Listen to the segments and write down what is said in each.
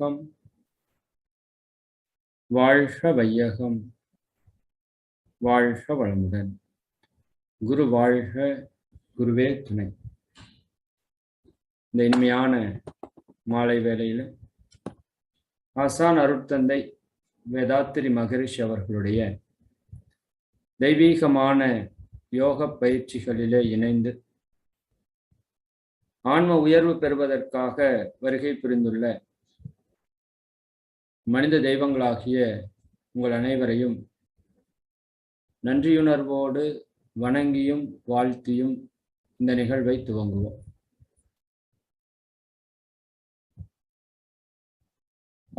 Come வாழ்க வையகம், வாழ்க வளமுடன். குரு வாழ்க, குருவே துணை. இந்த இனிமையான மாலை வேளையில் ஆசான் அருட்தந்தை வேதாத்திரி மகரிஷி அவர்களுடைய தெய்வீகமான யோக பயிற்சிகளிலே இணைந்து ஆன்ம உயர்வு பெறுவதற்காக வருகை புரிந்துள்ள மனித தெய்வங்களாகிய உங்கள் அனைவரையும் நன்றியுணர்வோடு வணங்கியும் வாழ்த்தியும் இந்த நிகழ்வை துவங்குவோம்.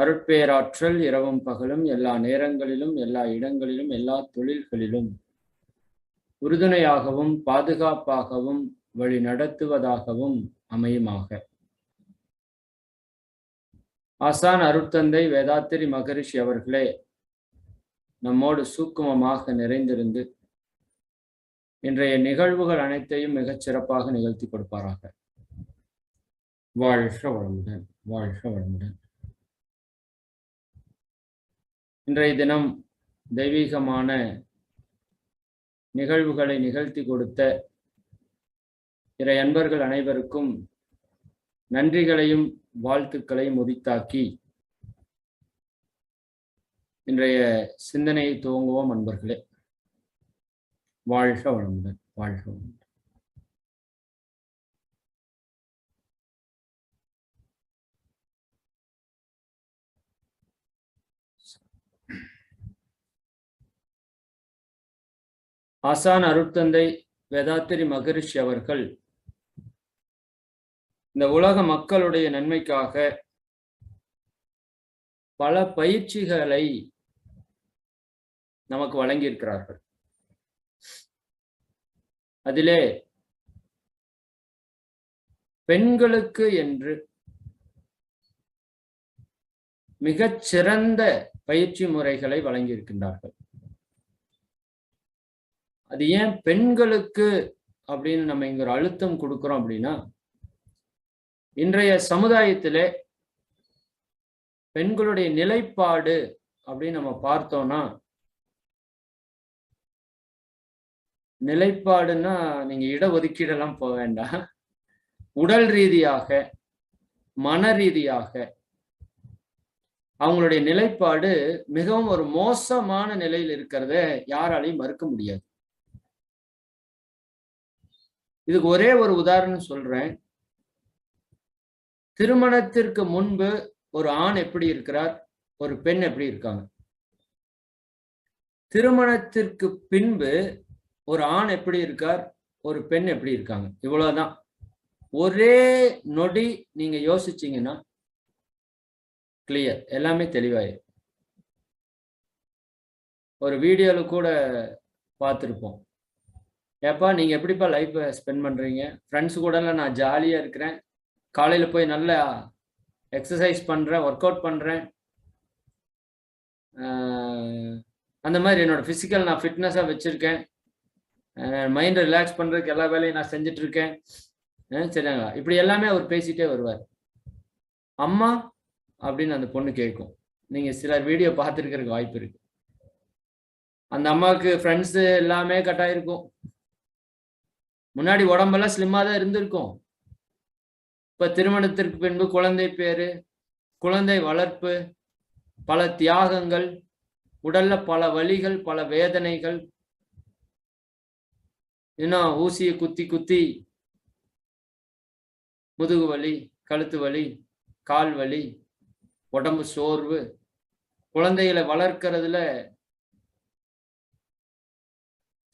அருட்பேராற்றல் இரவும் பகலும் எல்லா நேரங்களிலும் எல்லா இடங்களிலும் எல்லா தொழில்களிலும் உறுதுணையாகவும் பாதுகாப்பாகவும் வழி நடத்துவதாகவும் அமையுமாக. ஆசான் அருட்தந்தை வேதாத்திரி மகரிஷி அவர்களே நம்மோடு சூக்குமமாக நிறைந்திருந்து இன்றைய நிகழ்வுகள் அனைத்தையும் மிகச் சிறப்பாக நிகழ்த்தி கொடுப்பாராக. வாழ்க வளமுடன், வாழ்க வளமுடன். இன்றைய தினம் தெய்வீகமான நிகழ்வுகளை நிகழ்த்தி கொடுத்த இறை அன்பர்கள் அனைவருக்கும் நன்றிகளையும் வாழ்த்துக்களையும் உரித்தாக்கி இன்றைய சிந்தனையை துவங்குவோம். அன்பர்களே, வாழ்க வளமுடன், வாழ்க வளமுடன். ஆசான் அருட்தந்தை வேதாத்திரி மகரிஷி அவர்கள் இந்த உலக மக்களுடைய நன்மைக்காக பல பயிற்சிகளை நமக்கு வழங்கியிருக்கிறார்கள். அதிலே பெண்களுக்கு என்று மிகச் சிறந்த பயிற்சி முறைகளை வழங்கியிருக்கின்றார்கள். அது ஏன் பெண்களுக்கு அப்படின்னு நம்ம இங்க ஒரு அழுத்தம் கொடுக்கிறோம் அப்படின்னா, இன்றைய சமுதாயத்திலே பெண்களுடைய நிலைப்பாடு அப்படின்னு நம்ம பார்த்தோம்னா, நிலைப்பாடுன்னா நீங்க இடஒதுக்கீடெல்லாம் போக வேண்டாம். உடல் ரீதியாக, மன ரீதியாக அவங்களுடைய நிலைப்பாடு மிகவும் ஒரு மோசமான நிலையில் இருக்கிறத யாராலையும் மறுக்க முடியாது. இதுக்கு ஒரே ஒரு உதாரணம் சொல்றேன். திருமணத்திற்கு முன்பு ஒரு ஆண் எப்படி இருக்கிறார், ஒரு பெண் எப்படி இருக்காங்க. திருமணத்திற்கு பின்பு ஒரு ஆண் எப்படி இருக்கார், ஒரு பெண் எப்படி இருக்காங்க. இவ்வளவுதான். ஒரே நொடி நீங்க யோசிச்சீங்கன்னா கிளியர், எல்லாமே தெளிவாயிரும். ஒரு வீடியோல கூட பார்த்துருப்போம். ஏப்பா நீங்க எப்படிப்பா லைஃப் ஸ்பெண்ட் பண்றீங்க? ஃப்ரெண்ட்ஸ் கூட நான் ஜாலியா இருக்கிறேன், காலையில போய் நல்லா எக்ஸசைஸ் பண்றேன், ஒர்க் அவுட் பண்றேன், அந்த மாதிரி என்னோட பிசிக்கல் நான் ஃபிட்னஸா வச்சிருக்கேன், மைண்ட் ரிலாக்ஸ் பண்றதுக்கு எல்லா வேலையும் நான் செஞ்சுட்டு இருக்கேன். சரிங்களா? இப்படி எல்லாமே அவர் பேசிட்டே வருவார். அம்மா அப்படின்னு அந்த பொண்ணு கேட்கும். நீங்க சிலர் வீடியோ பார்த்துருக்கிறதுக்கு வாய்ப்பு இருக்கு. அந்த அம்மாவுக்கு ஃப்ரெண்ட்ஸ் எல்லாமே கட்டாயிருக்கும். முன்னாடி உடம்பெல்லாம் ஸ்லிம்மா தான் இருந்திருக்கும். இப்ப திருமணத்திற்கு பின்பு குழந்தை பேரு, குழந்தை வளர்ப்பு, பல தியாகங்கள், உடல்ல பல வலிகள், பல வேதனைகள், இன்னும் ஊசியை குத்தி குத்தி முதுகு வலி, கழுத்து வலி, கால் வலி, உடம்பு சோர்வு, குழந்தைகளை வளர்க்கறதுல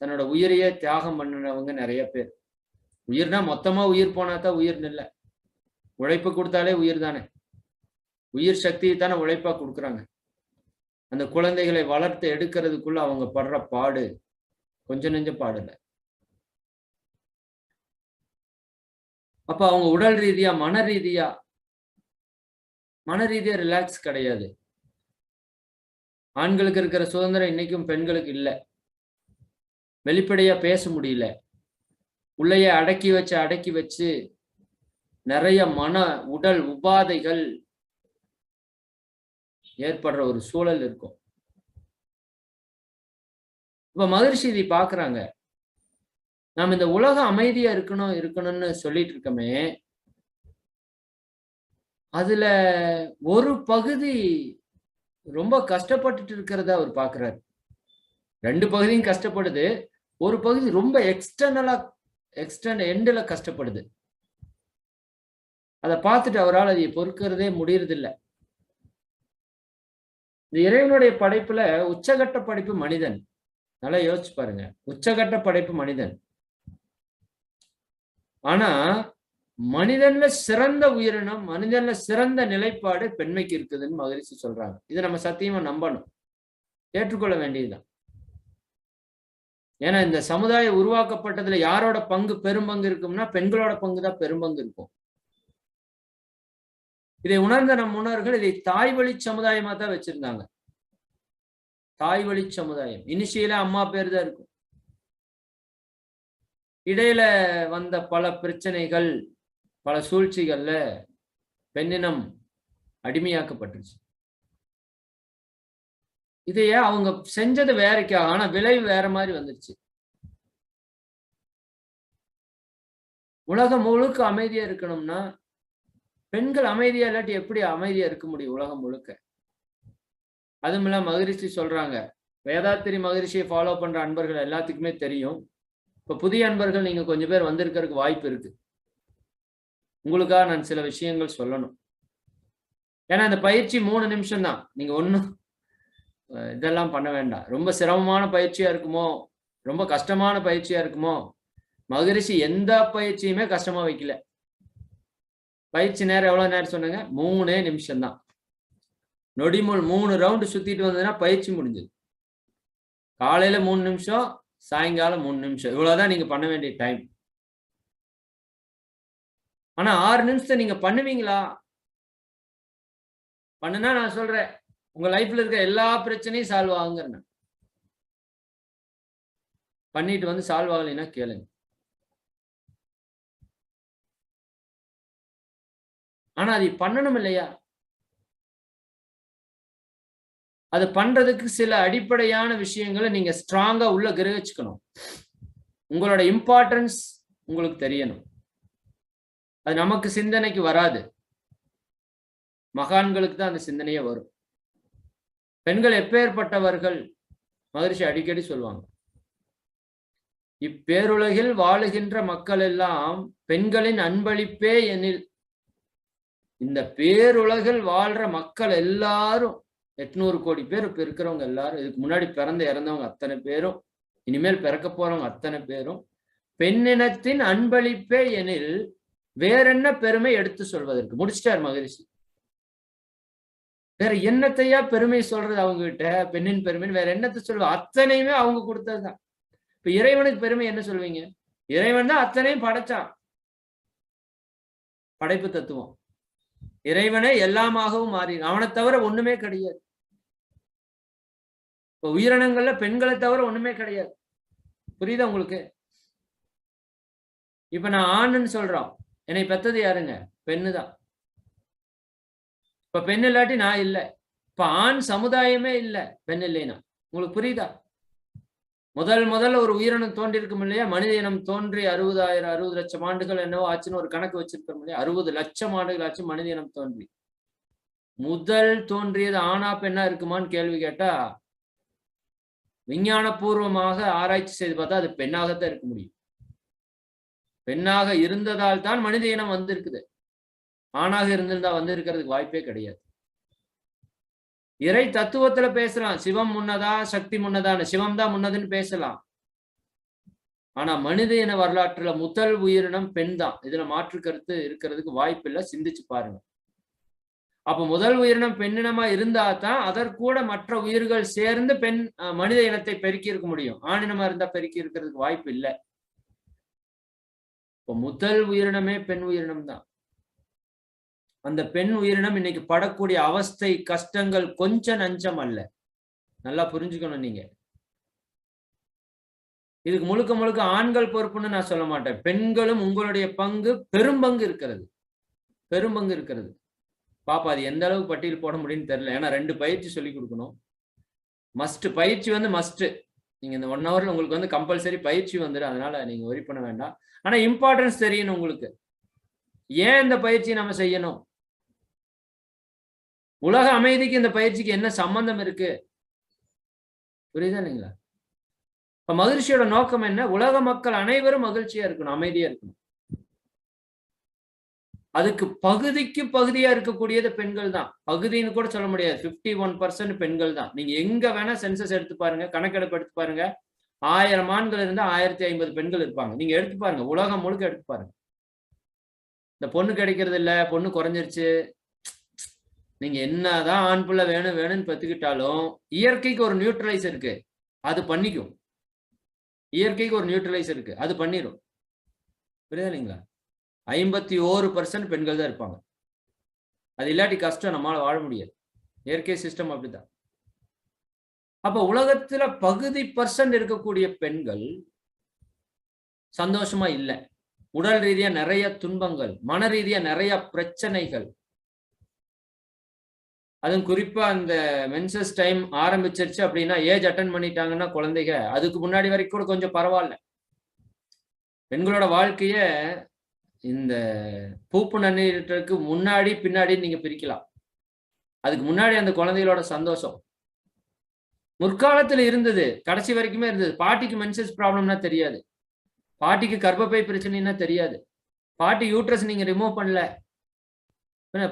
தன்னோட உயிரையே தியாகம் பண்ணினவங்க நிறைய பேர். உயிர்னா மொத்தமா உயிர் போனா தான் உயிர்னு இல்லை. உழைப்பு கொடுத்தாலே உயிர் தானே. உயிர் சக்தியை தானே உழைப்பா கொடுக்குறாங்க. அந்த குழந்தைகளை வளர்த்து எடுக்கிறதுக்குள்ள அவங்க படுற பாடு கொஞ்சம் நெஞ்ச பாடு இல்லை. அப்ப அவங்க உடல் ரீதியா மன ரீதியா ரிலாக்ஸ் கிடையாது. ஆண்களுக்கு இருக்கிற சுதந்திரம் இன்னைக்கும் பெண்களுக்கு இல்லை. வெளிப்படையா பேச முடியல. உள்ளேயே அடக்கி வச்சு நிறைய மன உடல் உபாதைகள் ஏற்படுற ஒரு சூழல் இருக்கும். இப்ப மகரிஷி இதை பாக்குறாங்க. நாம் இந்த உலகம் அமைதியா இருக்கணும்னு சொல்லிட்டு இருக்கோமே, அதுல ஒரு பகுதி ரொம்ப கஷ்டப்பட்டுட்டு இருக்கிறத அவர் பாக்குறாரு. 2 பகுதியும் கஷ்டப்படுது. ஒரு பகுதி ரொம்ப எண்ட்ல கஷ்டப்படுது. அத பார்த்துட்டு அவரால் அதை பொறுக்கிறதே முடியறதில்ல. இந்த இறைவனுடைய படைப்புல உச்சகட்ட படைப்பு மனிதன். நல்லா யோசிச்சு பாருங்க. உச்சகட்ட படைப்பு மனிதன். ஆனா மனிதன்ல சிறந்த உயிரினம், மனிதன்ல சிறந்த நிலைப்பாடு பெண்மைக்கு இருக்குதுன்னு மகரிஷி சொல்றாங்க. இதை நம்ம சத்தியமா நம்பணும், ஏற்றுக்கொள்ள வேண்டியதுதான். ஏன்னா இந்த சமுதாயம் உருவாக்கப்பட்டதுல யாரோட பங்கு பெரும்பங்கு இருக்கும்னா பெண்களோட பங்கு தான் பெரும்பங்கு இருக்கும். இதை உணர்ந்த நம் முன்னோர்கள் இதை தாய் வழி சமுதாயமா தான் வச்சிருந்தாங்க. தாய் வழி சமுதாயம். இனிஷியலா அம்மா பேர் தான் இருக்கும். இடையில வந்த பல பிரச்சனைகள், பல சூழ்ச்சிகள்ல பெண்ணினம் அடிமையாக்கப்பட்டுருச்சு. இதையே அவங்க செஞ்சது வேறைக்காக, ஆனா விளைவு வேற மாதிரி வந்துருச்சு. உலகம் முழுக்க அமைதியா இருக்கணும்னா பெண்கள் அமைதியா இல்லாட்டி எப்படி அமைதியா இருக்க முடியும் உலகம் முழுக்க? அதுவும் இல்ல மகரிஷி சொல்றாங்க, வேதாத்திரி மகரிஷியை ஃபாலோ பண்ற அன்பர்கள் எல்லாத்துக்குமே தெரியும். இப்ப புதிய அன்பர்கள் நீங்க கொஞ்சம் பேர் வந்திருக்கிறதுக்கு வாய்ப்பு இருக்கு. உங்களுக்காக நான் சில விஷயங்கள் சொல்லணும். ஏன்னா இந்த பயிற்சி 3 நிமிஷம் தான். நீங்க ஒண்ணும் இதெல்லாம் பண்ண வேண்டாம். ரொம்ப சிரமமான பயிற்சியா இருக்குமோ, ரொம்ப கஷ்டமான பயிற்சியா இருக்குமோ, மகரிஷி எந்த பயிற்சியுமே கஷ்டமா வைக்கல. பயிற்சி நேரம் எவ்வளவு நேரம் சொன்னாங்க? 3 நிமிஷம் தான். நொடிமுள் 3 ரவுண்டு சுத்திட்டு வந்ததுன்னா பயிற்சி முடிஞ்சது. காலையில 3 நிமிஷம், சாயங்காலம் 3 நிமிஷம். இவ்வளவுதான் நீங்க பண்ண வேண்டிய டைம். ஆனா 6 நிமிஷத்தை நீங்க பண்ணுவீங்களா? பண்ணுனா நான் சொல்றேன், உங்க லைஃப்ல இருக்க எல்லா பிரச்சனையும் சால்வ் ஆகுங்க. பண்ணிட்டு வந்து சால்வ் ஆகலைன்னா கேளுங்க. ஆனா அதை பண்ணணும் இல்லையா? அது பண்றதுக்கு சில அடிப்படையான விஷயங்களை நீங்க ஸ்ட்ராங்கா உள்ள கிரகிச்சுக்கணும். உங்களோட இம்பார்ட்டன்ஸ் உங்களுக்கு தெரியணும். அது நமக்கு சிந்தனைக்கு வராது. மகான்களுக்கு தான் அந்த சிந்தனையே வரும். பெண்கள் எப்பேற்பட்டவர்கள்? மகரிஷி அடிக்கடி சொல்லுவாங்க, இப்பேருலகில் வாழுகின்ற மக்கள் எல்லாம் பெண்களின் அன்பளிப்பே எனில். இந்த பேருலகில் வாழ்ற மக்கள் எல்லாரும் 800 கோடி பேர் இப்ப இருக்கிறவங்க எல்லாரும், இதுக்கு முன்னாடி பிறந்து இறந்தவங்க அத்தனை பேரும், இனிமேல் பிறக்க போறவங்க அத்தனை பேரும் பெண்ணினத்தின் அன்பளிப்பே எனில் வேற என்ன பெருமை எடுத்து சொல்வதற்கு? முடிச்சிட்டார் மகரிஷி. வேற என்னத்தையா பெருமை சொல்றது அவங்க கிட்ட? பெண்ணின் பெருமைன்னு வேற என்னத்தை சொல்வது? அத்தனையுமே அவங்க கொடுத்ததுதான். இப்ப இறைவனுக்கு பெருமை என்ன சொல்வீங்க? இறைவன் தான் அத்தனையும் படைச்சான். படைப்பு தத்துவம். இறைவனே எல்லாமாகவும் மாறி, அவனை தவிர ஒண்ணுமே கிடையாது. இப்ப உயிரினங்கள்ல பெண்களை தவிர ஒண்ணுமே கிடையாது. புரியுதா உங்களுக்கு? இப்ப நான் ஆணுன்னு சொல்றோம், என்னை பெத்தது யாருங்க? பெண்ணுதான். இப்ப பெண் இல்லாட்டி நான் இல்லை. இப்ப ஆண் சமுதாயமே இல்லை பெண் இல்லைன்னா. உங்களுக்கு புரியுதா? முதல்ல ஒரு உயிரினம் தோன்றி இருக்கும் இல்லையா? மனித இனம் தோன்றி 60 லட்சம் ஆண்டுகள் என்னவோ ஆச்சுன்னு ஒரு கணக்கு வச்சிருக்கோம் இல்லையா? 60 லட்சம் ஆண்டுகள் ஆச்சு மனித இனம் தோன்றி. முதல் தோன்றியது ஆணா பெண்ணா இருக்குமான்னு கேள்வி கேட்டா, விஞ்ஞான பூர்வமாக ஆராய்ச்சி செய்து பார்த்தா அது பெண்ணாகத்தான் இருக்க முடியும். பெண்ணாக இருந்ததால் தான் மனித இனம் வந்திருக்குது. ஆணாக இருந்திருந்தா வந்து இருக்கிறதுக்கு வாய்ப்பே கிடையாது. இறை தத்துவத்துல பேசலாம், சிவம் முன்னதா சக்தி முன்னதான்னு. சிவம் தான் முன்னதுன்னு பேசலாம். ஆனா மனித இன வரலாற்றுல முதல் உயிரினம் பெண் தான். இதுல மாற்று கருத்து இருக்கிறதுக்கு வாய்ப்பு இல்லை. சிந்திச்சு பாருங்க. அப்ப முதல் உயிரினம் பெண்ணினமா இருந்தா தான் அதற்கூட மற்ற உயிர்கள் சேர்ந்து மனித இனத்தை பெருக்கி இருக்க முடியும். ஆணினமா இருந்தா பெருக்கி இருக்கிறதுக்கு வாய்ப்பு இல்லை. இப்ப முதல் உயிரினமே பெண் உயிரினம் தான். அந்த பெண் உயிரினம் இன்னைக்கு படக்கூடிய அவஸ்தை, கஷ்டங்கள் கொஞ்சம் நஞ்சம் அல்ல. நல்லா புரிஞ்சுக்கணும் நீங்க. இதுக்கு முழுக்க முழுக்க ஆண்கள் பொறுப்புன்னு நான் சொல்ல மாட்டேன். பெண்களும் உங்களுடைய பங்கு பெரும்பங்கு இருக்கிறது. பெரும்பங்கு இருக்கிறது. பாப்பா அது எந்த அளவுக்கு பட்டியல் போட முடியும்னு தெரியல. ஏன்னா 2 பயிற்சி சொல்லி கொடுக்கணும். மஸ்ட் பயிற்சி வந்து மஸ்ட். நீங்க இந்த 1 ஹவர்ல உங்களுக்கு வந்து கம்பல்சரி பயிற்சி வந்துடும். அதனால நீங்க வொரி பண்ண வேண்டாம். ஆனா இம்பார்ட்டன்ஸ் தெரியணும் உங்களுக்கு. ஏன் இந்த பயிற்சியை நம்ம செய்யணும்? உலக அமைதிக்கு இந்த பயிற்சிக்கு என்ன சம்பந்தம் இருக்கு? புரியுதா இல்லைங்களா? இப்ப மகிழ்ச்சியோட நோக்கம் என்ன? உலக மக்கள் அனைவரும் மகிழ்ச்சியா இருக்கணும், அமைதியா இருக்கணும். அதுக்கு பகுதிக்கு பகுதியா இருக்கக்கூடியது பெண்கள் தான். பகுதின்னு கூட சொல்ல முடியாது. 51% பெண்கள் தான். நீங்க எங்க வேணா சென்சஸ் எடுத்து பாருங்க, கணக்கெடுப்பு எடுத்து பாருங்க. 1000 ஆண்கள் இருந்தா 1050 பெண்கள் இருப்பாங்க. நீங்க எடுத்து பாருங்க. உலகம் முழுக்க எடுத்து பாருங்க. இந்த பொண்ணு கிடைக்கிறது இல்ல, பொண்ணு குறைஞ்சிருச்சு. நீங்க என்னதான் ஆண் பிள்ளை வேணும் வேணும்னு பெத்துக்கிட்டாலும் இயற்கைக்கு ஒரு நியூட்ரலைஸ் இருக்கு. அது பண்ணிக்கும். இயற்கைக்கு ஒரு நியூட்ரலைஸ் இருக்கு. அது பண்ணிரும். புரியுதா இல்லைங்களா? 51% பெண்கள் தான் இருப்பாங்க. அது இல்லாட்டி கஷ்டம், நம்மளால வாழ முடியாது. இயற்கை சிஸ்டம் அப்படிதான். அப்ப உலகத்துல பகுதி % இருக்கக்கூடிய பெண்கள் சந்தோஷமா இல்ல. உடல் ரீதியா நிறைய துன்பங்கள், மன ரீதியா நிறைய பிரச்சனைகள். அதுவும் குறிப்பா அந்த மென்சஸ் டைம் ஆரம்பிச்சிருச்சு அப்படின்னா, ஏஜ் அட்டெண்ட் பண்ணிட்டாங்கன்னா குழந்தைங்க, அதுக்கு முன்னாடி வரைக்கும் கூட கொஞ்சம் பரவாயில்ல. பெண்களோட வாழ்க்கைய இந்த பூப்பு நன்னீருக்கு முன்னாடி பின்னாடி நீங்க பிரிக்கலாம். அதுக்கு முன்னாடி அந்த குழந்தைகளோட சந்தோஷம் முற்காலத்துல இருந்தது. கடைசி வரைக்குமே இருந்தது. பாட்டிக்கு மென்சஸ் ப்ராப்ளம்னா தெரியாது. பாட்டிக்கு கர்ப்பப்பை பிரச்சனைனா தெரியாது. பாட்டி யூட்ரஸ் நீங்க ரிமூவ் பண்ணல.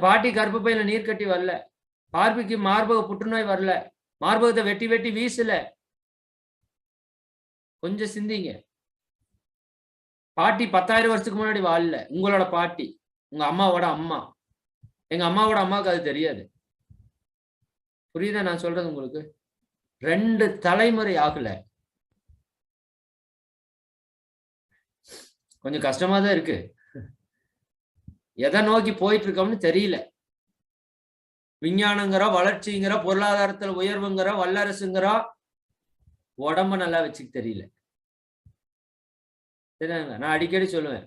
பாட்டி கர்ப்பப்பையில நீர் கட்டி வரல. பாட்டிக்கு மார்பக புற்றுநோய் வரல. மார்பகத்தை வெட்டி வெட்டி வீசல. கொஞ்சம் சிந்திங்க. பாட்டி 10,000 வருஷத்துக்கு முன்னாடி வாழல. உங்களோட பாட்டி, உங்க அம்மாவோட அம்மா. எங்க அம்மாவோட அம்மாவுக்கு அது தெரியாது. புரியுதா நான் சொல்றது உங்களுக்கு? 2 தலைமுறை ஆகல. கொஞ்சம் கஷ்டமா தான் இருக்கு. எதை நோக்கி போயிட்டு இருக்கோம்னு தெரியல. விஞ்ஞானங்கிற, வளர்ச்சிங்கிற, பொருளாதாரத்துல உயர்வுங்கிற, வல்லரசுங்கிற, உடம்ப நல்லா வச்சுக்க தெரியல. சரிங்களா? நான் அடிக்கடி சொல்லுவேன்.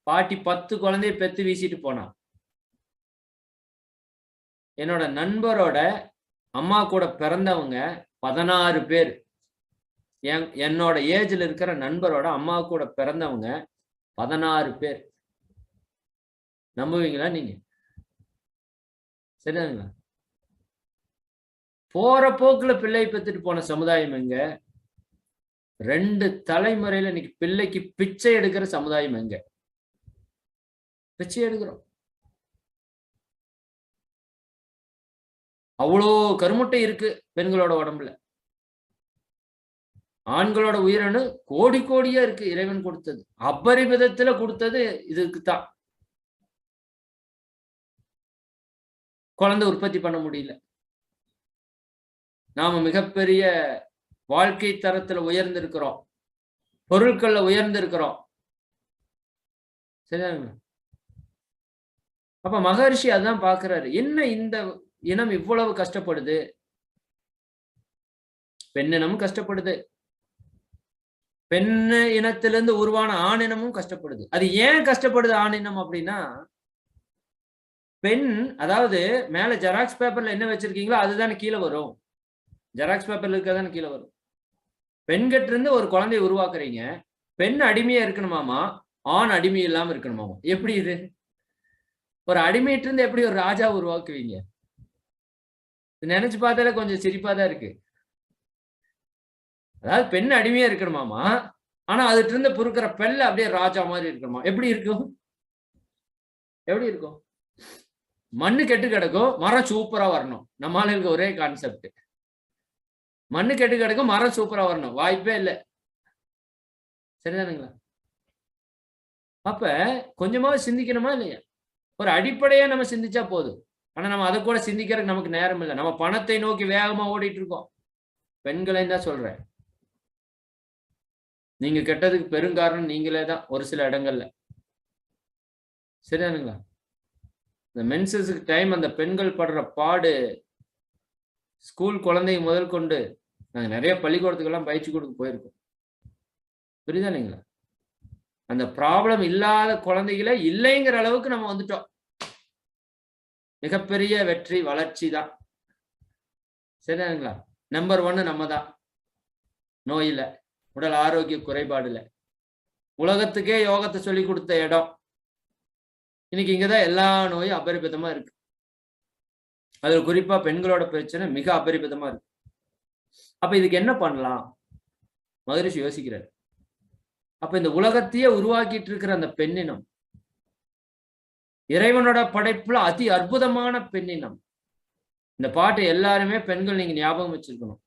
பாட்டி 10 குழந்தைய பெத்து வீசிட்டு போனா. என்னோட நண்பரோட அம்மா கூட பிறந்தவங்க 16 பேர். என்னோட ஏஜ்ல இருக்கிற நண்பரோட அம்மா கூட பிறந்தவங்க 16 பேர். நம்புவீங்களா நீங்க? சரிங்களா? போற போக்குல பிள்ளை பெத்துட்டு போன சமுதாயம் எங்க? 2 தலைமுறையில இன்னைக்கு பிள்ளைக்கு பிச்சை எடுக்கிற சமுதாயம் எங்க? பிச்சை எடுக்கிறோம். அவ்வளோ கருமுட்டை இருக்கு பெண்களோட உடம்புல. ஆண்களோட உயிரணு கோடி கோடியா இருக்கு இறைவன் கொடுத்தது. அபரிமிதத்துல கொடுத்தது இதுக்குத்தான். குழந்தை உற்பத்தி பண்ண முடியல. நாம மிகப்பெரிய வாழ்க்கை தரத்துல உயர்ந்திருக்கிறோம். பொருட்கள்ல உயர்ந்திருக்கிறோம். சரியாங்க? அப்ப மகரிஷி அதான் பாக்குறாரு. என்ன இந்த இனம் இவ்வளவு கஷ்டப்படுது? பெண்ணினமும் கஷ்டப்படுது. பெண் இனத்திலிருந்து உருவான ஆணினமும் கஷ்டப்படுது. அது ஏன் கஷ்டப்படுது ஆணினம் அப்படின்னா, பெண் அதாவது மேல ஜெராக்ஸ் பேப்பர்ல என்ன வச்சிருக்கீங்களோ அதுதானே கீழே வரும். ஜெராக்ஸ் பேப்பர்ல இருக்கதானே கீழே வரும். பெண்கிட்ட இருந்து ஒரு குழந்தையை உருவாக்குறீங்க. பெண் அடிமையா இருக்கணுமாமா, ஆண் அடிமை இல்லாம இருக்கணுமாமா. எப்படி இது? ஒரு அடிமையிட்ட இருந்து எப்படி ஒரு ராஜா உருவாக்குவீங்க? நினைச்சு பார்த்தாலே கொஞ்சம் சிரிப்பா தான் இருக்கு. அதாவது பெண் அடிமையா இருக்கணுமாமா, ஆனா அதுட்டு இருந்து பொறுக்கிற பெல்ல அப்படியே ராஜா மாதிரி இருக்கணுமா. எப்படி இருக்கும்? எப்படி இருக்கும்? மண்ணு கெட்டு கிடக்கும், மரம் சூப்பரா வரணும். நம்ம ஆளுங்களுக்கு ஒரே கான்செப்ட். மண்ணு கெட்டு கிடக்கும், மரம் சூப்பரா வரணும். வாய்ப்பே இல்லை. சரிதானுங்களா? அப்ப கொஞ்சமாவது சிந்திக்கணுமா இல்லையா? ஒரு அடிப்படையா நம்ம சிந்திச்சா போதும். ஆனா நம்ம அதை கூட சிந்திக்கிறதுக்கு நமக்கு நேரம் இல்லை. நம்ம பணத்தை நோக்கி வேகமா ஓடிட்டு இருக்கோம். பெண்களையும் தான் சொல்றேன். நீங்க கெட்டதுக்கு பெருங்காரணம் நீங்களே தான் ஒரு சில இடங்கள்ல. சரிதானுங்களா? இந்த மென்சஸுக்கு டைம் அந்த பெண்கள் படுற பாடு, ஸ்கூல் குழந்தை முதல் கொண்டு நாங்க நிறைய பள்ளிக்கூடத்துக்கெல்லாம் பயிற்சி கொடுக்க போயிருக்கோம். புரியுதா இல்லைங்களா? அந்த ப்ராப்ளம் இல்லாத குழந்தைகளே இல்லைங்கிற அளவுக்கு நம்ம வந்துட்டோம். மிகப்பெரிய வெற்றி வளர்ச்சி தான். சரிங்களா? நம்பர் 1 நம்ம தான். நோயில, உடல் ஆரோக்கிய குறைபாடுல, உலகத்துக்கே யோகத்தை சொல்லி கொடுத்த இடம். இன்னைக்கு இங்கதான் எல்லா நோயும் அபரிமிதமா இருக்கு. அதுல குறிப்பா பெண்களோட பிரச்சனை மிக அபரிமிதமா இருக்கு. அப்ப இதுக்கு என்ன பண்ணலாம்? மகரிஷி யோசிக்கிறார். அப்ப இந்த உலகத்தையே உருவாக்கிட்டு இருக்கிற அந்த பெண்ணினம், இறைவனோட படைப்புல அதி அற்புதமான பெண்ணினம். இந்த பாட்டு எல்லாருமே பெண்கள் நீங்க ஞாபகம் வச்சிருக்கணும்.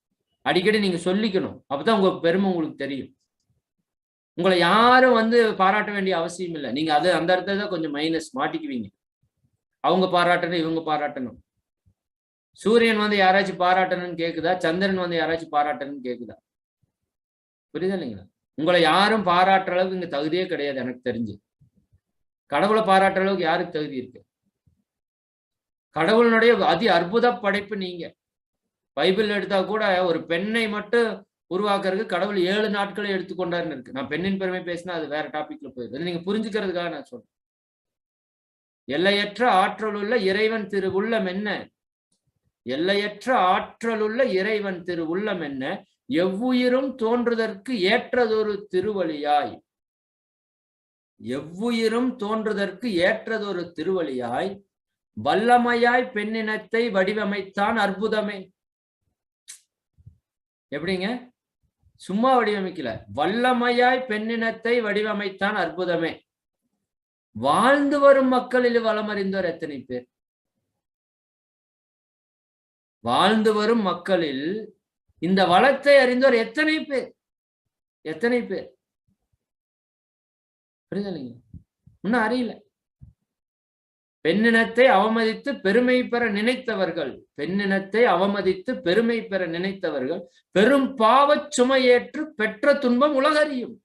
அடிக்கடி நீங்க சொல்லிக்கணும். அப்பதான் உங்க பெருமை உங்களுக்கு தெரியும். உங்களை யாரும் பாராட்ட வேண்டிய அவசியம் இல்லை. நீங்க அது அந்த இடத்துல தான் கொஞ்சம் மைனஸ் மாட்டிக்குவீங்க. அவங்க பாராட்டணும், இவங்க பாராட்டணும். சூரியன் யாராச்சும் பாராட்டணும்னு கேக்குதா? சந்திரன் யாராச்சும் பாராட்டணும்னு கேக்குதா? புரியுதா இல்லைங்களா? உங்களை யாரும் பாராட்டுற அளவுக்கு இங்க தகுதியே கிடையாது எனக்கு தெரிஞ்சு. கடவுளை பாராட்டுற அளவுக்கு யாருக்கு தகுதி இருக்கு? கடவுளுடைய அதி அற்புத படைப்பு நீங்க. பைபிள் எடுத்தா கூட ஒரு பெண்ணை மட்டும் உருவாக்குறதுக்கு கடவுள் 7 நாட்களை எடுத்துக்கொண்டாருன்னு இருக்கு. நான் பெண்ணின் பெருமை பேசினா அது வேற டாபிக்ல போயிடுது. நீங்க புரிஞ்சுக்கிறதுக்காக நான் சொல்றேன். எல்லையற்ற ஆற்றலுள்ள இறைவன் திரு உள்ளம் என்ன? எல்லையற்ற ஆற்றலுள்ள இறைவன் திரு உள்ளம் என்ன? எவ்வுயிரும் தோன்றுதற்கு ஏற்றதொரு திருவழியாய், எவ்வுயிரும் தோன்றுதற்கு ஏற்றதொரு திருவழியாய், வல்லமையாய் பெண்ணினத்தை வடிவமைத்தான் அற்புதமே. எப்படிங்க? சும்மா வடிவமைக்கல, வல்லமையாய் பெண்ணினத்தை வடிவமைத்தான் அற்புதமே. வாழ்ந்து வரும் மக்களில் வளமறிந்தோர் எத்தனை பேர்? வாழ்ந்து வரும் மக்களில் இந்த வளத்தை அறிந்தோர் எத்தனை பேர்? எத்தனை பேர்? புரியுதா இல்லைங்க? இன்னும் அறியல. பெண்ணினத்தை அவமதித்து பெருமை பெற நினைத்தவர்கள், பெண்ணினத்தை அவமதித்து பெருமை பெற நினைத்தவர்கள் பெரும் பாவச் சுமையேற்று பெற்ற துன்பம் உலகறியும்.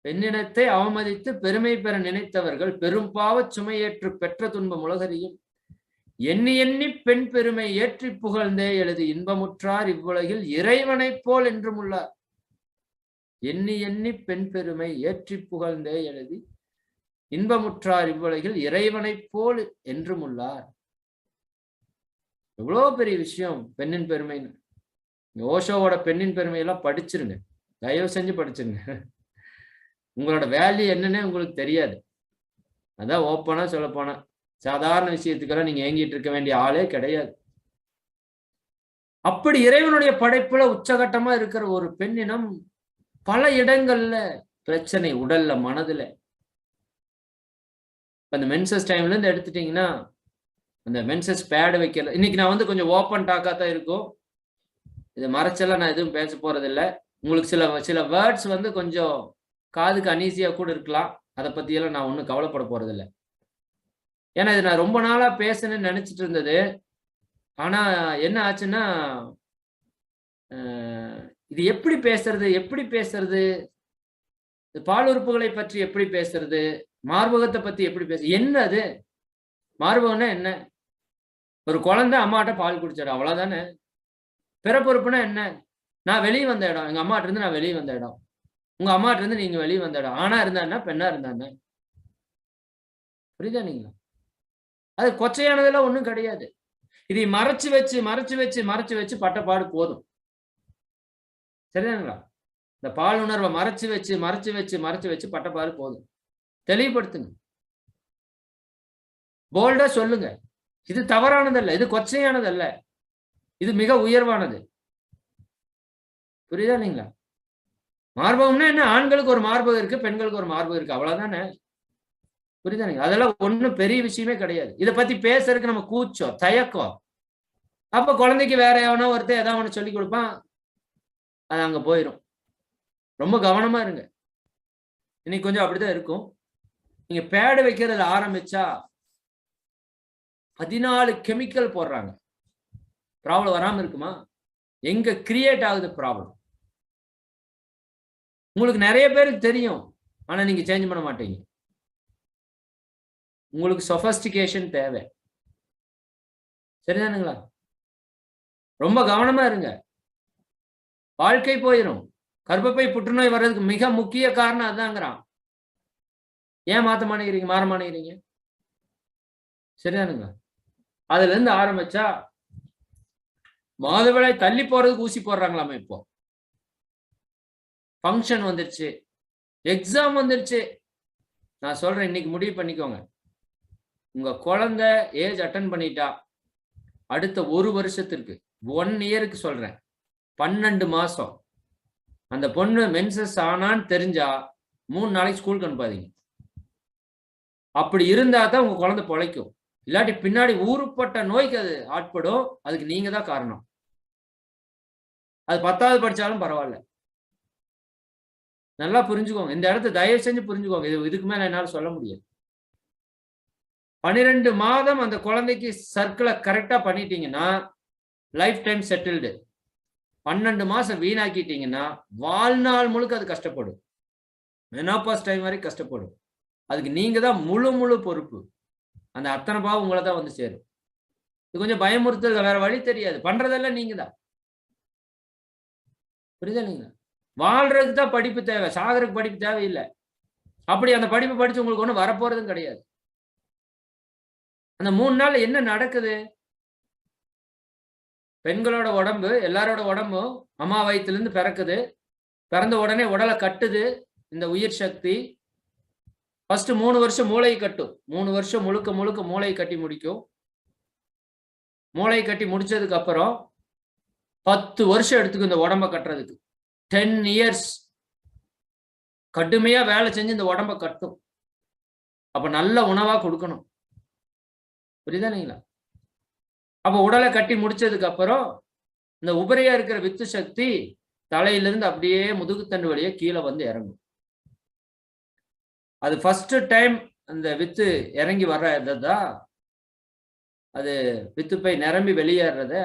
பெண்ணினத்தை அவமதித்து பெருமை பெற நினைத்தவர்கள் பெரும் பாவச் சுமையேற்று பெற்ற துன்பம் உலகறியும். எண்ணி எண்ணி பெண் பெருமை ஏற்றி புகழ்ந்தே எழுதி இன்பமுற்றார் இவ்வுலகில் இறைவனைப் போல் என்றும் உள்ளார். எண்ணி எண்ணி பெண் பெருமை ஏற்றி புகழ்ந்தே எழுதி இன்பமுற்றார் இவ்வுலகில் இறைவனைப் போல் என்றும் உள்ளார். எவ்வளவு பெரிய விஷயம் பெண்ணின் பெருமைன்னு. ஓஷோவோட பெண்ணின் பெருமையெல்லாம் படிச்சிருங்க, தயவு செஞ்சு படிச்சிருங்க. உங்களோட வேல்யூ என்னன்னே உங்களுக்கு தெரியாது. அதான் ஓப்பனா சொல்ல போனா, சாதாரண விஷயத்துக்கெல்லாம் நீங்க ஏங்கிட்டு இருக்க வேண்டிய ஆளே கிடையாது. அப்படி இறைவனுடைய படைப்புல உச்சகட்டமா இருக்கிற ஒரு பெண்ணினம் பல இடங்கள்ல பிரச்சனை, உடல்ல, மனதுல. அந்த மென்சஸ் டைம்ல இருந்து எடுத்துட்டீங்கன்னா, அந்த மென்சஸ் பேடு வைக்கல. இன்னைக்கு நான் கொஞ்சம் ஓப்பன் டாக்கா தான் இருக்கும். இதை மறைச்செல்லாம் நான் எதுவும் பேச போறது இல்லை. உங்களுக்கு சில வேர்ட்ஸ் கொஞ்சம் காதுக்கு அனீசியா கூட இருக்கலாம். அதை பத்தியெல்லாம் நான் ஒன்றும் கவலைப்பட போறது இல்லை. ஏன்னா இது நான் ரொம்ப நாளா பேசணும்னு நினைச்சிட்டு இருந்தது. ஆனா என்ன ஆச்சுன்னா, இது எப்படி பேசுறது, பால் உறுப்புகளை பற்றி எப்படி பேசுறது, மார்பகத்தை பத்தி எப்படி பேச, என்ன அது மார்பகம்னா என்ன? ஒரு குழந்தை அம்மாட்ட பால் குடிச்சிடும், அவ்வளவுதானே. பிறப்புறுப்புனா என்ன? நான் வெளியே வந்த இடம், எங்க அம்மாட்ட இருந்து நான் வெளியே வந்த இடம், உங்க அம்மாட்ட இருந்து நீங்க வெளியே வந்த இடம். ஆணா இருந்தா பெண்ணா இருந்தா, புரியுதா நீங்க? அது கொச்சையானதெல்லாம் ஒண்ணும் கிடையாது. இதை மறைச்சு வச்சு பட்டப்பாடு போதும். சரிதாங்களா? இந்த பால் உணர்வை மறைச்சு வச்சு பட்டப்பாடு போதும். தெளிவுபடுத்துங்க, போல்டா சொல்லுங்க. இது தவறானதல்ல, இது கொச்சையானதல்ல, இது மிக உயர்வானது. புரியுதா இல்லைங்களா? மார்பகம்னா என்ன? ஆண்களுக்கு ஒரு மார்பகம் இருக்கு, பெண்களுக்கு ஒரு மார்பகம் இருக்கு, அவ்வளவுதானே. புரியுதா? அதெல்லாம் ஒண்ணும் பெரிய விஷயமே கிடையாது. இதை பத்தி பேசுறதுக்கு நம்ம கூச்சம், தயக்கம். அப்ப குழந்தைக்கு வேற எவனோ ஒருத்தர் ஏதாவது ஒண்ணு சொல்லி கொடுப்பான், அது அங்க போயிடும். ரொம்ப கவனமா இருங்க. இன்னைக்கு கொஞ்சம் அப்படிதான் இருக்கும். நீங்க பேடு வைக்கிறதுல ஆரம்பிச்சா 14 கெமிக்கல் போடுறாங்க. ப்ராப்ளம் வராம இருக்குமா? எங்க கிரியேட் ஆகுது ப்ராப்ளம்? உங்களுக்கு நிறைய பேருக்கு தெரியும், ஆனா நீங்க சேஞ்ச் பண்ண மாட்டீங்க. உங்களுக்கு சொஃபஸ்டிகேஷன் தேவை. சரிதானுங்களா? ரொம்ப கவனமா இருங்க, வாழ்க்கை போயிடும். கர்ப்பப்பை புற்றுநோய் வர்றதுக்கு மிக முக்கிய காரணம் அதாங்கிறான். ஏன் மாற மாட்டேங்கிறீங்க? சரிதானுங்க? அதுல இருந்து ஆரம்பிச்சா மாதவிடாய் தள்ளி போறதுக்கு ஊசி போடுறாங்களாமே. இப்போ ஃபங்க்ஷன் வந்துருச்சு, எக்ஸாம் வந்துருச்சு. நான் சொல்றேன், இன்னைக்கு முடிவு பண்ணிக்கோங்க. உங்க குழந்தை ஏஜ் அட்டன் பண்ணிட்டா அடுத்த 1 வருஷத்திற்கு 1 இயருக்கு சொல்றேன், 12 மாசம் அந்த பொண்ணு மென்சஸ் ஆனான்னு தெரிஞ்சா 3 நாளைக்கு ஸ்கூலுக்கு அனுப்பாதீங்க. அப்படி இருந்தா தான் உங்க குழந்தை பொழைக்கும். இல்லாட்டி பின்னாடி ஊருப்பட்ட நோய்க்கு அது ஆட்படும். அதுக்கு நீங்க தான் காரணம். அது 10வது படிச்சாலும் பரவாயில்ல. நல்லா புரிஞ்சுக்கோங்க. இந்த இடத்த தயவு செஞ்சு புரிஞ்சுக்கோங்க. இதுக்கு மேல என்னால சொல்ல முடியாது. 12 மாதம் அந்த குழந்தைக்கு சர்க்கிளை கரெக்டா பண்ணிட்டீங்கன்னா லைஃப் டைம் செட்டில்டு. 12 மாசம் வீணாக்கிட்டீங்கன்னா வாழ்நாள் முழுக்க அது கஷ்டப்படும். மெனோபாஸ் டைம் வரைக்கும் கஷ்டப்படும். அதுக்கு நீங்க தான் முழு பொறுப்பு. அந்த அத்தனை பாவம் உங்களை தான் வந்து சேரும். இது கொஞ்சம் பயமுறுத்தல், வேற வழி தெரியாது. பண்றதெல்லாம் நீங்க தான். புரியுதா? நீங்க வாழ்றதுக்கு தான் படிப்பு தேவை, சாகருக்கு படிப்பு தேவையில்லை. அப்படி அந்த படிப்பு படிச்சு உங்களுக்கு ஒன்றும் வரப்போறதும் கிடையாது. அந்த 3 நாள்ல என்ன நடக்குது? பெண்களோட உடம்பு, எல்லாரோட உடம்பும் அம்மா வயிற்றிலிருந்து பிறக்குது. பிறந்த உடனே உடலை கட்டுது இந்த உயிர் சக்தி. ஃபர்ஸ்ட் 3 வருஷம் மூளை கட்டும். 3 வருஷம் முழுக்க மூளை கட்டி முடிக்கும். மூளை கட்டி முடிச்சதுக்கு அப்புறம் 10 வருஷம் எடுத்துக்கும் இந்த உடம்ப கட்டுறதுக்கு. 10 இயர்ஸ் கடுமையா வேலை செஞ்சு இந்த உடம்ப கட்டும். அப்ப நல்ல உணவா கொடுக்கணும். புரியுதானீங்களா? அப்ப உடலை கட்டி முடிச்சதுக்கு அப்புறம் இந்த உபரியா இருக்கிற வித்து சக்தி தலையிலிருந்து அப்படியே முதுகுத்தண்டு வழியே கீழே வந்து இறங்கும். அது ஃபர்ஸ்ட் டைம் அந்த வித்து இறங்கி வர்றதான் அது வித்து போய் நிரம்பி வெளியேறத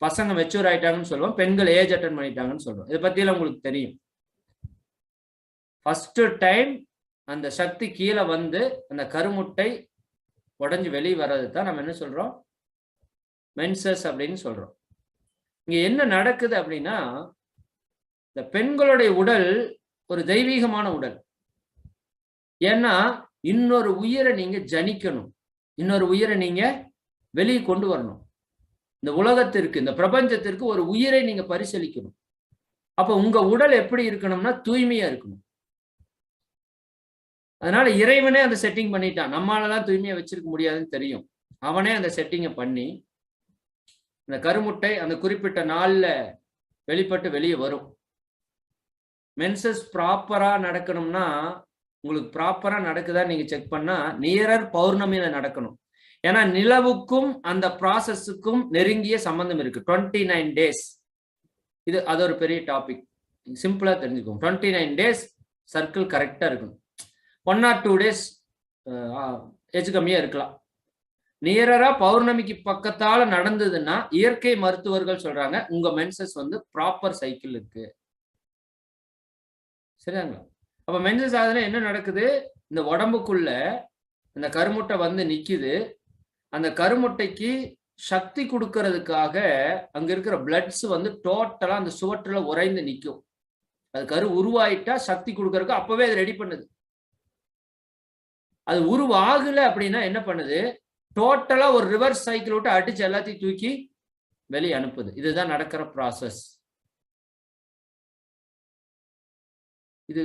பசங்க மெச்சூர் ஆயிட்டாங்கன்னு சொல்லுவோம், பெண்கள் ஏஜ் அட்டன் பண்ணிட்டாங்கன்னு சொல்றோம். இதை பத்தியெல்லாம் உங்களுக்கு தெரியும். ஃபர்ஸ்ட் டைம் அந்த சக்தி கீழே வந்து அந்த கருமுட்டை உடஞ்சி வெளியே வர்றது தான் நம்ம என்ன சொல்றோம், மென்சஸ் அப்படின்னு சொல்றோம். இங்க என்ன நடக்குது அப்படின்னா, இந்த பெண்களுடைய உடல் ஒரு தெய்வீகமான உடல். ஏன்னா இன்னொரு உயிரை நீங்க ஜனிக்கணும், இன்னொரு உயிரை நீங்க வெளியே கொண்டு வரணும். இந்த உலகத்திற்கு, இந்த பிரபஞ்சத்திற்கு ஒரு உயிரை நீங்க பரிசளிக்கணும். அப்ப உங்க உடல் எப்படி இருக்கணும்னா தூய்மையா இருக்கணும். அதனால இறைவனே அந்த செட்டிங் பண்ணிட்டான். நம்மளாலதான் தூய்மையா வச்சிருக்க முடியாதுன்னு தெரியும். அவனே அந்த செட்டிங்கை பண்ணி அந்த கருமுட்டை அந்த குறிப்பிட்ட நாள்ல வெளிப்பட்டு வெளியே வரும். மென்சஸ் ப்ராப்பரா நடக்கணும்னா, உங்களுக்கு ப்ராப்பரா நடக்குதா நீங்க செக் பண்ணா நியரர் பௌர்ணமியில நடக்கணும். ஏன்னா நிலவுக்கும் அந்த ப்ராசஸுக்கும் நெருங்கிய சம்பந்தம் இருக்கு. 29 டேஸ். அது ஒரு பெரிய டாபிக், சிம்பிளா தெரிஞ்சுக்கோங்க. 29 டேஸ் சர்க்கிள் கரெக்டா இருக்கணும். 1 or 2 டேஸ் எச்சு கம்மியா இருக்கலாம். நியரரா பௌர்ணமிக்கு பக்கத்தால நடந்ததுன்னா இயற்கை மருத்துவர்கள் சொல்றாங்க உங்க மென்சஸ் வந்து ப்ராப்பர் சைக்கிள் இருக்கு. சரிங்களா? அப்ப மென்சஸ் ஆகுதுன்னா என்ன நடக்குது, இந்த உடம்புக்குள்ள இந்த கருமுட்டை வந்து நிக்குது. அந்த கருமுட்டைக்கு சக்தி கொடுக்கறதுக்காக அங்க இருக்கிற பிளட்ஸ் வந்து டோட்டலா அந்த சுவற்றுல உறைந்து நிற்கும். அது கரு உருவாயிட்டா சக்தி கொடுக்கறதுக்கு அப்பவே அது ரெடி பண்ணுது. அது உருவாகல அப்படின்னா என்ன பண்ணுது, டோட்டலா ஒரு ரிவர்ஸ் சைக்கிள் விட்டு அடிச்சு எல்லாத்தையும் தூக்கி வெளியே அனுப்புது. இதுதான் நடக்கிற ப்ராசஸ். இது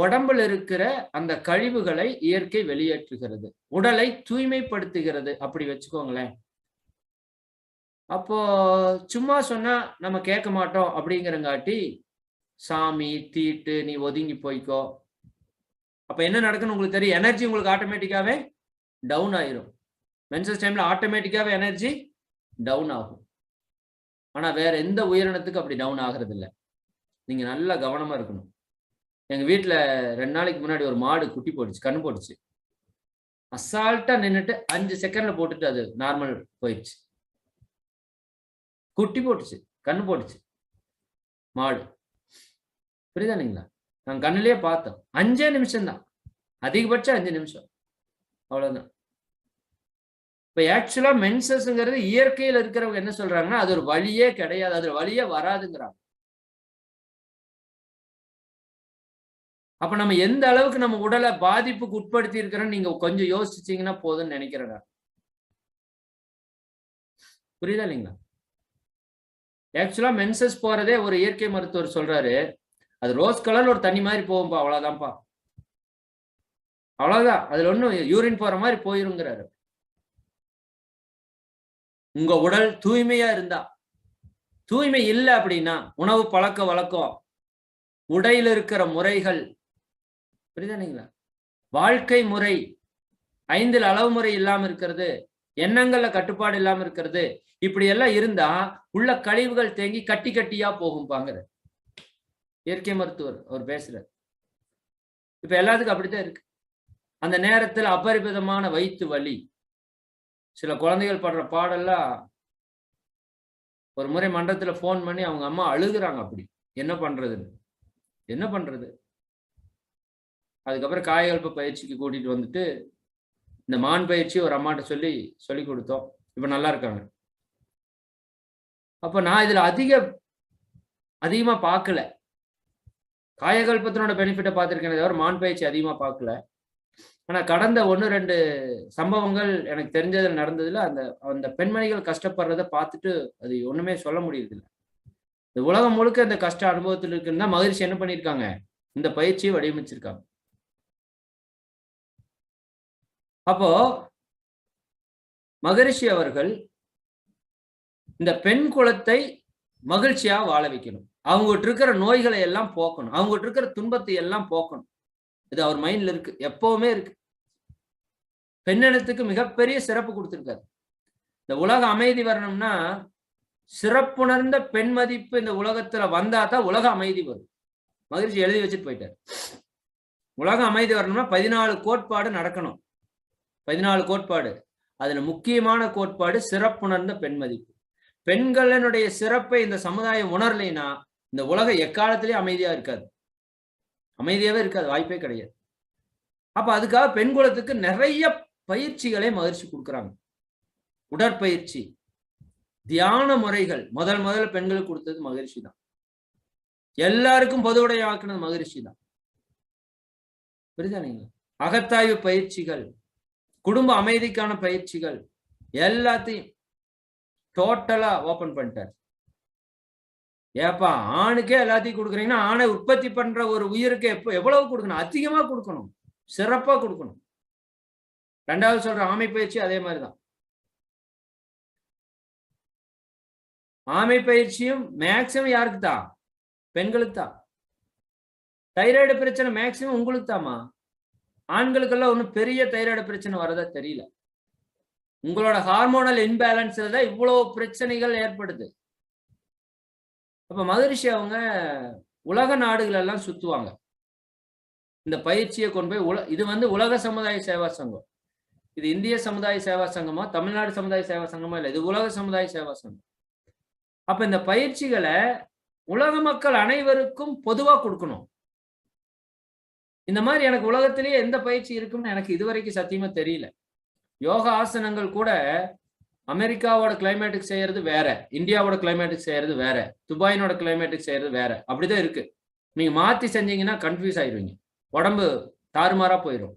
உடம்புல இருக்கிற அந்த கழிவுகளை இயற்கை வெளியேற்றுகிறது, உடலை தூய்மைப்படுத்துகிறது. அப்படி வச்சுக்கோங்களேன். அப்போ சும்மா சொன்னா நம்ம கேட்க மாட்டோம் அப்படிங்கிறங்காட்டி சாமி தீட்டு நீ ஒதுங்கி போய்க்கோ. அப்ப என்ன நடக்குன்னு உங்களுக்கு தெரியும். எனர்ஜி உங்களுக்கு ஆட்டோமேட்டிக்காவே டவுன் ஆயிரும். மென்சஸ் டைம்ல ஆட்டோமேட்டிக்காவே எனர்ஜி டவுன் ஆகும். ஆனா வேற எந்த உயிரினத்துக்கு அப்படி டவுன் ஆகிறது இல்லை. நீங்க நல்லா கவனமா இருக்கணும். எங்க வீட்டுல 2 நாளைக்கு முன்னாடி ஒரு மாடு குட்டி போட்டுச்சு, கண்ணு போட்டுச்சு. அசால்ட்டா நின்னுட்டு 5 செகண்ட்ல போட்டுட்டு அது நார்மல் போயிடுச்சு. குட்டி போட்டுச்சு, கண்ணு போட்டுச்சு மாடு. புரியுதானுங்களா? நாங்க கண்ணுலயே பார்த்தோம். 5 நிமிஷம் தான், அதிகபட்சம் 5 நிமிஷம், அவ்வளவுதான். இப்ப ஆக்சுவலா மென்சஸ்ங்கிறது இயற்கையில் இருக்கிறவங்க என்ன சொல்றாங்கன்னா அது ஒரு வழியே கிடையாது, அது வழியே வராதுங்கிறாங்க. அப்ப நம்ம எந்த அளவுக்கு நம்ம உடலை பாதிப்புக்கு உட்படுத்தி இருக்கிறோம் நீங்க கொஞ்சம் யோசிச்சீங்கன்னா போதும்னு நினைக்கிறேன். புரியுதா இல்லைங்களா? ஆக்சுவலா மென்சஸ் போறதே ஒரு இயற்கை மருத்துவர் சொல்றாரு, அது ரோஸ் கலர்ல ஒரு தண்ணி மாதிரி போகும்பா, அவ்வளவுதான்ப்பா, அவ்வளவுதான், அதுல ஒண்ணும் யூரின் போற மாதிரி போயிருங்கிறாரு. உங்க உடல் தூய்மையா இருந்தா, தூய்மை இல்லை அப்படின்னா உணவு பழக்க வழக்கம், உடையில இருக்கிற முறைகள், புரியுதா, வாழ்க்கை முறை, 5 அளவு முறை இல்லாம இருக்கிறது, எண்ணங்கள்ல கட்டுப்பாடு இல்லாம இருக்கிறது, இப்படி எல்லாம் இருந்தா உள்ள கழிவுகள் தேங்கி கட்டி கட்டியா போகும்பாங்கிற இயற்கை மருத்துவர் அவர் பேசுறார். இப்ப எல்லாத்துக்கும் அப்படித்தான் இருக்கு. அந்த நேரத்தில் அபரிமிதமான வயிற்று வலி, சில குழந்தைகள் படுற பாடெல்லாம். ஒரு முறை மன்றத்துல போன் பண்ணி அவங்க அம்மா அழுகுறாங்க. அப்படி என்ன பண்றது. அதுக்கப்புறம் காயகல்ப பயிற்சிக்கு கூட்டிட்டு வந்துட்டு இந்த மான் பயிற்சி ஒரு அம்மாட்ட சொல்லி கொடுத்தோம். இப்ப நல்லா இருக்காங்க. அப்ப நான் இதுல அதிகமா பார்க்கல. காயகல்பத்தினோட பெனிஃபிட்டை பார்த்திருக்கேன் தவிர மான் பயிற்சி அதிகமா பார்க்கல. ஆனா கடந்த 1-2 சம்பவங்கள் எனக்கு தெரிஞ்சதுல நடந்ததுல அந்த பெண்மணிகள் கஷ்டப்படுறத பார்த்துட்டு அது ஒண்ணுமே சொல்ல முடியுது இல்லை. இந்த உலகம் முழுக்க இந்த கஷ்ட அனுபவத்தில் இருக்குன்னா மகிழ்ச்சி என்ன பண்ணியிருக்காங்க, இந்த பயிற்சியை வடிவமைச்சிருக்காங்க. அப்போ மகரிஷி அவர்கள் இந்த பெண் குலத்தை மகிழ்ச்சியா வாழ வைக்கணும், அவங்ககிட்ட இருக்கிற நோய்களை எல்லாம் போக்கணும், அவங்ககிட்ட இருக்கிற துன்பத்தை எல்லாம் போக்கணும். இது அவர் மைண்ட்ல இருக்கு, எப்பவுமே இருக்கு. பெண்ணினத்துக்கு மிகப்பெரிய சிறப்பு கொடுத்திருக்காரு. இந்த உலக அமைதி வரணும்னா சிறப்புணர்ந்த பெண் மதிப்பு இந்த உலகத்துல வந்தா தான் உலக அமைதி வரும். மகிழ்ச்சி எழுதி வச்சுட்டு போயிட்டார். உலக அமைதி வரணும்னா 14 கோட்பாடு நடக்கணும். 14 கோட்பாடு. அதுல முக்கியமான கோட்பாடு சிறப்புணர்ந்த பெண் மதிப்பு. பெண்களினுடைய சிறப்பை இந்த சமுதாயம் உணரலைன்னா இந்த உலகம் எக்காலத்திலேயே அமைதியா இருக்காது, அமைதியாவே இருக்காது, வாய்ப்பே கிடையாது. அப்ப அதுக்காக பெண் குலத்துக்கு நிறைய பயிற்சிகளை மகிழ்ச்சி கொடுக்குறாங்க. உடற்பயிற்சி, தியான முறைகள் முதல்ல பெண்களுக்கு கொடுத்தது மகிழ்ச்சி தான். எல்லாருக்கும் பொதுவுடைய ஆக்குனது மகிழ்ச்சி தான். புரியுதா நீங்க? அகத்தாய்வு பயிற்சிகள், குடும்ப அமைதிக்கான பயிற்சிகள் எல்லாத்தையும் டோட்டலா ஓபன் பண்ணிட்டார். ஏப்பா ஆணுக்கே எல்லாத்தையும் கொடுக்குறீங்கன்னா ஆணை உற்பத்தி பண்ற ஒரு உயிருக்கு எவ்வளவு கொடுக்கணும்? அதிகமா கொடுக்கணும், சிறப்பா கொடுக்கணும். 2வது சொல்ற ஆமை பயிற்சி அதே மாதிரிதான். ஆமை பயிற்சியும் மேக்சிமம் யாருக்கு தான்? பெண்களுக்கு தான். தைராய்டு பிரச்சனை மேக்சிமம் உங்களுக்கு தாமா. ஆண்களுக்கெல்லாம் ஒன்றும் பெரிய தைராய்டு பிரச்சனை வரதா தெரியல. உங்களோட ஹார்மோனல் இன்பேலன்ஸ்ல தான் இவ்வளவு பிரச்சனைகள் ஏற்படுது. அப்ப மகரிஷி அவங்க உலக நாடுகள் எல்லாம் சுத்துவாங்க. இந்த பயிற்சியை கொண்டு போய் இது உலக சமுதாய சேவா சங்கம். இது இந்திய சமுதாய சேவா சங்கமா, தமிழ்நாடு சமுதாய சேவா சங்கமா இல்லை, இது உலக சமுதாய சேவா சங்கம். அப்ப இந்த பயிற்சிகளை உலக மக்கள் அனைவருக்கும் பொதுவா கொடுக்கணும். இந்த மாதிரி எனக்கு உலகத்திலேயே எந்த பயிற்சி இருக்குன்னு எனக்கு இதுவரைக்கும் சத்தியமா தெரியல. யோகா ஆசனங்கள் கூட அமெரிக்காவோட கிளைமேட்டுக்கு செய்யறது வேற, இந்தியாவோட கிளைமேட்டுக்கு செய்யறது வேற, துபாயினோட கிளைமேட்டுக்கு செய்யறது வேற, அப்படிதான் இருக்கு. நீங்க மாத்தி செஞ்சீங்கன்னா கன்ஃபியூஸ் ஆயிடுவீங்க, உடம்பு தாறுமாறா போயிடும்.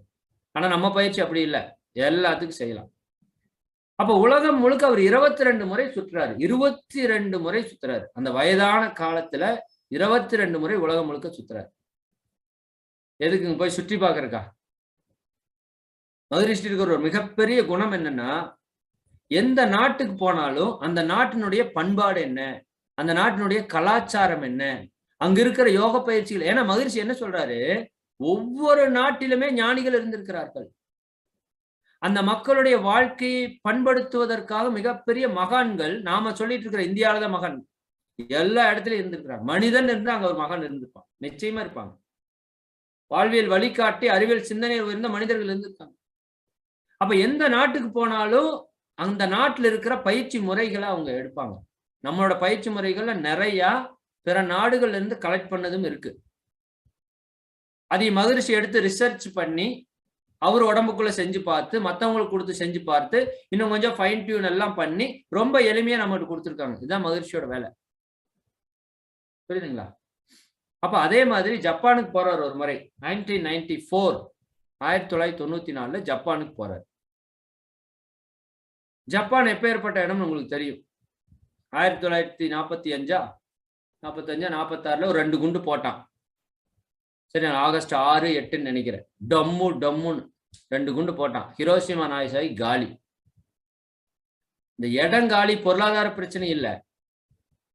ஆனா நம்ம பயிற்சி அப்படி இல்லை, எல்லாத்துக்கும் செய்யலாம். அப்ப உலகம் முழுக்க அவர் 22 முறை சுற்றுறாரு. 22 முறை சுத்துறாரு. அந்த வயதான காலத்துல 22 முறை உலகம் முழுக்க சுத்துறாரு. எதுக்குங்க? போய் சுற்றி பார்க்கறக்கா? மகரிஷி இருக்கிற ஒரு மிகப்பெரிய குணம் என்னன்னா, எந்த நாட்டுக்கு போனாலும் அந்த நாட்டினுடைய பண்பாடு என்ன, அந்த நாட்டினுடைய கலாச்சாரம் என்ன, அங்க இருக்கிற யோக பயிற்சிகள். ஏன்னா மகரிஷி என்ன சொல்றாரு, ஒவ்வொரு நாட்டிலுமே ஞானிகள் இருந்திருக்கிறார்கள். அந்த மக்களுடைய வாழ்க்கையை பண்படுத்துவதற்காக மிகப்பெரிய மகான்கள், நாம சொல்லிட்டு இருக்கிற இந்தியாவில தான் மகான், எல்லா இடத்துலயும் இருந்திருக்கிறாங்க. மனிதன் இருந்து அங்க ஒரு மகான் இருந்திருப்பான், நிச்சயமா இருப்பாங்க. வாழ்வியல் வழிகாட்டி அறிவியல் சிந்தனை இருந்த மனிதர்கள் இருந்திருக்காங்க. அப்ப எந்த நாட்டுக்கு போனாலும் அந்த நாட்டில் இருக்கிற பயிற்சி முறைகளை அவங்க எடுப்பாங்க. நம்மளோட பயிற்சி முறைகள்ல நிறைய பிற நாடுகள்ல இருந்து கலெக்ட் பண்ணதும் இருக்கு. அதை மகரிஷி எடுத்து ரிசர்ச் பண்ணி அவர் உடம்புக்குள்ள செஞ்சு பார்த்து, மற்றவங்களுக்கு கொடுத்து செஞ்சு பார்த்து, இன்னும் கொஞ்சம் ஃபைன் டியூன் எல்லாம் பண்ணி ரொம்ப எளிமையா நம்மகிட்ட கொடுத்துருக்காங்க. இதுதான் மகரிஷியோட வேலை. புரியுதுங்களா? அப்ப அதே மாதிரி ஜப்பானுக்கு போறார் ஒரு முறை 1994 1994 ஜப்பானுக்கு போறார். ஜப்பான் எப்பேற்பட்ட இடம் உங்களுக்கு தெரியும். 1945 46 ஒரு 2 குண்டு போட்டான். சரி, ஆகஸ்ட் 6 8 நினைக்கிறேன். டம்முன்னு 2 குண்டு போட்டான். ஹிரோஷிமா நாகசாகி காலி. இந்த இடம் காலி, பொருளாதார பிரச்சனை இல்லை.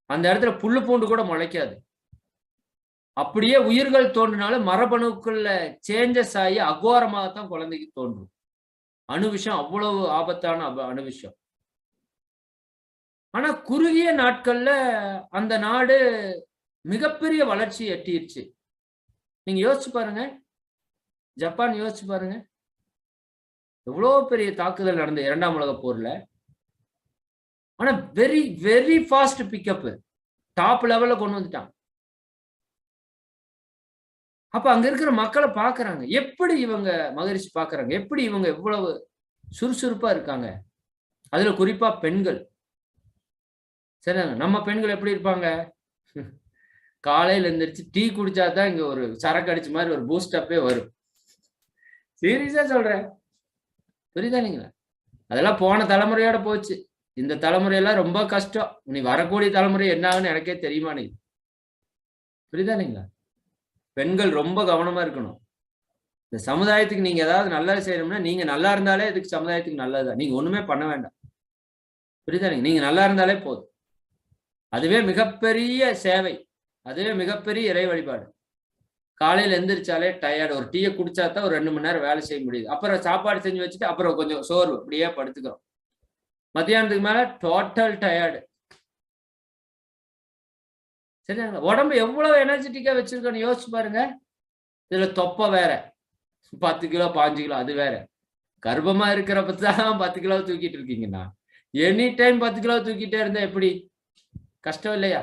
அந்த இடத்துல புல்லு பூண்டு கூட முளைக்காது. அப்படியே உயிர்கள் தோன்றினாலும் மரபணுக்குள்ள சேஞ்சஸ் ஆகி அகோரமாகத்தான் குழந்தைக்கு தோன்றும். அணு விஷயம் அவ்வளவு ஆபத்தான அணு விஷயம். ஆனா குறுகிய நாட்கள்ல அந்த நாடு மிகப்பெரிய வளர்ச்சி எட்டிடுச்சு. நீங்க யோசிச்சு பாருங்க, ஜப்பான் யோசிச்சு பாருங்க, எவ்வளவு பெரிய தாக்குதல் நடந்த 2ஆம் உலக போர்ல. ஆனா very very fast pickup, top லெவல்ல கொண்டு வந்துட்டான். அப்ப அங்க இருக்கிற மக்களை பாக்குறாங்க, எப்படி இவங்க மகரிஷி பாக்குறாங்க, எப்படி இவங்க எவ்வளவு சுறுசுறுப்பா இருக்காங்க. அதுல குறிப்பா பெண்கள். சரிங்க, நம்ம பெண்கள் எப்படி இருப்பாங்க? காலையில எந்திரிச்சு டீ குடிச்சாதான் இங்க ஒரு சரக்கு அடிச்ச மாதிரி ஒரு பூஸ்ட் அப்பே வரும். சீரியஸா சொல்றேன், புரியுதா? நீங்களா அதெல்லாம் போன தலைமுறையோட போச்சு. இந்த தலைமுறையெல்லாம் ரொம்ப கஷ்டம். நீ வரக்கூடிய தலைமுறை என்ன ஆகுன்னு எனக்கே தெரியுமா? நீ புரியுதா? நீங்களா பெண்கள் ரொம்ப கவனமா இருக்கணும். இந்த சமுதாயத்துக்கு நீங்க ஏதாவது நல்லது செய்யணும்னா நீங்க நல்லா இருந்தாலே இதுக்கு சமுதாயத்துக்கு நல்லதுதான். நீங்க ஒண்ணுமே பண்ண வேண்டாம். புரியுதா? நீங்க நல்லா இருந்தாலே போதும். அதுவே மிகப்பெரிய சேவை, அதுவே மிகப்பெரிய இறை வழிபாடு. காலையில எந்திரிச்சாலே டயர்டு, ஒரு டீயை குடிச்சா தான் ஒரு 2 மணி நேரம் வேலை செய்ய முடியுது. அப்புறம் சாப்பாடு செஞ்சு வச்சுட்டு அப்புறம் கொஞ்சம் சோர்வு, அப்படியே படுத்துக்கிறோம். மத்தியானத்துக்கு மேல டோட்டல் டயர்டு. சரிங்களா? உடம்பு எவ்வளவு எனர்ஜெட்டிக்கா வச்சிருக்கோன்னு யோசிச்சு பாருங்க. இதுல தொப்பை வேற, 10 கிலோ 15 கிலோ அது வேற. கர்ப்பமா இருக்கிறப்ப தான் 10 கிலோ தூக்கிட்டு இருக்கீங்கன்னா எனி டைம் 10 கிலோ தூக்கிட்டே இருந்தா எப்படி? கஷ்டம் இல்லையா?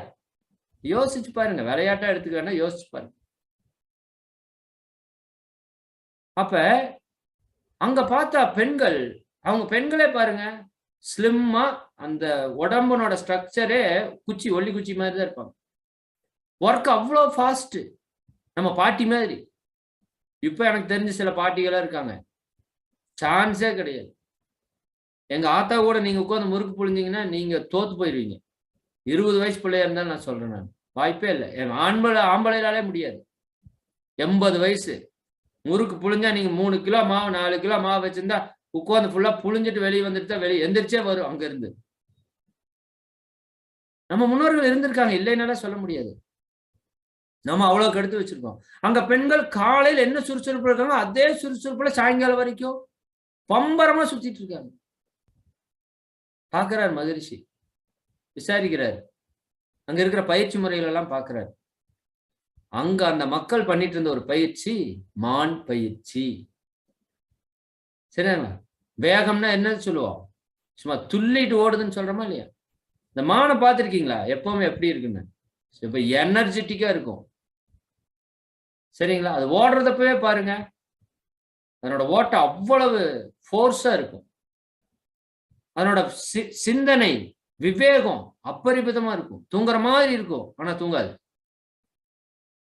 யோசிச்சு பாருங்க. விளையாட்டா எடுத்துக்கன்னா யோசிச்சு பாருங்க. அப்ப அங்க பார்த்தா பெண்கள், அவங்க பெண்களே பாருங்க, ஸ்லிம்மா, அந்த உடம்புனோட ஸ்ட்ரக்சரே குச்சி, ஒல்லி குச்சி மாதிரி தான் இருப்பாங்க. ஒர்க் அவ்வளோ ஃபாஸ்ட், நம்ம பாட்டி மாதிரி. இப்ப எனக்கு தெரிஞ்ச சில பாட்டிகளா இருக்காங்க, சான்ஸே கிடையாது. எங்க ஆத்தா கூட நீங்க உட்கார்ந்து முறுக்கு புழிஞ்சீங்கன்னா நீங்க தோத்து போயிருவீங்க. 20 வயசு பிள்ளையா இருந்தாலும் நான் சொல்றேன், நான் வாய்ப்பே இல்லை. ஆம்பளையாலே முடியாது. 80 வயசு முறுக்கு புழிஞ்சா நீங்க 3 கிலோ மாவு 4 கிலோ மாவு வச்சிருந்தா உட்கார்ந்து ஃபுல்லா புழிஞ்சிட்டு வெளியே வந்துட்டு தான் வெளியே எந்திரிச்சே வரும் அங்க இருந்து. நம்ம முன்னோர்கள் இருந்திருக்காங்க, இல்லைன்னால சொல்ல முடியாது. நம்ம அவ்வளவு கெடுத்து வச்சிருக்கோம். அங்க பெண்கள் காலையில் என்ன சுறுசுறுப்பு இருக்காங்க அதே சுறுசுறுப்புல சாயங்காலம் வரைக்கும் பம்பரமா சுத்திட்டு இருக்காங்க. பாக்குறாரு மகரிஷி, விசாரிக்கிறார், அங்க இருக்கிற பயிற்சி முறைகள் எல்லாம் பாக்குறாரு. அங்க அந்த மக்கள் பண்ணிட்டு இருந்த ஒரு பயிற்சி மான் பயிற்சி. சரிங்களா? வேகம்னா என்ன சொல்லுவோம்? சும்மா துள்ளிட்டு ஓடுதுன்னு சொல்றோமா இல்லையா? இந்த மானை பார்த்திருக்கீங்களா? எப்பவுமே எப்படி இருக்குன்னு, இப்ப எனர்ஜெட்டிக்கா இருக்கும். சரிங்களா? அது ஓடுறதப்பவே பாருங்க, அதனோட ஓட்டம் அவ்வளவு ஃபோர்ஸா இருக்கும். அதனோட சிந்தனை விவேகம் அப்பரிமிதமா இருக்கும். தூங்குற மாதிரி இருக்கும், ஆனா தூங்காது.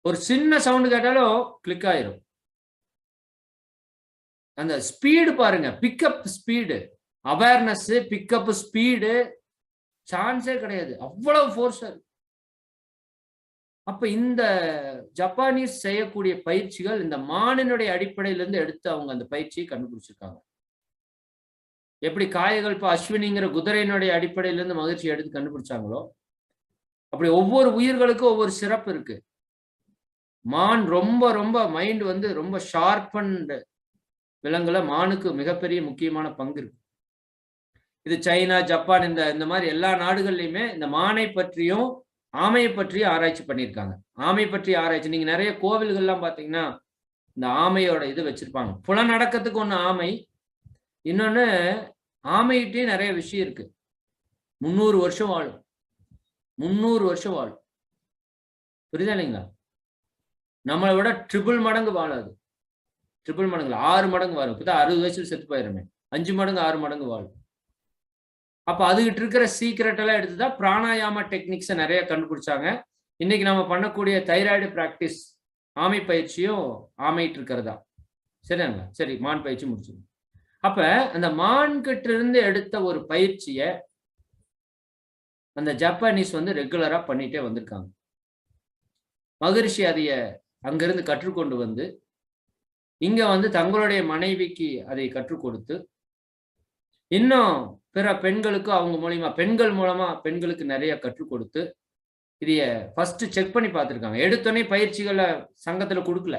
ஒரு சின்ன சவுண்ட் கேட்டாலும் கிளிக் ஆயிரும். அந்த ஸ்பீடு பாருங்க, pickup speed, awareness, pickup speed சான்ஸே கிடையாது. அவ்வளவு ஃபோர்ஸா இருக்கு. அப்ப இந்த ஜப்பானீஸ் செய்யக்கூடிய பயிற்சிகள் இந்த மானினுடைய அடிப்படையிலிருந்து எடுத்து அவங்க அந்த பயிற்சியை கண்டுபிடிச்சிருக்காங்க. எப்படி காயகல்ப அஸ்வினிங்கிற குதிரையினுடைய அடிப்படையிலிருந்து மகிழ்ச்சி எடுத்து கண்டுபிடிச்சாங்களோ, அப்படி ஒவ்வொரு உயிர்களுக்கும் ஒவ்வொரு சிறப்பு இருக்கு. மான் ரொம்ப ரொம்ப மைண்ட் வந்து ரொம்ப ஷார்பன்ட் விலங்குல மானுக்கு மிகப்பெரிய முக்கியமான பங்கு இருக்கு. இது சைனா, ஜப்பான், இந்த மாதிரி எல்லா நாடுகள்லையுமே இந்த மானை பற்றியும் ஆமையை பற்றியும் ஆராய்ச்சி பண்ணியிருக்காங்க. ஆமை பற்றி ஆராய்ச்சி, நீங்க நிறைய கோவில்கள்லாம் பாத்தீங்கன்னா இந்த ஆமையோட இது வச்சிருப்பாங்க. புலநடக்கத்துக்கு ஒண்ணு ஆமை, இன்னொன்னு ஆமைகிட்டே நிறைய விஷயம் இருக்கு. 300 வருஷம் வாழும். 300 வருஷம் வாழும். புரியுதா இல்லைங்களா? நம்மளை விட ட்ரிபிள் மடங்கு வாழாது. ட்ரிபிள் மடங்குல 6 மடங்கு வாழும். இப்பதான் 60 வயசுல செத்து போயிருமே. 5 மடங்கு 6 மடங்கு வாழும். அப்ப அதுகிட்ட இருக்கிற சீக்கிரட் எல்லாம் எடுத்துதான் பிராணாயாம டெக்னிக்ஸை நிறைய கண்டுபிடிச்சாங்க. இன்னைக்கு நம்ம பண்ணக்கூடிய தைராய்டு பிராக்டிஸ் ஆமை பயிற்சியும் ஆமைட்டு இருக்கிறதா. சரிங்களா? சரி, மான் பயிற்சி முடிச்சிடும். அப்ப அந்த மான் கிட்ட இருந்து எடுத்த ஒரு பயிற்சிய அந்த ஜப்பானீஸ் வந்து ரெகுலரா பண்ணிட்டே வந்திருக்காங்க. மகரிஷி அதைய அங்கிருந்து கற்றுக்கொண்டு வந்து இங்க வந்து தங்களுடைய மனைவிக்கு அதை கற்றுக் கொடுத்து இன்னும் பிற பெண்களுக்கு அவங்க மூலியமா பெண்கள் மூலமா பெண்களுக்கு நிறைய கற்றுக் கொடுத்து இதைய ஃபர்ஸ்ட் செக் பண்ணி பார்த்திருக்காங்க. எடுத்தோடனே பயிற்சிகளை சங்கத்துல கொடுக்கல.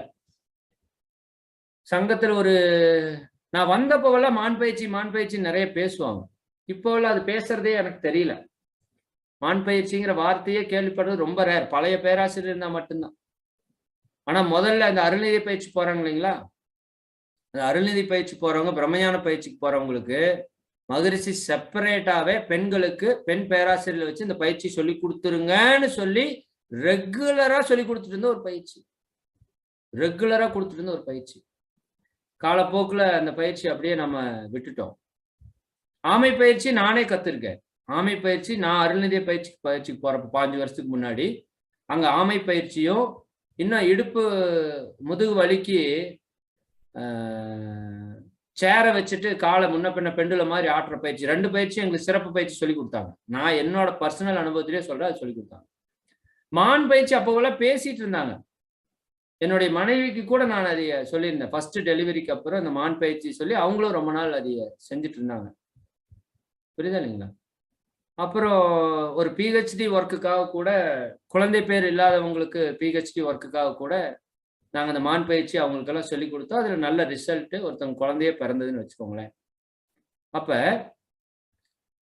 சங்கத்துல ஒரு நான் வந்தப்போவெல்லாம் மான் பயிற்சி நிறைய பேசுவாங்க. இப்போவெல்லாம் அது பேசுறதே எனக்கு தெரியல. மான் பயிற்சிங்கிற வார்த்தையே கேள்விப்படுறது ரொம்ப ரேர். பழைய பேராசிரியர் இருந்தா மட்டும்தான். ஆனா முதல்ல அந்த அருள்நிதி பயிற்சி போறாங்க இல்லைங்களா? அந்த அருள்நிதி பயிற்சி போறவங்க, பிரம்மஞான பயிற்சிக்கு போறவங்களுக்கு மகரிஷி செப்பரேட்டாவே பெண்களுக்கு பெண் பேராசிரியர் வச்சு இந்த பயிற்சி சொல்லி கொடுத்துருங்கன்னு சொல்லி ரெகுலரா சொல்லி கொடுத்துட்டு இருந்த ஒரு பயிற்சி. ரெகுலரா கொடுத்துட்டு இருந்த ஒரு பயிற்சி. காலப்போக்குல அந்த பயிற்சி அப்படியே நம்ம விட்டுட்டோம். ஆமை பயிற்சி நானே கத்திருக்கேன். ஆமை பயிற்சி நான் அருள்நிதிய பயிற்சிக்கு போறப்ப 5 வருஷத்துக்கு முன்னாடி அங்க ஆமை பயிற்சியும் இன்னும் இடுப்பு முதுகு வலிக்கு சேரை வச்சுட்டு காலை முன்ன பின்ன பெண்டுல மாதிரி ஆட்டுற பயிற்சி 2 பயிற்சி எங்களுக்கு சிறப்பு பயிற்சி சொல்லி கொடுத்தாங்க. நான் என்னோட பர்சனல் அனுபவத்திலே சொல்றேன், அது சொல்லி கொடுத்தாங்க. மான் பயிற்சி அப்போவெல்லாம் பேசிட்டு இருந்தாங்க. என்னுடைய மனைவிக்கு கூட நான் அதைய சொல்லியிருந்தேன். ஃபர்ஸ்ட் டெலிவரிக்கு அப்புறம் அந்த மான் பயிற்சி சொல்லி அவங்களும் ரொம்ப நாள் அதைய செஞ்சுட்டு இருந்தாங்க. புரியுதா இல்லைங்களா? அப்புறம் ஒரு பிஹெச்டி ஒர்க்குக்காக கூட குழந்தை பேர் இல்லாதவங்களுக்கு பிஹெச்டி ஒர்க்குக்காக கூட நாங்கள் அந்த மான் பயிற்சி அவங்களுக்கெல்லாம் சொல்லி கொடுத்தோம். அதில் நல்ல ரிசல்ட், ஒருத்தவங்க குழந்தையே பிறந்ததுன்னு வச்சுக்கோங்களேன். அப்ப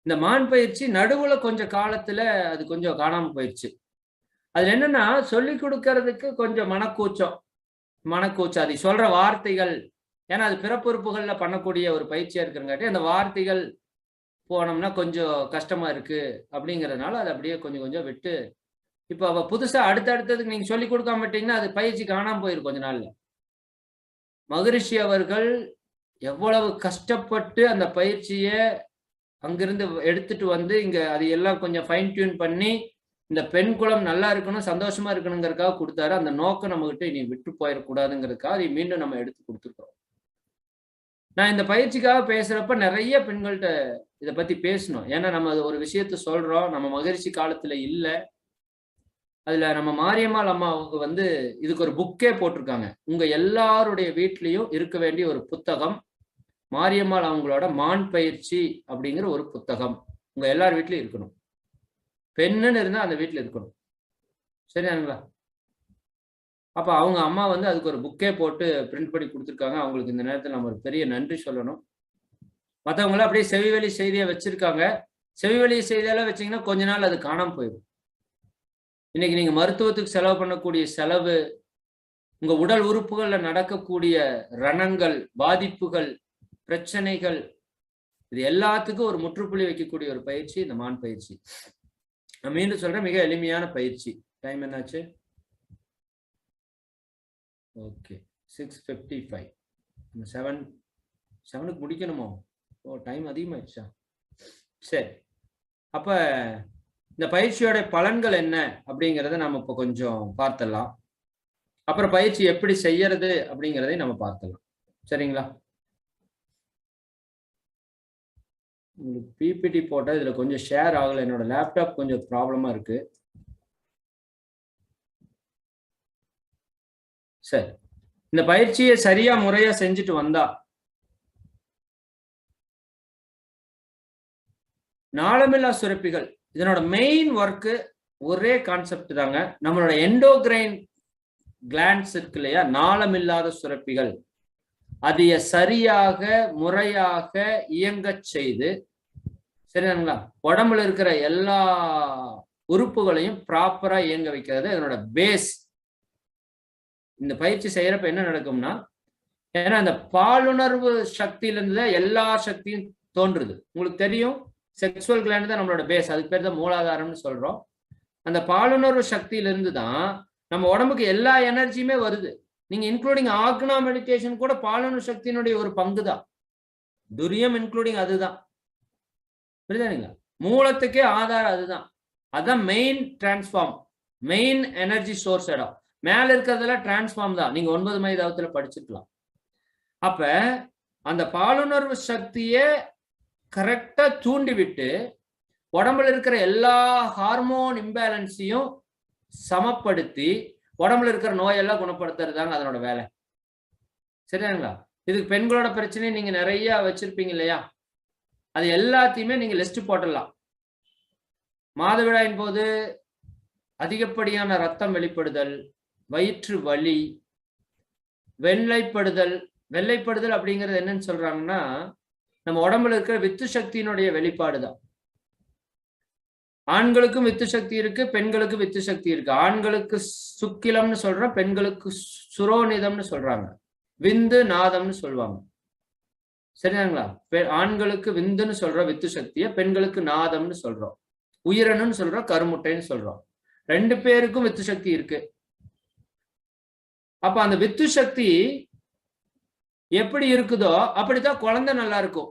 இந்த மான் பயிற்சி நடுவுல கொஞ்சம் காலத்துல அது கொஞ்சம் காணாம போயிடுச்சு. அதுல என்னன்னா சொல்லி கொடுக்கறதுக்கு கொஞ்சம் மனக்கூச்சம். அதை சொல்ற வார்த்தைகள், ஏன்னா அது பிறப்புறுப்புகள்ல பண்ணக்கூடிய ஒரு பயிற்சியா இருக்கிறங்காட்டி அந்த வார்த்தைகள் போனோம்னா கொஞ்சம் கஷ்டமா இருக்கு அப்படிங்கிறதுனால அதை அப்படியே கொஞ்சம் விட்டு இப்ப அவ புதுசா அடுத்ததுக்கு நீங்க சொல்லி கொடுக்காம விட்டீங்கன்னா அது பயிற்சி காணாம போயிரும் கொஞ்ச நாள்ல. மகரிஷி அவர்கள் எவ்வளவு கஷ்டப்பட்டு அந்த பயிற்சிய அங்கிருந்து எடுத்துட்டு வந்து இங்க அது எல்லாம் கொஞ்சம் ஃபைன் டியூன் பண்ணி இந்த பெண் குலம் நல்லா இருக்கணும், சந்தோஷமா இருக்கணுங்கிறதுக்காக கொடுத்தாரு. அந்த நோக்கம் நம்ம கிட்ட இனி விட்டு போயிடக்கூடாதுங்கிறதுக்காக அதை மீண்டும் நம்ம எடுத்து கொடுத்துருக்கோம். நான் இந்த பயிற்சிக்காக பேசுறப்ப நிறைய பெண்கள்கிட்ட இதை பத்தி பேசணும். ஏன்னா நம்ம ஒரு விஷயத்த சொல்றோம், நம்ம மகரிஷி காலத்துல இல்ல. அதுல நம்ம மாரியம்மாள் அம்மா அவங்க வந்து இதுக்கு ஒரு புக்கே போட்டிருக்காங்க. உங்க எல்லாருடைய வீட்லயும் இருக்க வேண்டிய ஒரு புத்தகம் மாரியம்மாள் அவங்களோட மான் பயிற்சி அப்படிங்கிற ஒரு புத்தகம் உங்க எல்லார் வீட்லயும் இருக்கணும். பெண்ணுன்னு இருந்தா அந்த வீட்டுல இருக்கணும். சரியானுங்களா? அப்ப அவங்க அம்மா வந்து அதுக்கு ஒரு புக்கே போட்டு பிரிண்ட் பண்ணி கொடுத்துருக்காங்க. அவங்களுக்கு இந்த நேரத்தில் நம்ம ஒரு பெரிய நன்றி சொல்லணும். மற்றவங்களாம் அப்படியே செவிவழி செய்தியை வச்சிருக்காங்க. செவிவழி செய்தியெல்லாம் வச்சீங்கன்னா கொஞ்ச நாள் அது காணாம போயிடும். இன்னைக்கு நீங்க மருத்துவத்துக்கு செலவு பண்ணக்கூடிய செலவு, உங்க உடல் உறுப்புகள்ல நடக்கக்கூடிய ரணங்கள், பாதிப்புகள், பிரச்சனைகள், இது எல்லாத்துக்கும் ஒரு முற்றுப்புள்ளி வைக்கக்கூடிய ஒரு பயிற்சி இந்த மான் பயிற்சி. நான் மீண்டும் சொல்றேன், மிக எளிமையான பயிற்சி. டைம் என்னாச்சு? ஓகே, 6:55. 7க்கு முடிக்கணுமோ? ஓ, டைம் அதிகமாயிடுச்சா? சரி, அப்ப இந்த பயிற்சியோட பலன்கள் என்ன அப்படிங்கிறத நம்ம இப்போ கொஞ்சம் பார்த்துடலாம். அப்புறம் பயிற்சி எப்படி செய்யறது அப்படிங்கிறதை நம்ம பார்த்துடலாம். சரிங்களா? உங்களுக்கு பிபிடி போட்டால் இதுல கொஞ்சம் ஷேர் ஆகலை. என்னோட லேப்டாப் கொஞ்சம் ப்ராப்ளமா இருக்கு. சரி, இந்த பயிற்சியை சரியா முறையா செஞ்சுட்டு வந்தா நாளமில்லா சுரப்பிகள், இதனோட மெயின் ஒர்க்கு ஒரே கான்செப்ட் தாங்க. நம்மளோட எண்டோகிரைன் கிளாண்ட்ஸ் இருக்கு இல்லையா, நாளமில்லாத சுரப்பிகள், அதைய சரியாக முறையாக இயங்க செய்து, சரிங்களா, உடம்புல இருக்கிற எல்லா உறுப்புகளையும் ப்ராப்பரா இயங்க வைக்கிறது இதனோட பேஸ். இந்த பயிற்சி செய்யறப்ப என்ன நடக்கும்னா, ஏன்னா அந்த பாலுணர்வு சக்தியிலிருந்து எல்லா சக்தியும் தோன்றுது. உங்களுக்கு தெரியும், செக்சுவல் கிளாண்ட் தான் நம்மளோட பேஸ். அதுக்கு பேர் தான் மூலாதாரம்னு சொல்றோம். அந்த பாலுணர்வு சக்தியிலிருந்து தான் நம்ம உடம்புக்கு எல்லா எனர்ஜியுமே வருது. நீங்க இன்க்ளூடிங் ஆக்னா மெடிடேஷன் கூட பாலுணர்வு சக்தியினுடைய ஒரு பங்கு தான். துரியம் இன்க்ளூடிங் அதுதான். புரியுதுங்களா? மூலத்துக்கே ஆதாரம் அதுதான். அதான் main transform. Main energy source இடம். மேல இருக்கிறதெல்லாம் டிரான்ஸ்ஃபார்ம் தான். நீங்க 9 மைதாவத்துல படிச்சுக்கலாம். அப்ப அந்த பாலுணர்வு சக்தியை கரெக்டா தூண்டி விட்டு உடம்புல இருக்கிற எல்லா ஹார்மோன் இம்பேலன்ஸையும் சமப்படுத்தி உடம்புல இருக்கிற நோயெல்லாம் குணப்படுத்துறதுதாங்க அதனோட வேலை. சரிங்களா? இதுக்கு பெண்களோட பிரச்சனை நீங்க நிறைய வச்சிருப்பீங்க இல்லையா? அது எல்லாத்தையுமே நீங்க லிஸ்ட் போட்டுடலாம். மாதவிடாயின் போது அதிகப்படியான ரத்தம் வெளிப்படுதல், வயிற்று வலி, வெள்ளைப்படுதல். வெள்ளைப்படுதல் அப்படிங்கிறது என்னன்னு சொல்றாங்கன்னா, நம்ம உடம்புல இருக்கிற வித்து சக்தியினுடைய வெளிப்பாடுதான். ஆண்களுக்கும் வித்து சக்தி இருக்கு, பெண்களுக்கு வித்து சக்தி இருக்கு. ஆண்களுக்கு சுக்கிலம்னு சொல்றோம், பெண்களுக்கு சுரோனிதம்னு சொல்றாங்க. விந்து நாதம்னு சொல்லுவாங்க. சரிங்களா? ஆண்களுக்கு விந்துன்னு சொல்றோம் வித்து சக்திய, பெண்களுக்கு நாதம்னு சொல்றோம். உயிரணுன்னு சொல்றோம், கருமுட்டைன்னு சொல்றோம். 2 பேருக்கும் வித்து சக்தி இருக்கு. அப்ப அந்த வித்து சக்தி எப்படி இருக்குதோ அப்படித்தான் குழந்தை நல்லா இருக்கும்.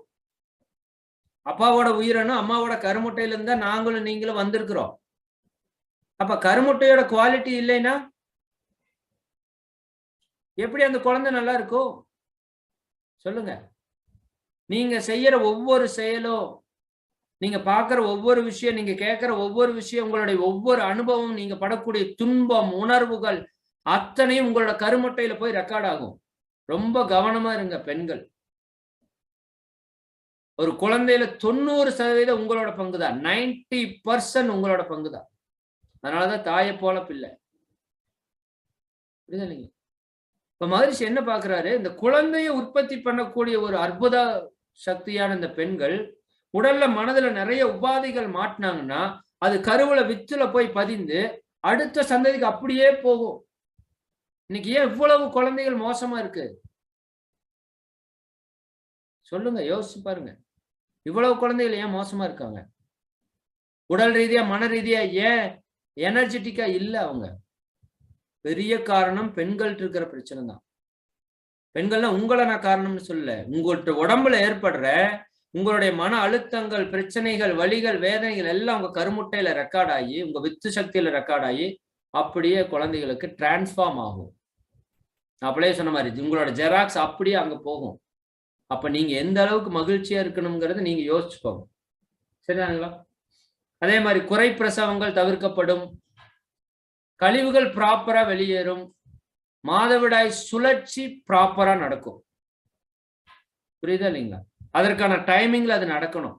அப்பாவோட உயிரணும் அம்மாவோட கருமுட்டையில இருந்தா நாங்களும் நீங்களும் வந்திருக்கிறோம். அப்ப கருமுட்டையோட குவாலிட்டி இல்லைன்னா எப்படி அந்த குழந்தை நல்லா இருக்கும்? சொல்லுங்க. நீங்க செய்யற ஒவ்வொரு செயலும், நீங்க பார்க்கிற ஒவ்வொரு விஷயம், நீங்க கேட்கிற ஒவ்வொரு விஷயம், உங்களுடைய ஒவ்வொரு அனுபவம், நீங்க படக்கூடிய துன்பம், உணர்வுகள் அத்தனையும் உங்களோட கருமுட்டையில போய் ரெக்கார்ட் ஆகும். ரொம்ப கவனமா இருங்க பெண்கள். ஒரு குழந்தையில 90% உங்களோட பங்குதான். 90% உங்களோட பங்குதான். அதனாலதான் தாயை போல பிள்ளை. புரியுதுல்லைங்க? இப்ப மகரிஷி என்ன பாக்குறாரு, இந்த குழந்தைய உற்பத்தி பண்ணக்கூடிய ஒரு அற்புத சக்தியான இந்த பெண்கள் உடல்ல மனதுல நிறைய உபாதைகள் மாட்டினாங்கன்னா அது கருவுல வித்துல போய் பதிந்து அடுத்த சந்ததிக்கு அப்படியே போகும். இன்னைக்கு ஏன் இவ்வளவு குழந்தைகள் மோசமா இருக்கு? சொல்லுங்க, யோசிச்சு பாருங்க. இவ்வளவு குழந்தைகள் ஏன் மோசமா இருக்காங்க? உடல் ரீதியா மன ரீதியா ஏன் எனர்ஜெட்டிக்கா இல்ல அவங்க? பெரிய காரணம் பெண்கள்ட்ட இருக்கிற பிரச்சனை தான். பெண்கள்லாம் உங்களை நான் காரணம்னு சொல்லல, உங்கள்ட்ட உடம்புல ஏற்படுற உங்களுடைய மன அழுத்தங்கள், பிரச்சனைகள், வலிகள், வேதனைகள் எல்லாம் உங்க கருமுட்டையில ரெக்கார்ட் ஆகி, உங்க வித்து சக்தியில ரெக்கார்ட் ஆகி அப்படியே குழந்தைகளுக்கு டிரான்ஸ்ஃபார்ம் ஆகும். அப்படியே சொன்ன மாதிரி உங்களோட ஜெராக்ஸ் அப்படியே அங்க போகும். அப்ப நீங்க எந்த அளவுக்கு மகிழ்ச்சியா இருக்கணுங்கிறத நீங்க யோசிச்சுக்கோங்க. சரிதாங்களா? அதே மாதிரி குறை பிரசவங்கள் தவிர்க்கப்படும், கழிவுகள் ப்ராப்பரா வெளியேறும், மாதவிடாய் சுழற்சி ப்ராப்பரா நடக்கும். புரியுதா இல்லைங்களா? அதற்கான டைமிங்ல அது நடக்கணும்.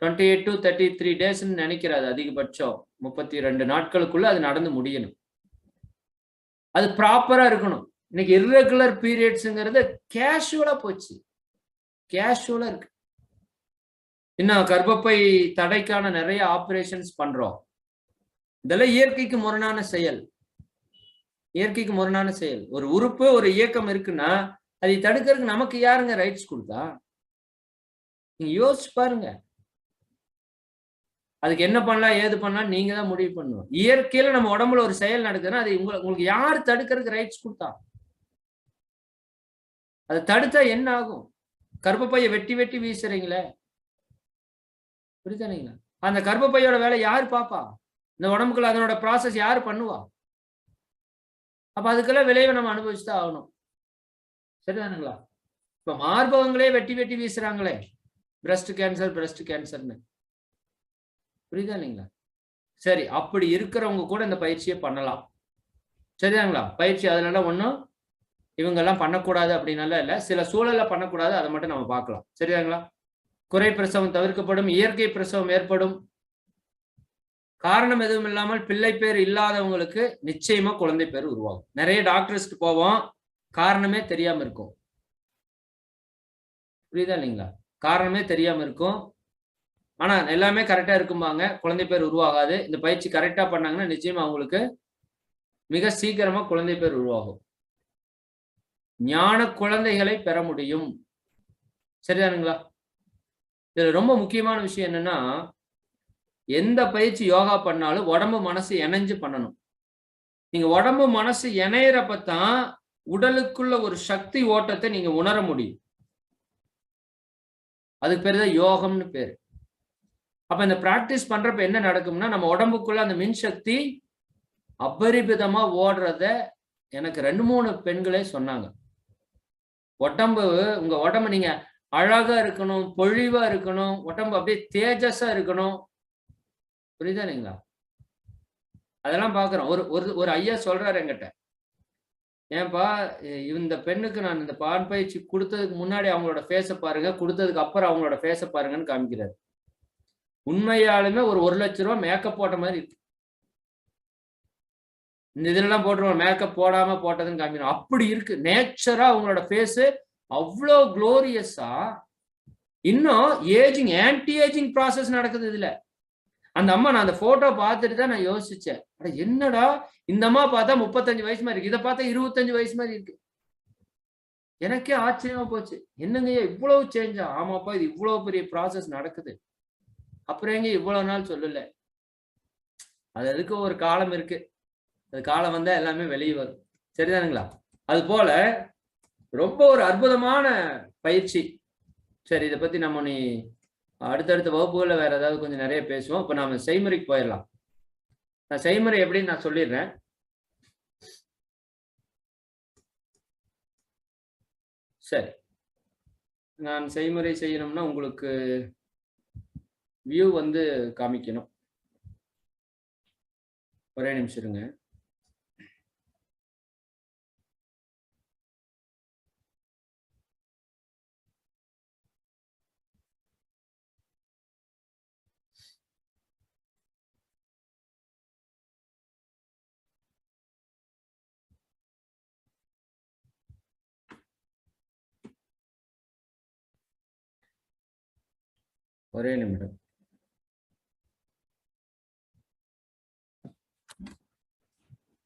28 to 33 days நினைக்கிறாரு, அதிகபட்சம் 32 நாட்களுக்குள்ள அது நடந்து முடியணும். அது ப்ராப்பரா இருக்கணும். இன்னைக்கு இர்ரெகுலர் பீரியட்ஸ்ங்கிறது கேஷுவலா போச்சு. கேஷுவலா இருக்கு. இன்னும் கர்ப்பப்பை தடைக்கான நிறைய ஆபரேஷன்ஸ் பண்றோம். இதெல்லாம் இயற்கைக்கு முரணான செயல். இயற்கைக்கு முரணான செயல். ஒரு உறுப்பு, ஒரு இயக்கம் இருக்குன்னா அதை தடுக்கிறதுக்கு நமக்கு யாருங்க ரைட்ஸ் கொடுத்தா? நீங்க யோசிச்சு பாருங்க. அதுக்கு என்ன பண்ணலாம், ஏது பண்ணலாம் நீங்க தான் முடிவு பண்ணணும். இயற்கையில நம்ம உடம்புல ஒரு செயல் நடக்குதுன்னா அது உங்களுக்கு யாரு தடுக்கிறதுக்கு ரைட்ஸ் கொடுத்தா? அதை தடுத்தா என்ன ஆகும்? கர்ப்பப்பையை வெட்டி வெட்டி வீசுறீங்களே, புரியுதுங்களா? அந்த கர்ப்பப்பையோட வேலை யாரு பாப்பா? இந்த உடம்புக்குள்ள அதனோட ப்ராசஸ் யாரு பண்ணுவா? அப்ப அதுக்கெல்லாம் விளைவை நம்ம அனுபவிச்சுதான் ஆகணும். சரிதானுங்களா? இப்ப மார்பகங்களே வெட்டி வெட்டி வீசுறாங்களே, பிரஸ்ட் கேன்சர் பிரஸ்ட் கேன்சர்னு, புரியுதா இல்லைங்களா? சரி, அப்படி இருக்கிறவங்க கூட இந்த பயிற்சியை பண்ணலாம். சரிதாங்களா? பயிற்சி அதனால ஒன்றும் இவங்கெல்லாம் பண்ணக்கூடாது அப்படின்னால இல்லை, சில சூழல்ல பண்ணக்கூடாது, அதை மட்டும் நம்ம பார்க்கலாம். சரிதாங்களா? குறை பிரசவம் தவிர்க்கப்படும், இயற்கை பிரசவம் ஏற்படும். காரணம் எதுவும் இல்லாமல் பிள்ளை பேர் இல்லாதவங்களுக்கு நிச்சயமா குழந்தை பேர் உருவாகும். நிறைய டாக்டர்ஸ்க்கு போவோம், காரணமே தெரியாம இருக்கும். புரியுதா இல்லைங்களா? காரணமே தெரியாம இருக்கும். ஆனா எல்லாமே கரெக்டா இருக்கும்பாங்க, குழந்தை பேர் உருவாகாது. இந்த பயிற்சி கரெக்டா பண்ணாங்கன்னா நிச்சயமா அவங்களுக்கு மிக சீக்கிரமா குழந்தை பேர் உருவாகும். ஞான குழந்தைகளை பெற முடியும். சரிதானுங்களா? இதுல ரொம்ப முக்கியமான விஷயம் என்னன்னா, எந்த பயிற்சி யோகா பண்ணாலும் உடம்பு மனசு இணைஞ்சு பண்ணணும். நீங்க உடம்பு மனசு இணையறப்பதான் உடலுக்குள்ள ஒரு சக்தி ஓட்டத்தை நீங்க உணர முடியும். அதுக்கு பேரு தான் யோகம்னு பேரு. அப்ப இந்த பிராக்டிஸ் பண்றப்ப என்ன நடக்கும்னா, நம்ம உடம்புக்குள்ள அந்த மின் சக்தி அபரிமிதமா ஓடுறத எனக்கு 2-3 பெண்களே சொன்னாங்க. உங்க உடம்பு நீங்க அழகா இருக்கணும், பொழிவா இருக்கணும், உடம்பு அப்படியே தேஜஸா இருக்கணும். புரியுதா இல்லைங்களா? அதெல்லாம் பாக்குறோம். ஒரு ஐயா சொல்றாரு என்கிட்ட, ஏன்பா இந்த பெண்ணுக்கு நான் இந்த பான் பயிற்சி கொடுத்ததுக்கு முன்னாடி அவங்களோட ஃபேஸ பாருங்க, கொடுத்ததுக்கு அப்புறம் அவங்களோட ஃபேஸ பாருங்கன்னு காமிக்கிறாரு. உண்மையாலுமே ஒரு 1 லட்சம் ரூபாய் மேக்கப் போட்ட மாதிரி இருக்கு. இந்த இதெல்லாம் போட்டுருவோம், மேக்கப் போடாம போட்டதுன்னு காமிக்கிறோம். அப்படி இருக்கு. நேச்சரா அவங்களோட ஃபேஸ் அவ்வளோ குளோரியஸா. இன்னும் ஏஜிங், ஆன்டி ஏஜிங் ப்ராசஸ் நடக்குது இதுல. அந்த அம்மா, நான் அந்த போட்டோ பார்த்துட்டு தான் நான் யோசிச்சேன், என்னடா இந்த அம்மா பார்த்தா 35 வயசு மாதிரி இருக்கு, இதை பார்த்தா 25 வயசு மாதிரி இருக்கு. எனக்கே ஆச்சரியமா போச்சு. என்னங்க இவ்வளவு சேஞ்சா? ஆமாப்பா, இது இவ்வளவு பெரிய ப்ராசஸ் நடக்குது. அப்புறம் எங்க இவ்வளவு நாள் சொல்லல? அதுக்கு ஒரு காலம் இருக்கு. அது காலம் வந்தா எல்லாமே வெளியே வரும். சரிதானுங்களா? அது போல ரொம்ப ஒரு அற்புதமான பயிற்சி. சரி, இதை பத்தி நம்ம நீ அடுத்தடுத்த வகுப்புகள்ல வேற ஏதாவது கொஞ்சம் நிறைய பேசுவோம். இப்ப நாம செய்முறைக்கு போயிடலாம். நான் செய்முறை எப்படின்னு நான் சொல்லிடுறேன். சரி, நான் செய்முறை செய்யணும்னா உங்களுக்கு வியூ வந்து காமிக்கணும். ஒரே நிமிஷம் இருங்க. ஒரே நிமிடம்.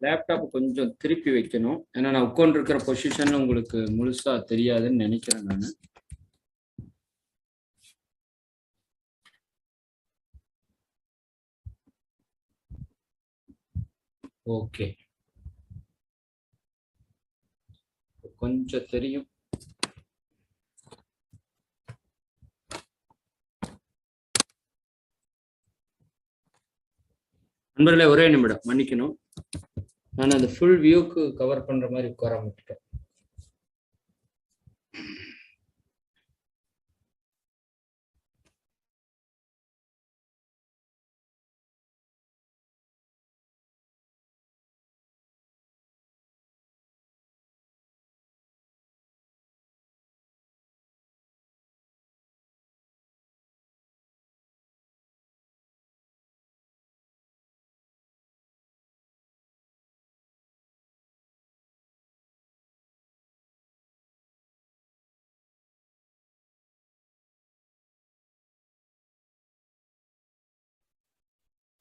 லேப்டாப் கொஞ்சம் திருப்பி வைக்கணும். ஏன்னா நான் உட்கார்ந்து இருக்கிற பொசிஷன் உங்களுக்கு முழுசா தெரியாதுன்னு நினைக்கிறேன் நான். ஓகே, கொஞ்சம் தெரியும். நண்பர்களே, ஒரே நிமிடம், மன்னிக்கணும். நான் அந்த ஃபுல் வியூக்கு கவர் பண்ற மாதிரி உட்கார விட்டுட்டேன்.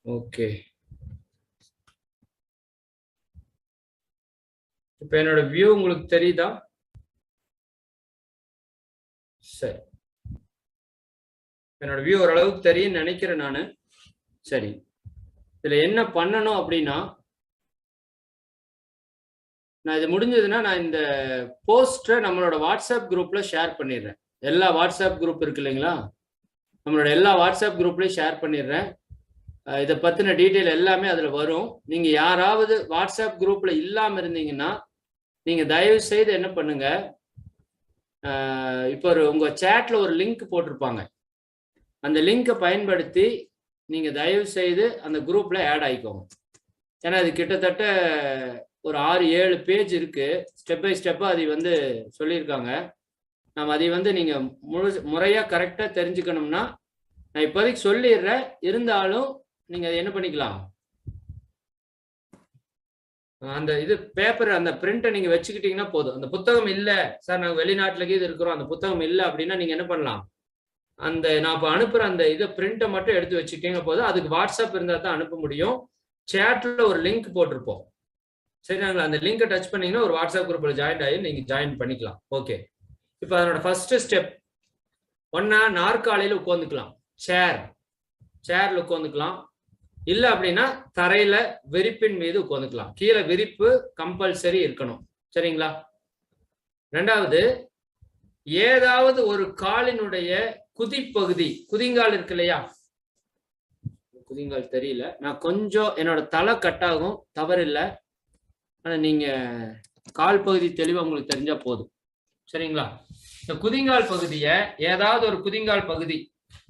ஓகே, இப்ப என்னோட வியூ உங்களுக்கு தெரியுதா? சரி, என்னோட வியூ ஓரளவுக்கு தெரியும் நினைக்கிறேன் நானு. சரி, இதுல என்ன பண்ணணும் அப்படின்னா, நான் இது முடிஞ்சதுன்னா நான் இந்த போஸ்டரை நம்மளோட வாட்ஸ்அப் குரூப்ல ஷேர் பண்ணிடுறேன். எல்லா வாட்ஸ்அப் குரூப் இருக்கு இல்லைங்களா, நம்மளோட எல்லா வாட்ஸ்அப் குரூப்லயும் ஷேர் பண்ணிடுறேன். இதை பத்தின டீட்டெயில் எல்லாமே அதுல வரும். நீங்க யாராவது வாட்ஸ்அப் குரூப்ல இல்லாம இருந்தீங்கன்னா நீங்க தயவு செய்து என்ன பண்ணுங்க, இப்போ உங்க சேட்ல ஒரு லிங்க் போட்டிருப்பாங்க. அந்த லிங்கை பயன்படுத்தி நீங்க தயவு செய்து அந்த குரூப்ல ஆட் ஆயிக்கோங்க. ஏன்னா அது கிட்டத்தட்ட ஒரு 6-7 பேஜ் இருக்கு. ஸ்டெப் பை ஸ்டெப்பா அதை வந்து சொல்லியிருக்காங்க. நம்ம அதை வந்து நீங்க முறையா கரெக்டா தெரிஞ்சுக்கணும்னா நான் இப்போதைக்கு சொல்லிடுறேன். இருந்தாலும் நீங்க அதை என்ன பண்ணிக்கலாம், அந்த இது பேப்பர், அந்த பிரிண்டை நீங்க வச்சுக்கிட்டீங்கன்னா போதும். அந்த புத்தகம் இல்ல சார், நாங்க வெளிநாட்டுல இது இருக்கிறோம், அந்த புத்தகம் இல்லை அப்படின்னா நீங்க என்ன பண்ணலாம், அந்த நான் இப்போ அனுப்புற அந்த இதை பிரிண்டை மட்டும் எடுத்து வச்சுக்கிட்டீங்க போதும். அதுக்கு வாட்ஸ்அப் இருந்தா தான் அனுப்ப முடியும். சேட்ல ஒரு லிங்க் போட்டிருப்போம். சரிங்களா? அந்த லிங்கை டச் பண்ணீங்கன்னா ஒரு வாட்ஸ்அப் குரூப்ல ஜாயின் ஆகி நீங்க ஜாயின் பண்ணிக்கலாம். ஓகே, இப்போ அதனோட ஃபர்ஸ்ட் ஸ்டெப், ஒன்னா நாற்காலியில உட்காந்துக்கலாம். சேர்ல உட்காந்துக்கலாம். இல்ல அப்படின்னா தரையில விரிப்பின் மீது உட்காந்துக்கலாம். கீழே விரிப்பு கம்பல்சரி இருக்கணும். சரிங்களா? ரெண்டாவது, ஏதாவது ஒரு காலினுடைய குதிப்பகுதி, குதிங்கால் இருக்கு இல்லையா, குதிங்கால் தெரியல. நான் கொஞ்சம் என்னோட தலை கட் ஆகும், தவறில்லை. ஆனா நீங்க கால் பகுதி தெளிவா உங்களுக்கு தெரிஞ்சா போதும். சரிங்களா? இந்த குதிங்கால் பகுதியை ஏதாவது ஒரு குதிங்கால் பகுதி,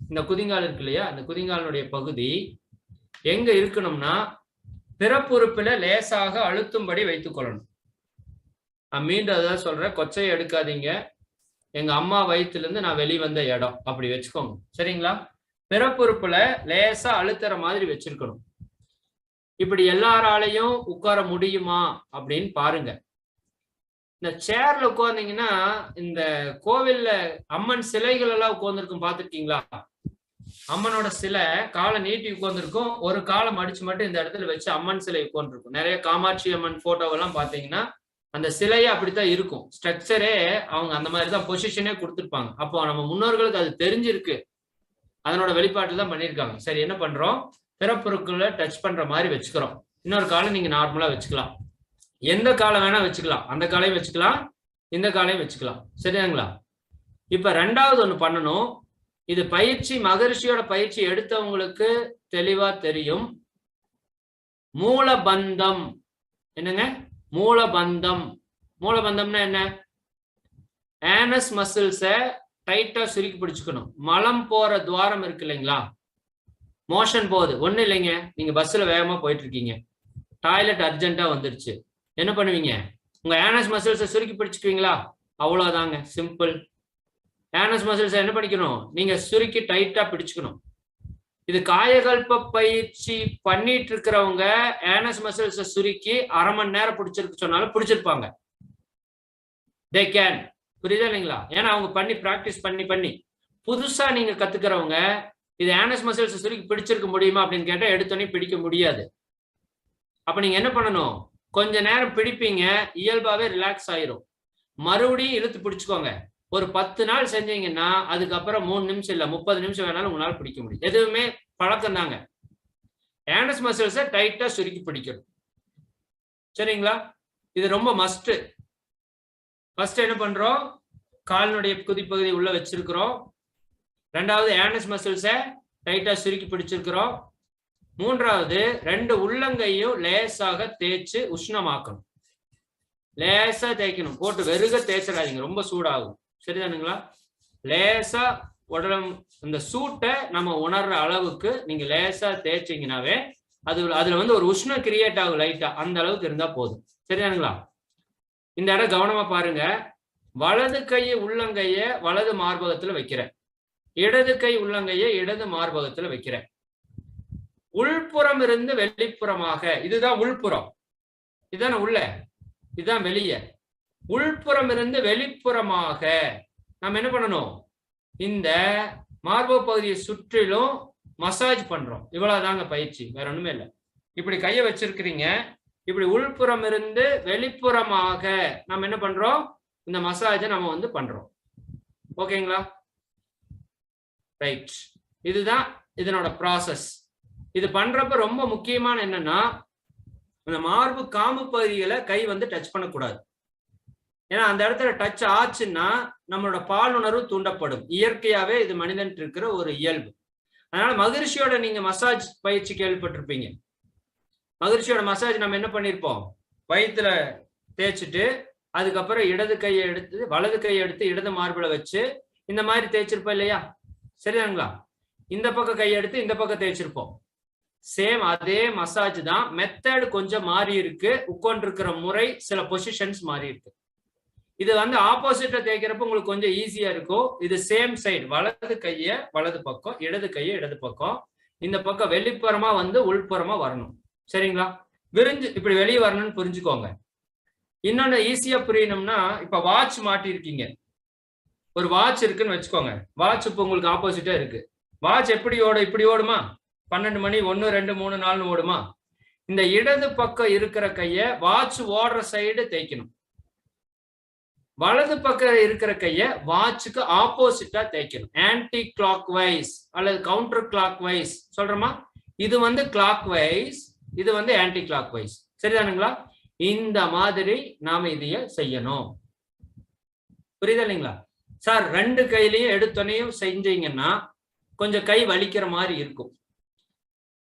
இந்த குதிங்கால் இருக்கு இல்லையா, இந்த குதிங்காலுடைய பகுதி எங்க இருக்கணும்னா பிறப்புறுப்புல லேசாக அழுத்தும்படி வைத்துக் கொள்ளணும். நான் மீண்டும் அதான் சொல்றேன், கொச்சையை எடுக்காதீங்க. எங்க அம்மா வயிற்றுல இருந்து நான் வெளிவந்த இடம் அப்படி வச்சுக்கோங்க. சரிங்களா? பிறப்புறுப்புல லேசா அழுத்துற மாதிரி வச்சிருக்கணும். இப்படி எல்லாராலையும் உட்கார முடியுமா அப்படின்னு பாருங்க. இந்த சேர்ல உட்கார்ந்தீங்கன்னா, இந்த கோவில்ல அம்மன் சிலைகள் எல்லாம் உட்கார்ந்துருக்கும், பார்த்துருக்கீங்களா? அம்மனோட சிலை காலை நீட்டி உட்கார்ந்துருக்கும், ஒரு காலம் அடிச்சு மட்டும் இந்த இடத்துல வச்சு அம்மன் சிலை உட்கார்ந்துருக்கும். நிறைய காமாட்சி அம்மன் போட்டோவெல்லாம் பாத்தீங்கன்னா அந்த சிலையே அப்படித்தான் இருக்கும். ஸ்ட்ரக்சரே அவங்க அந்த மாதிரிதான் பொசிஷனே கொடுத்துருப்பாங்க. அப்போ நம்ம முன்னோர்களுக்கு அது தெரிஞ்சிருக்கு, அதனோட வெளிப்பாட்டு தான் பண்ணியிருக்காங்க. சரி, என்ன பண்றோம்? பிறப்புறுக்குள்ள டச் பண்ற மாதிரி வச்சுக்கிறோம். இன்னொரு காலம் நீங்க நார்மலா வச்சுக்கலாம், எந்த காலம் வேணா வச்சுக்கலாம். அந்த காலையும் வச்சுக்கலாம், இந்த காலையும் வச்சுக்கலாம். சரியாங்களா? இப்ப ரெண்டாவது ஒண்ணு பண்ணணும். இது பயிற்சி, மகரிஷியோட பயிற்சி எடுத்தவங்களுக்கு தெளிவா தெரியும். மூலபந்தம். என்னங்க மூலபந்தம்? மூலபந்தம்னா என்ன? ஆனஸ் மசில்ஸ டைட்டா சுருக்கி பிடிச்சுக்கணும். மலம் போற துவாரம் இருக்கு இல்லைங்களா, மோஷன் போகுது, ஒண்ணு இல்லைங்க, நீங்க பஸ்ல வேகமா போயிட்டு இருக்கீங்க, டாய்லெட் அர்ஜென்ட்டா வந்துருச்சு, என்ன பண்ணுவீங்க? உங்க ஆனஸ் மசில்ஸை சுருக்கி பிடிச்சுக்குவீங்களா? அவ்வளவுதாங்க, சிம்பிள். ஆனஸ் மசில்ஸை என்ன பண்ணிக்கணும்? நீங்க சுருக்கி டைட்டா பிடிச்சுக்கணும். இது காயகல்ப பயிற்சி பண்ணிட்டு இருக்கிறவங்க ஆனஸ் மசில்ஸை சுருக்கி அரை மணி நேரம் பிடிச்சிருக்கு சொன்னாலும் பிடிச்சிருப்பாங்க. They can. புரியுதா இல்லைங்களா? ஏன்னா அவங்க பண்ணி பிராக்டிஸ் பண்ணி புதுசா நீங்க கத்துக்கிறவங்க இது ஆனஸ் மசில்ஸை சுருக்கி பிடிச்சிருக்க முடியுமா அப்படின்னு கேட்டா எடுத்தோன்னே பிடிக்க முடியாது. அப்ப நீங்க என்ன பண்ணணும்? கொஞ்ச நேரம் பிடிப்பீங்க, இயல்பாவே ரிலாக்ஸ் ஆயிரும். மறுபடியும் இழுத்து பிடிச்சுக்கோங்க. ஒரு 10 நாள் செஞ்சீங்கன்னா அதுக்கப்புறம் 3 நிமிஷம் இல்ல 30 நிமிஷம் வேணாலும் உங்களால பிடிக்க முடியும். எதுவுமே பழக்கம் தாங்க. ஆனஸ் மசில்ஸை டைட்டா சுருக்கி பிடிக்கணும். சரிங்களா? இது ரொம்ப மஸ்ட். ஃபர்ஸ்ட் என்ன பண்றோம்? காலினுடைய குதிப்பகுதி உள்ள வச்சிருக்கிறோம். ரெண்டாவது ஆனஸ் மசில்ஸை டைட்டா சுருக்கி பிடிச்சிருக்கிறோம். மூன்றாவது 2 உள்ளங்கையும் லேசாக தேய்ச்சு உஷ்ணமாக்கணும். லேசா தேய்க்கணும், போட்டு வெறுக தேய்ச்சிடாதீங்க, ரொம்ப சூடாகும். சரிதானுங்களா? லேசா உடலம் இந்த சூட்டை நம்ம உணர்ற அளவுக்கு நீங்க லேசா தேய்ச்சிங்கனாவே அதுல வந்து ஒரு உஷ்ணம் கிரியேட் ஆகும் லைட்டா, அந்த அளவுக்கு இருந்தா போதும். சரிதானுங்களா? இந்த இடம் கவனமா பாருங்க. வலது கையை உள்ளங்கைய வலது மார்பகத்துல வைக்கிறேன், இடது கை உள்ளங்கைய இடது மார்பகத்துல வைக்கிறேன். உள்புறம் இருந்து வெளிப்புறமாக, இதுதான் உள்புறம், இதுதான் உள்ள, இதுதான் வெளியே. உள்புறம் இருந்து வெளிப்புறமாக நம்ம என்ன பண்ணணும்? இந்த மார்பக பகுதியை சுற்றிலும் மசாஜ் பண்றோம். இவ்வளவுதாங்க பயிற்சி, வேற ஒண்ணுமே இல்லை. இப்படி கையை வச்சிருக்கிறீங்க, இப்படி உள்புறம் இருந்து வெளிப்புறமாக நம்ம என்ன பண்றோம்? இந்த மசாஜை நம்ம வந்து பண்றோம். ஓகேங்களா? ரைட். இதுதான் இதனோட ப்ராசஸ். இது பண்றப்ப ரொம்ப முக்கியமான என்னன்னா, அந்த மார்பு காம்பு பகுதிகளை கை வந்து டச் பண்ணக்கூடாது. ஏன்னா அந்த இடத்துல டச் ஆச்சுன்னா நம்மளோட பாலுணர்வு தூண்டப்படும். இயற்கையாவே இது மனிதன் இருக்கிற ஒரு இயல்பு. அதனால மகரிஷியோட நீங்க மசாஜ் பயிற்சி கேள்விப்பட்டிருப்பீங்க. மகரிஷியோட மசாஜ் நம்ம என்ன பண்ணிருப்போம்? வயிற்றுல தேய்ச்சிட்டு அதுக்கப்புறம் இடது கையை எடுத்து வலது கையை எடுத்து இடது மார்புல வச்சு இந்த மாதிரி தேய்ச்சிருப்போம் இல்லையா? சரிதானுங்களா? இந்த பக்கம் கையை எடுத்து இந்த பக்கம் தேய்ச்சிருப்போம். சேம் அதே மசாஜ் தான். மெத்தட் கொஞ்சம் மாறி இருக்கு, உட்கார்ந்து இருக்கிற முறை, சில பொசிஷன்ஸ் மாறி இருக்கு. இது வந்து ஆப்போசிட்டா தேய்க்கிறப்ப உங்களுக்கு கொஞ்சம் ஈஸியா இருக்கும். இது சேம் சைடு, வலது கைய வலது பக்கம், இடது கைய இடது பக்கம், இந்த பக்கம் வெளிப்புறமா வந்து உள்புறமா வரணும். சரிங்களா? விரிஞ்சு இப்படி வெளியே வரணும்னு புரிஞ்சுக்கோங்க. இன்னொன்னு ஈஸியா புரியணும்னா, இப்ப வாட்ச் மாட்டி இருக்கீங்க, ஒரு வாட்ச் இருக்குன்னு வச்சுக்கோங்க. வாட்ச் இப்ப உங்களுக்கு ஆப்போசிட்டா இருக்கு. வாட்ச் எப்படி ஓடும்? இப்படி ஓடுமா? 12 மணி 1 2 3 4 ஓடுமா? இந்த இடது பக்கம் இருக்கிற கைய வாட்ச் ஓடுற சைடு தேய்க்கணும். வலது பக்கம் இருக்கிற கைய வாட்சுக்கு ஆப்போசிட்டா தேய்க்கணும். ஆன்டி கிளாக் வைஸ் அல்லது கவுண்டர் கிளாக் வைஸ் சொல்றோமா? இது வந்து கிளாக் வைஸ், இது வந்து ஆன்டி கிளாக் வைஸ். சரிதானுங்களா? இந்த மாதிரி நாம இதைய செய்யணும். புரியுதா இல்லைங்களா? சார் 2 கையிலையும் எடுத்தோனையும் செஞ்சீங்கன்னா கொஞ்சம் கை வலிக்கிற மாதிரி இருக்கும்.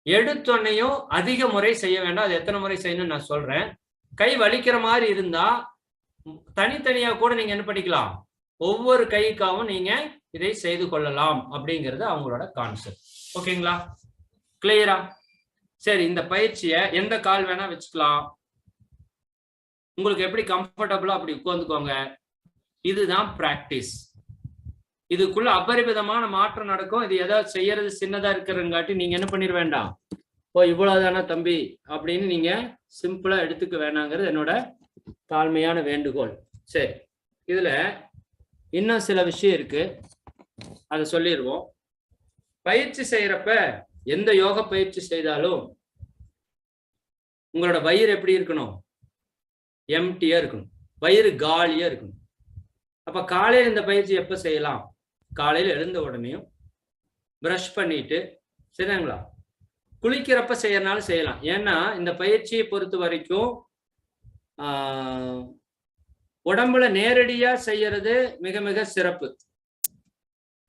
எடுத்தோன்னையும் அதிக முறை செய்ய வேண்டாம். அது எத்தனை முறை செய்யணும்னு நான் சொல்றேன். கை வலிக்கிற மாதிரி இருந்தா தனித்தனியா கூட நீங்க என்ன பண்ணிக்கலாம், ஒவ்வொரு கைக்காவும் நீங்க இதை செய்து கொள்ளலாம் அப்படிங்கிறது அவங்களோட கான்செப்ட். ஓகேங்களா, கிளியரா? சரி, இந்த பயிற்சியை எந்த கால் வேணா வச்சுக்கலாம், உங்களுக்கு எப்படி கம்ஃபர்டபுளா அப்படி உட்கார்ந்துக்கோங்க. இதுதான் பிராக்டிஸ். இதுக்குள்ள அபரிமிதமான மாற்றம் நடக்கும். இது ஏதாவது செய்யறது சின்னதா இருக்கிறங்காட்டி நீங்க என்ன பண்ணிட வேண்டாம், ஓ இவ்வளவுதானா தம்பி அப்படின்னு நீங்க சிம்பிளா எடுத்துக்க வேணாங்கிறது என்னோட தாழ்மையான வேண்டுகோள். சரி, இதுல இன்னும் சில விஷயம் இருக்கு, அதை சொல்லிடுவோம். பயிற்சி செய்யறப்ப எந்த யோக பயிற்சி செய்தாலும் உங்களோட வயிறு எப்படி இருக்கணும், எம்டியா இருக்கணும், வயிறு காலியா இருக்கணும். அப்ப காலையில் இந்த பயிற்சி எப்ப செய்யலாம், காலையில் எழுந்த உடனேயும் பிரஷ் பண்ணிட்டு, சரிங்களா, குளிக்கிறப்ப செய்யறனாலும் செய்யலாம். ஏன்னா இந்த பயிற்சியை பொறுத்த வரைக்கும் உடம்புல நேரடியா செய்யறது மிக மிக சிறப்பு.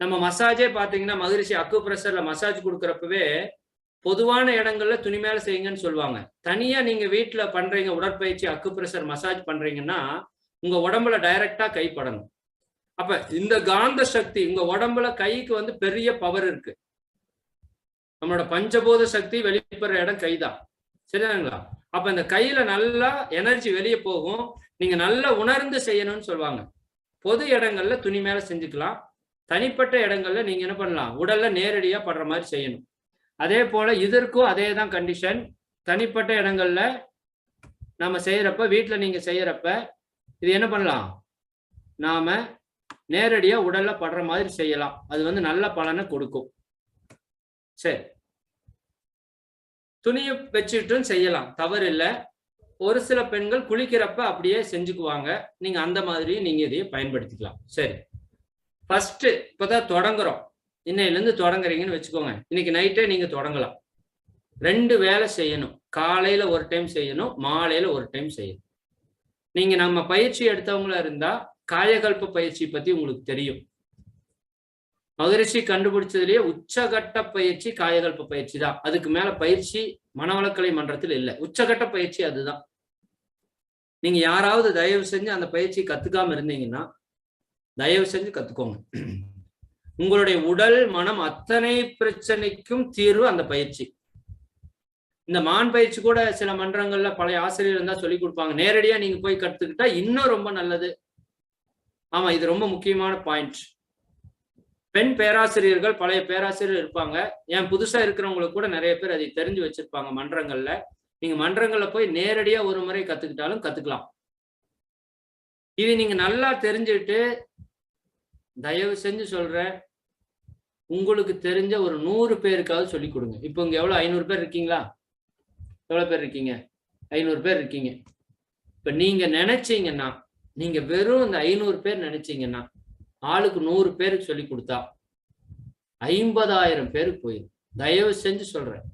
நம்ம மசாஜே பாத்தீங்கன்னா மகரிஷி அக்கு பிரஷர்ல மசாஜ் கொடுக்கறப்பவே பொதுவான இடங்கள்ல துணி மேல செய்யுங்கன்னு சொல்லுவாங்க. தனியா நீங்க வீட்டுல பண்றீங்க உடற்பயிற்சி அக்கு பிரஷர் மசாஜ் பண்றீங்கன்னா உங்க உடம்புல டைரக்டா கைப்படணும். அப்ப இந்த காந்த சக்தி உங்க உடம்புல கைக்கு பெரிய பவர் இருக்கு. நம்மளோட பஞ்சபூத சக்தி வெளிப்படுற இடம் கைதான், சரிங்களா? அப்ப இந்த கையில நல்லா எனர்ஜி வெளியே போகும். நீங்க நல்லா உணர்ந்து செய்யணும்னு சொல்லுவாங்க. பொது இடங்கள்ல துணி மேல செஞ்சுக்கலாம், தனிப்பட்ட இடங்கள்ல நீங்க என்ன பண்ணலாம், உடல்ல நேரடியா படுற மாதிரி செய்யணும். அதே போல இதற்கும் அதே தான் கண்டிஷன். தனிப்பட்ட இடங்கள்ல நம்ம செய்யறப்ப, வீட்டுல நீங்க செய்யறப்ப இது என்ன பண்ணலாம், நாம நேரடியா உடல்ல படுற மாதிரி செய்யலாம். அது நல்ல பலனை கொடுக்கும். சரி, துணியை வச்சுட்டும் செய்யலாம், தவறு இல்லை. ஒரு சில பெண்கள் குளிக்கிறப்ப அப்படியே செஞ்சுக்குவாங்க, நீங்க அந்த மாதிரி நீங்க இதையே பயன்படுத்திக்கலாம். சரி, ஃபர்ஸ்ட் இப்பதான் தொடங்குறோம், இன்னையிலிருந்து தொடங்குறீங்கன்னு வச்சுக்கோங்க. இன்னைக்கு நைட்டே நீங்க தொடங்கலாம். 2 வேலை செய்யணும், காலையில ஒரு டைம் செய்யணும், மாலையில ஒரு டைம் செய்யணும். நீங்க நம்ம பயிற்சி எடுத்தவங்களா இருந்தா காயகல்ப பயிற்சி பத்தி உங்களுக்கு தெரியும். மகரிஷி கண்டுபிடிச்சதுலயே உச்சகட்ட பயிற்சி காயகல்ப பயிற்சி தான். அதுக்கு மேல பயிற்சி மனவளக்கலை மன்றத்தில் இல்லை. உச்சகட்ட பயிற்சி அதுதான். நீங்க யாராவது தயவு செஞ்சு அந்த பயிற்சி கத்துக்காம இருந்தீங்கன்னா தயவு செஞ்சு கத்துக்கோங்க. உங்களுடைய உடல் மனம் அத்தனை பிரச்சனைக்கும் தீர்வு அந்த பயிற்சி. இந்த மான் பயிற்சி கூட சில மன்றங்கள்ல பழைய ஆசிரியர் இருந்தா சொல்லி கொடுப்பாங்க. நேரடியா நீங்க போய் கத்துக்கிட்டா இன்னும் ரொம்ப நல்லது. ஆமா, இது ரொம்ப முக்கியமான பாயிண்ட். பெண் பேராசிரியர்கள், பழைய பேராசிரியர் இருப்பாங்க. ஏன் புதுசா இருக்கிறவங்களுக்கு கூட நிறைய பேர் அதை தெரிஞ்சு வச்சிருப்பாங்க மன்றங்கள்ல. நீங்க மன்றங்கள்ல போய் நேரடியா ஒரு முறை கத்துக்கிட்டாலும் கத்துக்கலாம். இது நீங்க நல்லா தெரிஞ்சுட்டு தயவு செஞ்சு சொல்றேன், உங்களுக்கு தெரிஞ்ச ஒரு 100 பேருக்காவது சொல்லி கொடுங்க. இப்போ இங்க எவ்வளவு, 500 பேர் இருக்கீங்களா? எவ்வளவு பேர் இருக்கீங்க? 500 பேர் இருக்கீங்க. இப்ப நீங்க நினைச்சீங்கன்னா, நீங்க வெறும் இந்த 500 பேர் நினைச்சீங்கன்னா ஆளுக்கு 100 பேருக்கு சொல்லி கொடுத்தா 50,000 பேருக்கு போயிடும். தயவு செஞ்சு சொல்றேன்,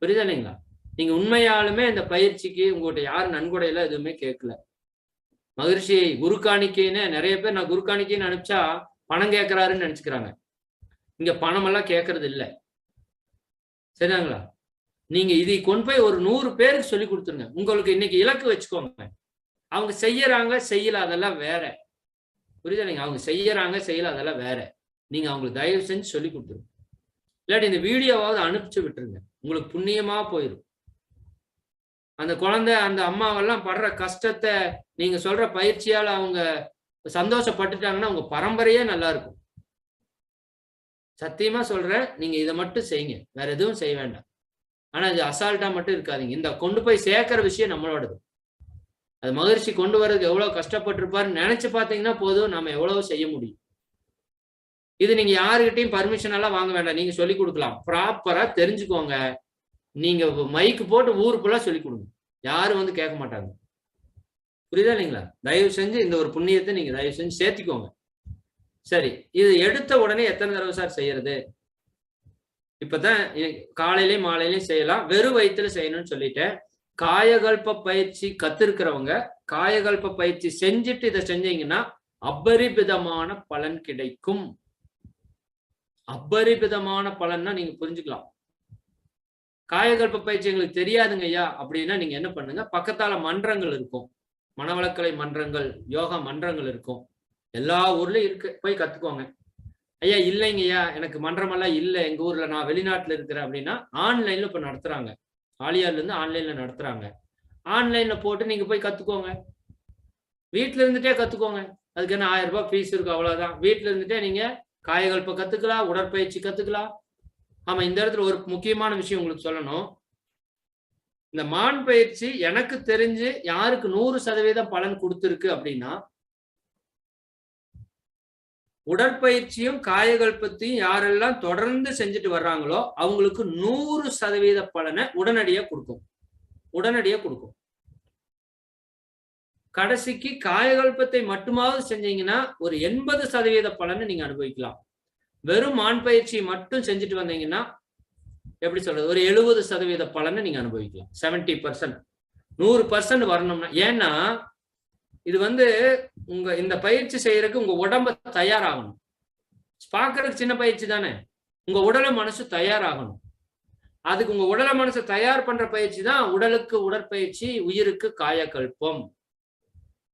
புரியுதா இல்லைங்களா? நீங்க உண்மையாலுமே இந்த பயிற்சிக்கு உங்கள்கிட்ட யாரும் நன்கொடையில எதுவுமே கேட்கல. மகரிஷி குரு காணிக்கைன்னு நிறைய பேர் நான் குரு காணிக்கைன்னு அனுப்பிச்சா பணம் கேட்கிறாருன்னு நினைச்சுக்கிறாங்க. இங்க பணம் எல்லாம் கேட்கறது இல்லை, சரிங்களா? நீங்க இதை கொண்டு போய் ஒரு 100 பேருக்கு சொல்லி கொடுத்துருங்க. உங்களுக்கு இன்னைக்கு இலக்கு வச்சுக்கோங்க. அவங்க செய்யறாங்க செய்யல அதெல்லாம் வேற, புரியுதா? நீங்க அவங்க செய்யறாங்க செய்யல அதெல்லாம் வேற. நீங்க அவங்களுக்கு தயவு செஞ்சு சொல்லி கொடுத்துருங்க. இல்லாட்டி இந்த வீடியோவாவது அனுப்பிச்சு விட்டுருங்க, உங்களுக்கு புண்ணியமா போயிடும். அந்த குழந்தை அந்த அம்மாவெல்லாம் படுற கஷ்டத்தை நீங்க சொல்ற பயிற்சியால அவங்க சந்தோஷப்பட்டுட்டாங்கன்னா உங்க பரம்பரையே நல்லா இருக்கும். சத்தியமா சொல்றேன், நீங்க இதை மட்டும் செய்யுங்க, வேற எதுவும் செய்ய வேண்டாம். ஆனா இது அசால்ட்டா மட்டும் இருக்காதீங்க. இந்த கொண்டு போய் சேர்க்கிற விஷயம் நம்மளோடது. அது மகிழ்ச்சி கொண்டு வர்றதுக்கு எவ்வளவு கஷ்டப்பட்டிருப்பாருன்னு நினைச்சு பார்த்தீங்கன்னா போதும், நம்ம எவ்வளவு செய்ய முடியும். இது நீங்க யாருக்கிட்டையும் பர்மிஷன் எல்லாம் வாங்க வேண்டாம், நீங்க சொல்லி கொடுக்கலாம். ப்ராப்பரா தெரிஞ்சுக்கோங்க. நீங்க மைக்கு போட்டு ஊருக்குள்ள சொல்லி கொடுங்க, யாரும் கேட்க மாட்டாங்க. புரியுதா இல்லைங்களா? தயவு செஞ்சு இந்த ஒரு புண்ணியத்தை நீங்க தயவு செஞ்சு சேர்த்திக்கோங்க. சரி, இது எடுத்த உடனே எத்தனை தடவை சார் செய்யறது? இப்பதான் காலையிலயும் மாலையிலயும் செய்யலாம், வெறும் வயிற்றுல செய்யணும்னு சொல்லிட்டேன். காயகல்ப பயிற்சி கத்திருக்கிறவங்க காயகல்ப பயிற்சி செஞ்சுட்டு இதை செஞ்சீங்கன்னா அபரிமிதமான பலன் கிடைக்கும். அபரிமிதமான பலன்னா நீங்க புரிஞ்சுக்கலாம். காயகல்ப பயிற்சி எங்களுக்கு தெரியாதுங்க ஐயா அப்படின்னா நீங்க என்ன பண்ணுங்க, பக்கத்தால மன்றங்கள் இருக்கும், மனவளக்கலை மன்றங்கள், யோகா மன்றங்கள் இருக்கும், எல்லா ஊர்லயும் இருக்கு, போய் கத்துக்கோங்க. ஐயா இல்லைங்க ஐயா எனக்கு மன்றமெல்லாம் இல்லை எங்க ஊர்ல, நான் வெளிநாட்டுல இருக்கிறேன் அப்படின்னா ஆன்லைன்ல இப்ப நடத்துறாங்க, ஆலியார்ல இருந்து ஆன்லைன்ல நடத்துறாங்க. ஆன்லைன்ல போட்டு நீங்க போய் கத்துக்கோங்க, வீட்டுல இருந்துட்டே கத்துக்கோங்க. அதுக்கு என்ன 1000 ரூபாய் ஃபீஸ் இருக்கும், அவ்வளவுதான். வீட்டுல இருந்துட்டே நீங்க காயகல்ப கத்துக்கலாம், உடற்பயிற்சி கத்துக்கலாம். ஆமா, இந்த இடத்துல ஒரு முக்கியமான விஷயம் உங்களுக்கு சொல்லணும். இந்த மான் பயிற்சி எனக்கு தெரிஞ்சு யாருக்கு 100% பலன் கொடுத்திருக்கு அப்படின்னா, உடற்பயிற்சியும் காயகல்பத்தையும் யாரெல்லாம் தொடர்ந்து செஞ்சுட்டு வர்றாங்களோ அவங்களுக்கு 100% பலனை உடனடியா கொடுக்கும், உடனடியா கொடுக்கும். கடைசிக்கு காயகல்பத்தை மட்டுமாவது செஞ்சீங்கன்னா ஒரு 80% பலனை நீங்க அனுபவிக்கலாம். வெறும் மான் பயிற்சி மட்டும் செஞ்சுட்டு வந்தீங்கன்னா எப்படி சொல்றது, ஒரு 70% பலனை நீங்க அனுபவிக்கலாம். 70%, 100% வரணும்னா. ஏன்னா இது உங்க இந்த பயிற்சி செய்யறதுக்கு உங்க உடம்ப தயாராகணும். பார்க்கறதுக்கு சின்ன பயிற்சி தானே, உங்க உடல மனசு தயாராகணும். அதுக்கு உங்க உடல மனசை தயார் பண்ற பயிற்சி தான் உடலுக்கு உடற்பயிற்சி, உயிருக்கு காயகல்பம்.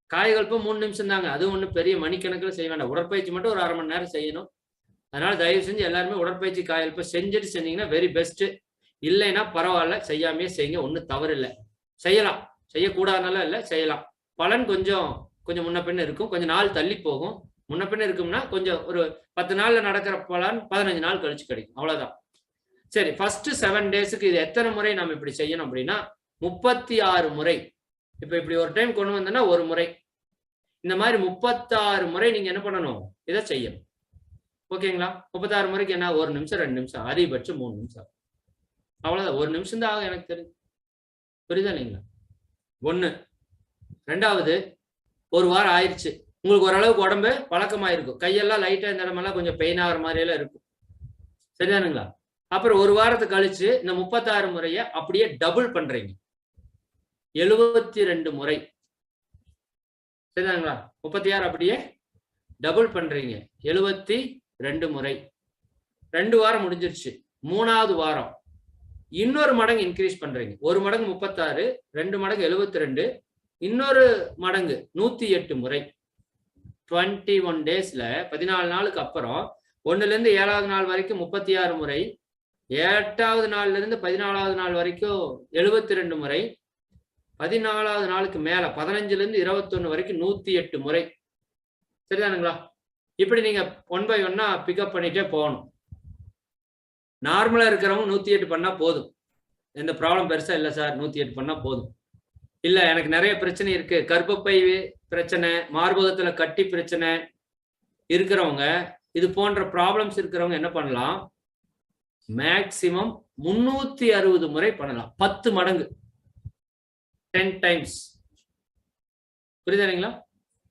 காயகல்பம் 3 நிமிஷம் தாங்க, அது ஒன்றும் பெரிய மணிக்கணக்கில் செய்ய வேண்டாம். உடற்பயிற்சி மட்டும் ஒரு 1/2 மணி நேரம் செய்யணும். அதனால தயவு செஞ்சு எல்லாருமே உடற்பயிற்சி காயகல்பம் செஞ்சுட்டு செஞ்சீங்கன்னா வெரி பெஸ்ட். இல்லைன்னா பரவாயில்ல, செய்யாமே செய்யுங்க, ஒன்றும் தவறு இல்லை. செய்யலாம், செய்யக்கூடாதுனால இல்லை, செய்யலாம். பலன் கொஞ்சம் முன்ன பின்ன இருக்கும், கொஞ்சம் நாள் தள்ளி போகும். முன்ன பின்ன இருக்கும்னா கொஞ்சம் ஒரு 10 நாள்ல நடக்கிற பலன் 15 நாள் கழிச்சு கிடைக்கும், அவ்வளவுதான். சரி, ஃபர்ஸ்ட் 7 டேஸுக்கு இது எத்தனை முறை நம்ம இப்படி செய்யணும் அப்படின்னா 36 முறை. இப்ப இப்படி ஒரு டைம் கொண்டு வந்தோம்னா ஒரு முறை, இந்த மாதிரி 36 முறை நீங்க என்ன பண்ணணும், இதை செய்யணும். ஓகேங்களா? 36 முறைக்கு என்ன, 1 நிமிஷம் 2 நிமிஷம், அதிகபட்சம் 3 நிமிஷம், அவ்வளவுதான். 1 நிமிஷம் தான் ஆகும் எனக்கு தெரியும். புரியுதா இல்லைங்களா? 1. 2வது, ஒரு வாரம் ஆயிடுச்சு, உங்களுக்கு ஓரளவுக்கு உடம்பு பழக்கமாயிருக்கும், கையெல்லாம் லைட்டா இந்த இடமெல்லாம் கொஞ்சம் பெயின் ஆகிற மாதிரியெல்லாம் இருக்கும், சரிதானுங்களா? அப்புறம் ஒரு வாரத்துக்கு கழிச்சு இந்த 36 முறைய அப்படியே டபுள் பண்றீங்க, 72 முறை, சரிதானுங்களா? 36 அப்படியே டபுள் பண்றீங்க, 72 முறை. 2 வாரம் முடிஞ்சிருச்சு. 3வது வாரம் இன்னொரு மடங்கு இன்க்ரீஸ் பண்றீங்க. ஒரு மடங்கு 36, 2 மடங்கு 72, இன்னொரு மடங்கு 108 முறை. 21 டேஸ்ல 14 நாளுக்கு அப்புறம் 1ல இருந்து 7வது நாள் வரைக்கும் 36 முறை, 8வது நாள்ல இருந்து 14வது நாள் வரைக்கும் 72 முறை, 14வது நாளுக்கு மேல 15ல இருந்து 21 வரைக்கும் 108 முறை, சரிதானுங்களா? இப்படி நீங்க 1 by 1 பிக்கப் பண்ணிட்டே போகணும். நார்மலா இருக்கிறவங்க 108 பண்ணா போதும், எந்த ப்ராப்ளம் பெருசா இல்லை சார், 108 பண்ணா போதும். இல்ல எனக்கு நிறைய பிரச்சனை இருக்கு, கர்ப்பப்பை பிரச்சனை, மார்பகத்துல கட்டி பிரச்சனை இருக்கிறவங்க, இது போன்ற ப்ராப்ளம்ஸ் இருக்கிறவங்க என்ன பண்ணலாம், மேக்சிமம் 360 முறை பண்ணலாம், 10 மடங்கு, 10 டைம்ஸ். புரியுதுங்களா?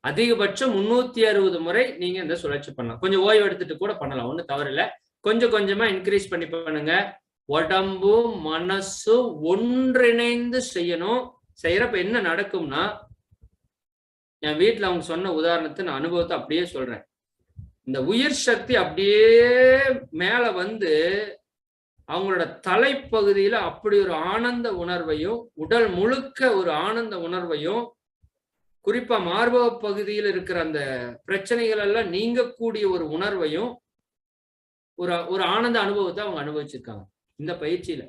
அதிகபட்சம் 360 முறை நீங்க இந்த சுழற்சி பண்ணலாம். கொஞ்சம் ஓய்வு எடுத்துட்டு கூட பண்ணலாம், ஒன்றும் தவறில்லை. கொஞ்சம் கொஞ்சமா இன்க்ரீஸ் பண்ணி பண்ணுங்க. உடம்பு மனசு ஒன்றிணைந்து செய்யணும். செய்யறப்ப என்ன நடக்கும்னா, என் வீட்டுல அவங்க சொன்ன உதாரணத்தை நான் அனுபவத்தை அப்படியே சொல்றேன். இந்த உயிர் சக்தி அப்படியே மேல அவங்களோட தலைப்பகுதியில அப்படி ஒரு ஆனந்த உணர்வையும், உடல் முழுக்க ஒரு ஆனந்த உணர்வையும், குறிப்பா மார்பக பகுதியில் இருக்கிற அந்த பிரச்சனைகள் எல்லாம் நீங்கக்கூடிய ஒரு உணர்வையும், ஒரு ஆனந்த அனுபவத்தை அவங்க அனுபவிச்சிருக்காங்க இந்த பயிற்சியில.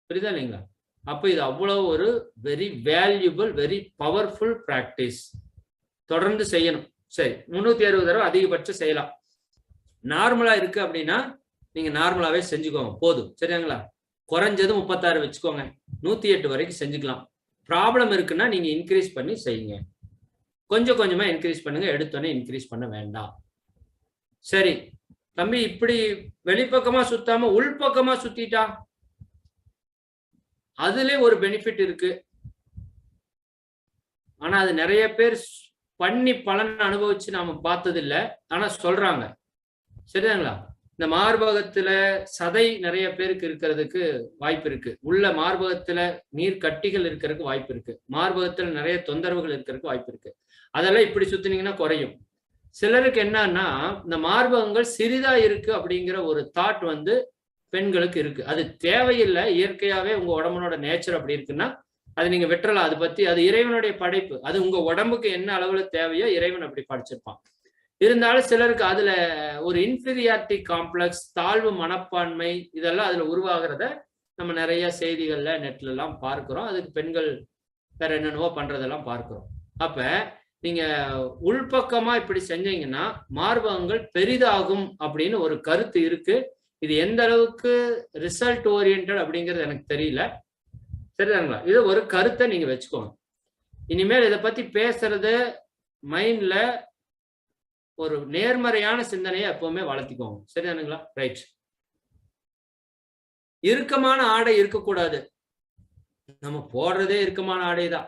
புரியுதா இல்லைங்களா? அப்ப இது அவ்வளவு ஒரு very valuable, very powerful practice. தொடர்ந்து செய்யணும். சரி, 360 தடவை அதிகபட்சம் செய்யலாம். நார்மலா இருக்கு அப்படின்னா நீங்க நார்மலாவே செஞ்சுக்கோங்க, போதும், சரிங்களா? குறைஞ்சது 36 வச்சுக்கோங்க, 108 வரைக்கும் செஞ்சுக்கலாம். ப்ராப்ளம் இருக்குன்னா நீங்க இன்க்ரீஸ் பண்ணி செய்யுங்க, கொஞ்சம் கொஞ்சமா இன்க்ரீஸ் பண்ணுங்க, எடுத்தோன்னே இன்க்ரீஸ் பண்ண வேண்டாம். சரி தம்பி, இப்படி வெளிப்பக்கமா சுத்தாம உள்பக்கமா சுத்திட்டா அதுல ஒரு பெனிஃபிட் இருக்கு. ஆனா அது நிறைய பேர் பண்ணி பலன் அனுபவிச்சு நாம பார்த்தது இல்லை, ஆனா சொல்றாங்க, சரிதாங்களா? இந்த மார்பகத்துல சதை நிறைய பேருக்கு இருக்கிறதுக்கு வாய்ப்பு இருக்கு, உள்ள மார்பகத்துல நீர் கட்டிகள் இருக்கிறதுக்கு வாய்ப்பு இருக்கு, மார்பகத்துல நிறைய தொந்தரவுகள் இருக்கிறதுக்கு வாய்ப்பு இருக்கு. அதெல்லாம் இப்படி சுத்தினீங்கன்னா குறையும். சிலருக்கு என்னன்னா, இந்த மார்பகங்கள் சிறிதா இருக்கு அப்படிங்கிற ஒரு தாட் பெண்களுக்கு இருக்கு. அது தேவையில்லை, இயற்கையாவே உங்க உடம்புனோட நேச்சர் அப்படி இருக்குன்னா அது நீங்க விட்டுறலாம். அது பத்தி அது இறைவனுடைய படைப்பு. அது உங்க உடம்புக்கு என்ன அளவுல தேவையோ இறைவன் அப்படி படைச்சிருப்பான். இருந்தாலும் சிலருக்கு அதுல ஒரு இன்ஃபீரியாரிட்டி காம்ப்ளெக்ஸ், தாழ்வு மனப்பான்மை இதெல்லாம் அதுல உருவாகிறத நம்ம நிறைய செய்திகள்ல நெட்ல எல்லாம் பார்க்கிறோம். அதுக்கு பெண்கள் வேற என்னென்னவோ பண்றதெல்லாம் பார்க்கிறோம். அப்ப நீங்க உள்பக்கமா இப்படி செஞ்சீங்கன்னா மார்பகங்கள் பெரிதாகும் அப்படின்னு ஒரு கருத்து இருக்கு. இது எந்த அளவுக்கு ரிசல்ட் ஓரியன்ட் அப்படிங்கிறது எனக்கு தெரியல. சரிதாங்களா? இது ஒரு கருத்தை நீங்க வச்சுக்கோங்க. இனிமேல் இதை பத்தி பேசுறது மைண்ட்ல ஒரு நேர்மறையான சிந்தனையை எப்பவுமே வளர்த்திக்கோங்க. சரிதானுங்களா? ரைட். இறுக்கமான ஆடை இருக்கக்கூடாது. நம்ம போடுறதே இறுக்கமான ஆடை தான்.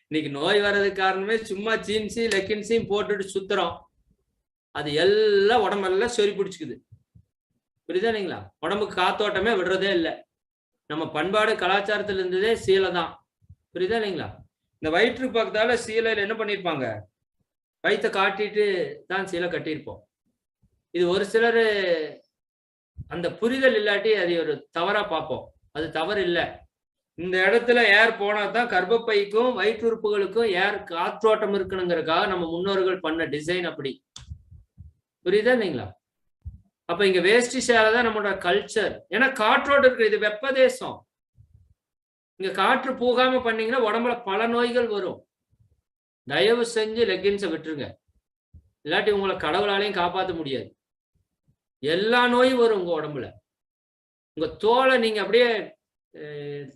இன்னைக்கு நோய் வர்றதுக்கு காரணமே சும்மா ஜீன்ஸையும் லெக்கின்ஸையும் போட்டுட்டு சுத்துறோம். அது எல்லாம் உடம்பெல்லாம் சொறி பிடிச்சிக்குது. புரியுதா இல்லைங்களா? உடம்புக்கு காத்தோட்டமே விடுறதே இல்லை. நம்ம பண்பாடு கலாச்சாரத்துல இருந்ததே சீலை தான். புரியுதா இல்லைங்களா? இந்த வயிற்று பக்கத்தால சீலையில என்ன பண்ணிருப்பாங்க, வயிற்ற காட்டிட்டு தான் சீலை கட்டியிருப்போம். இது ஒரு சிலர் அந்த புரிதல் இல்லாட்டி அது ஒரு தவறா பார்ப்போம். அது தவறு இல்லை. இந்த இடத்துல ஏர் போனா தான் கர்ப்பப்பைக்கும் வயிற்றுறுப்புகளுக்கும் ஏர் காற்றோட்டம் இருக்கணுங்கிறதுக்காக நம்ம முன்னோர்கள் பண்ண டிசைன் அப்படி. புரியுதா இல்லைங்களா? அப்ப இங்க வேஷ்டி சேலை தான் நம்மளோட கல்ச்சர். ஏன்னா காற்றோட்டம் இருக்கு. இது வெப்ப தேசம். இங்க காற்று போகாம பண்ணீங்கன்னா உடம்புல பல நோய்கள் வரும். தயவு செஞ்சு லெக்கின்ஸை விட்டுருங்க. இல்லாட்டி உங்களை கடவுளாலையும் காப்பாற்ற முடியாது. எல்லா நோயும் வரும் உங்க உடம்புல. உங்க தோலை நீங்க அப்படியே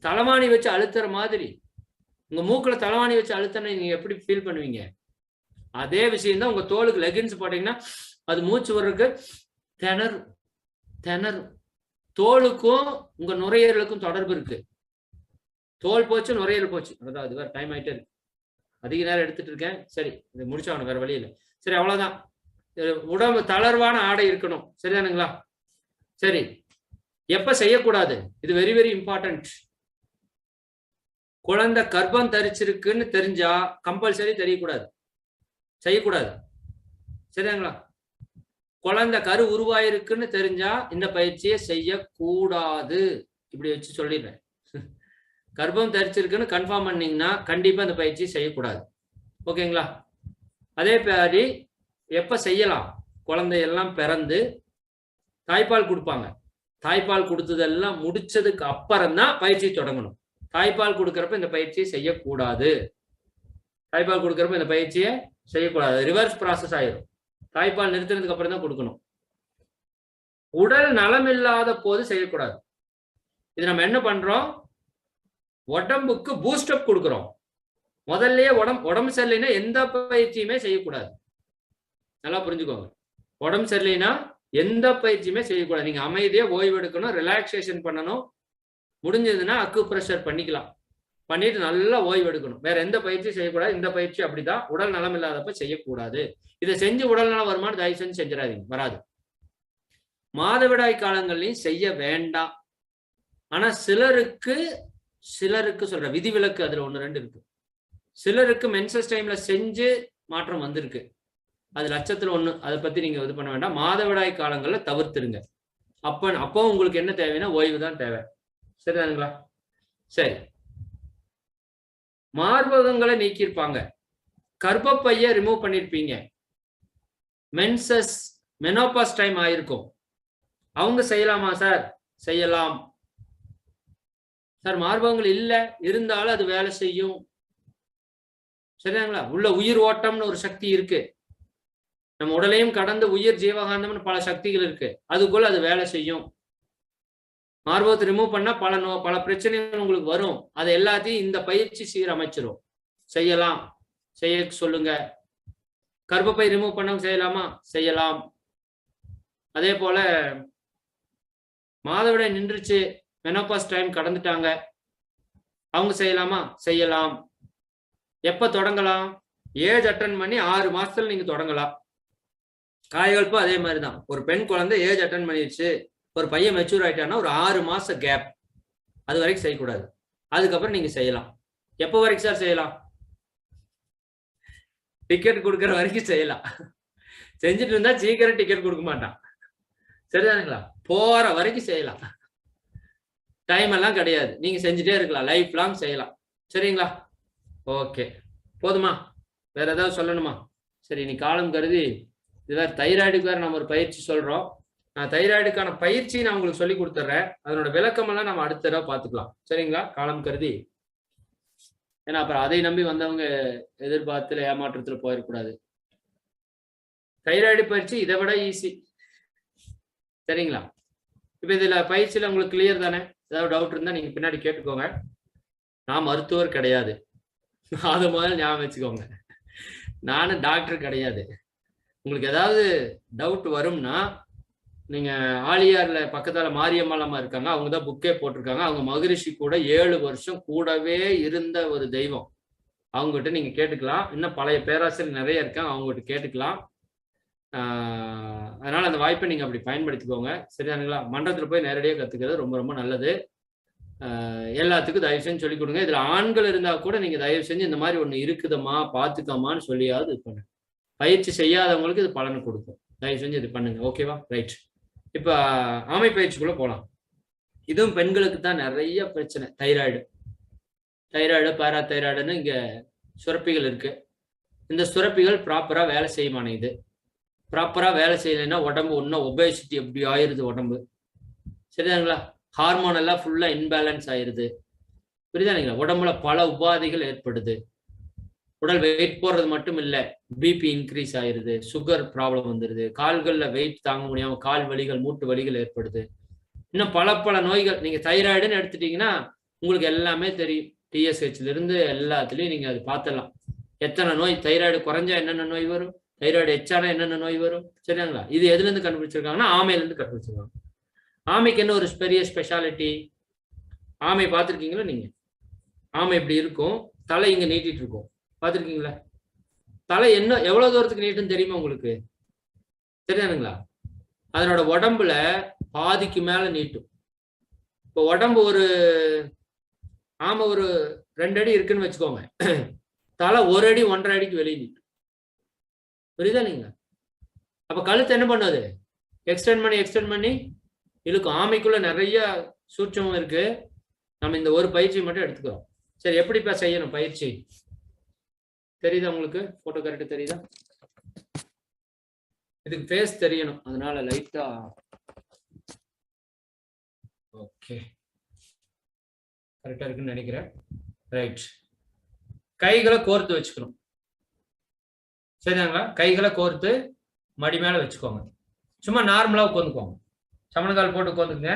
தலைவாணி வச்சு அழுத்துற மாதிரி, உங்க மூக்குல தலைவாணி வச்சு அழுத்தனை நீங்க எப்படி ஃபீல் பண்ணுவீங்க? அதே விஷயம் தான் உங்க தோலுக்கு லெகின்ஸ் போட்டீங்கன்னா அது மூச்சு வர்றதுக்கு திணறும். தோலுக்கும் உங்க நுரையீரலுக்கும் தொடர்பு இருக்கு. தோல் போச்சு, நுரையீரல் போச்சு. அதான் அது வேற டைம் ஆயிட்டே இருக்கு. அதிக நேரம் எடுத்துட்டு இருக்கேன். சரி, இது முடிச்சாகணும், வேற வழி இல்லை. சரி, அவ்வளவுதான். உடம்பு தளர்வான ஆடை இருக்கணும். சரிதானுங்களா? சரி, எப்ப செய்யக்கூடாது? இது வெரி வெரி இம்பார்ட்டன்ட். குழந்தை கர்ப்பம் தரிச்சிருக்குன்னு தெரிஞ்சா கம்பல்சரி தெரியக்கூடாது, செய்யக்கூடாது. சரிங்களா? குழந்தை கரு உருவாயிருக்குன்னு தெரிஞ்சா இந்த பயிற்சியை செய்யக்கூடாது. இப்படி வச்சு சொல்லிடுறேன். கர்ப்பம் தரிச்சிருக்குன்னு கன்ஃபார்ம் பண்ணீங்கன்னா கண்டிப்பா இந்த பயிற்சியை செய்யக்கூடாது. ஓகேங்களா? அதே மாதிரி எப்ப செய்யலாம்? குழந்தையெல்லாம் பிறந்து தாய்ப்பால் கொடுப்பாங்க. தாய்ப்பால் கொடுத்ததெல்லாம் முடிச்சதுக்கு அப்புறம் தான் பயிற்சி தொடங்கணும். தாய்ப்பால் கொடுக்கறப்ப இந்த பயிற்சியை செய்யக்கூடாது. தாய்ப்பால் கொடுக்கறப்ப இந்த பயிற்சியை செய்யக்கூடாது. ரிவர்ஸ் ப்ராசஸ் ஆயிரும். தாய்ப்பால் நிறுத்தினதுக்கு அப்புறம் தான் கொடுக்கணும். உடல் நலம் இல்லாத போது செய்யக்கூடாது. இது நம்ம என்ன பண்றோம்? உடம்புக்கு பூஸ்டப் கொடுக்குறோம். முதல்லயே உடம்பு சரியில்லைன்னா எந்த பயிற்சியுமே செய்யக்கூடாது. நல்லா புரிஞ்சுக்கோங்க. உடம்பு சரியில்லைன்னா எந்த பயிற்சியுமே செய்யக்கூடாது. நீங்க அமைதியா ஓய்வு எடுக்கணும், ரிலாக்ஸேஷன் பண்ணணும். முடிஞ்சதுன்னா அக்கு பிரஷர் பண்ணிக்கலாம். பண்ணிட்டு நல்லா ஓய்வு எடுக்கணும். வேற எந்த பயிற்சியும் செய்யக்கூடாது. இந்த பயிற்சி அப்படிதான். உடல் நலம் இல்லாதப்ப செய்யக்கூடாது. இதை செஞ்சு உடல் நலம் வருமானு தயவு செஞ்சு செஞ்சிடாதீங்க, வராது. மாதவிடாய் காலங்கள்லையும் செய்ய வேண்டாம். ஆனா சிலருக்கு சொல்ற விதிவிலக்கு அதுல 1-2 இருக்கு. சிலருக்கு மென்சஸ் டைம்ல செஞ்சு மாற்றம் வந்திருக்கு. அது லட்சத்துல 1. அதை பத்தி நீங்க இது பண்ண வேண்டாம். மாதவிடாய் காலங்கள்ல தவிர்த்துருங்க. அப்போ உங்களுக்கு என்ன தேவைன்னா ஓய்வு தான் தேவை. சரிதானுங்களா? சரி, மார்பகங்களை நீக்கியிருப்பாங்க, கர்ப்பப்பைய ரிமூவ் பண்ணிருப்பீங்க, மெனோபாஸ் டைம் ஆயிருக்கும். அவங்க செய்யலாமா சார்? செய்யலாம் சார். மார்பகங்கள் இல்ல இருந்தாலும் அது வேலை செய்யும். சரிங்களா? உள்ள உயிர் ஓட்டம்னு ஒரு சக்தி இருக்கு. நம்ம உடலையும் கடந்து உயிர் ஜீவகாந்தம்னு பல சக்திகள் இருக்கு. அதுக்குள்ள அது வேலை செய்யும். மார்பகத்தை ரிமூவ் பண்ணா பல பிரச்சனைகள் உங்களுக்கு வரும். அது எல்லாத்தையும் இந்த பயிற்சி சீரமைச்சிரும். செய்யலாம், செய்ய சொல்லுங்க. கர்ப்பப்பை ரிமூவ் பண்ண செய்யலாமா? செய்யலாம். அதே போல மாதவிடாய் நின்றுச்சு, மெனோபாஸ் டைம் கடந்துட்டாங்க, அவங்க செய்யலாமா? செய்யலாம். எப்ப தொடங்கலாம்? ஏஜ் அட்டன் பண்ணி 6 மாசத்துல நீங்க தொடங்கலாம். காயகல்பம் அதே மாதிரிதான். ஒரு பெண் குழந்தை ஏஜ் அட்டன் பண்ணிடுச்சு, ஒரு பையன் மெச்சூர் ஆயிட்டான்னா ஒரு 6 மாச கேப், அது வரைக்கும் செய்யக்கூடாது. அதுக்கப்புறம் நீங்க செய்யலாம். எப்போ வரைக்கும் சார் செய்யலாம்? டிக்கெட் கொடுக்கற வரைக்கும் செய்யலாம். செஞ்சுட்டு இருந்தா சீக்கிரம் டிக்கெட் கொடுக்க மாட்டான். சரிதானுங்களா? போற வரைக்கும் செய்யலாம். டைம் எல்லாம் கிடையாது, நீங்க செஞ்சுட்டே இருக்கலாம், லைஃப் லாங் செய்யலாம். சரிங்களா? ஓகே, போதுமா? வேற ஏதாவது சொல்லணுமா? சரி, நீ காலம் கருதி இது வேற தைராய்டுக்கு வேற நம்ம ஒரு பயிற்சி சொல்றோம். நான் தைராய்டுக்கான பயிற்சி நான் உங்களுக்கு சொல்லி கொடுத்துட்றேன். அதனோட விளக்கம் எல்லாம் நம்ம அடுத்த தடவை பார்த்துக்கலாம். சரிங்களா? காலம் கருதி. ஏன்னா அப்புறம் அதை நம்பி வந்தவங்க எதிர்பார்த்துல ஏமாற்றத்துல போயிடக்கூடாது. தைராய்டு பயிற்சி இதை விட ஈஸி. சரிங்களா? இப்ப இதுல பயிற்சியில உங்களுக்கு கிளியர் தானே? ஏதாவது டவுட் இருந்தா நீங்க பின்னாடி கேட்டுக்கோங்க. நான் மருத்துவர் கிடையாது, அது முதல்ல ஞாபகம் வச்சுக்கோங்க. நானும் டாக்டர் கிடையாது. உங்களுக்கு ஏதாவது டவுட் வரும்னா நீங்க ஆலியார்ல பக்கத்தால மாரியம்மாள் அம்மா இருக்காங்க, அவங்க தான் புக்கே போட்டிருக்காங்க. அவங்க மகரிஷி கூட 7 வருஷம் கூடவே இருந்த ஒரு தெய்வம். அவங்ககிட்ட நீங்க கேட்டுக்கலாம். இன்னும் பழைய பேராசிரியர் நிறைய இருக்காங்க, அவங்ககிட்ட கேட்டுக்கலாம். அதனால அந்த வாய்ப்பை நீங்க அப்படி பயன்படுத்திக்கோங்க. சரிதானுங்களா? மன்றத்துல போய் நேரடியாக கத்துக்கிறது ரொம்ப ரொம்ப நல்லது. எல்லாத்துக்கும் தயவு செஞ்சு சொல்லிக் கொடுங்க. இதுல ஆண்கள் இருந்தா கூட நீங்க தயவு செஞ்சு இந்த மாதிரி ஒண்ணு இருக்குதம்மா பாத்துக்கம்மான்னு சொல்லியாவது இது பண்ணுங்க. பயிற்சி செய்யாதவங்களுக்கு இது பலனை கொடுக்கும். தயவு செஞ்சு இது பண்ணுங்க. ஓகேவா? ரைட். இப்ப ஆமை பயிற்சிக்குள்ள போலாம். இதுவும் பெண்களுக்கு தான் நிறைய பிரச்சனை. தைராய்டு பாராதைராய்டுன்னு இங்க சுரப்பிகள் இருக்கு. இந்த சுரப்பிகள் ப்ராப்பரா வேலை செய்யுமான இது ப்ராப்பரா வேலை செய்யலைன்னா உடம்பு ஒன்னும் ஒபேசிட்டி எப்படி ஆயிருது உடம்பு. சரிதானுங்களா? ஹார்மோன் எல்லாம் ஃபுல்லா இன்பேலன்ஸ் ஆயிருது. புரியுதானுங்களா? உடம்புல பல உபாதைகள் ஏற்படுது. உடல் வெயிட் போடுறது மட்டும் இல்ல, பிபி இன்க்ரீஸ் ஆயிருது, சுகர் ப்ராப்ளம் வந்துருது, கால்கள்ல வெயிட் தாங்க முடியாம கால் வலிகள் மூட்டு வலிகள் ஏற்படுது. இன்னும் பல நோய்கள். நீங்க தைராய்டுன்னு எடுத்துட்டீங்கன்னா உங்களுக்கு எல்லாமே தெரியும். டிஎஸ்ஹெச்ல இருந்து எல்லாத்துலயும் நீங்க அது பார்த்தலாம். எத்தனை நோய், தைராய்டு குறைஞ்சா என்னென்ன நோய் வரும், தைராய்டு எச்சானா என்னென்ன நோய் வரும். சரிங்களா? இது எதுல இருந்து கண்டுபிடிச்சிருக்காங்கன்னா ஆமையில இருந்து கண்டுபிடிச்சிருக்காங்க. ஆமைக்கு என்ன ஒரு பெரிய ஸ்பெஷாலிட்டி? ஆமை பார்த்துருக்கீங்களா நீங்க? ஆமை இப்படி இருக்கும், தலை இங்க நீட்டிட்டு இருக்கும். பார்த்துருக்கீங்களா? தலை என்ன எவ்வளவு தூரத்துக்கு நீட்டுன்னு தெரியுமா உங்களுக்கு? தெரியாதுங்களா? அதனோட உடம்புல பாதிக்கு மேல நீட்டும். இப்போ உடம்பு ஒரு ஆமை ஒரு 2 அடி இருக்குன்னு வச்சுக்கோங்க, தலை 1 அடி 1.5 அடிக்கு வெளியே நீட்டும். புரியுதா நீங்க? அப்ப கழுத்து என்ன பண்ணுது? எக்ஸ்டெண்ட் பண்ணி இழுக்கும். ஆமைக்குள்ள நிறைய சூட்சமும் இருக்கு. நம்ம இந்த ஒரு பயிற்சி மட்டும் எடுத்துக்கிறோம். சரி, எப்படிப்பா செய்யணும் பயிற்சி? தெரியுதா உங்களுக்கு? போட்டோ கரெக்டா தெரியுதா? இதுக்கு ஃபேஸ் தெரியணும், அதனால லைட்டா. ஓகே, கரெக்டா இருக்குன்னு நினைக்கிறேன். ரைட். கைகளை கோர்த்து வச்சுக்கணும். சரிதாங்களா? கைகளை கோர்த்து மடி மேல வச்சுக்கோங்க. சும்மா நார்மலா உட்காந்துக்கோங்க. சமணங்கால் போட்டு உட்காந்துக்குங்க.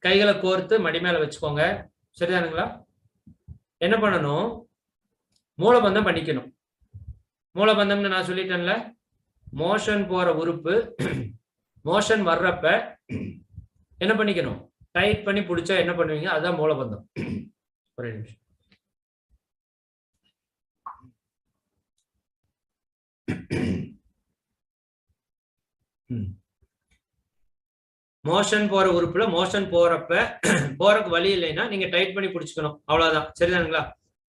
கைகளை கோர்த்து மடி மேல வச்சுக்கோங்க. சரிதானுங்களா? என்ன பண்ணணும்? மூலபந்தம் பண்ணிக்கணும். மூலபந்தம்னு நான் சொல்லிட்டேன்ல, மோஷன் போற உறுப்பு மோஷன் வர்றப்ப என்ன பண்ணிக்கணும்? டைட் பண்ணி பிடிச்சா என்ன பண்ணுவீங்க? அதுதான் மூலபந்தம். ஒரே நிமிஷம். மோஷன் போற உறுப்புல மோஷன் போறப்ப போறக்கு வழி இல்லைன்னா நீங்க டைட் பண்ணி பிடிச்சுக்கணும். அவ்வளவுதான். சரிதானுங்களா?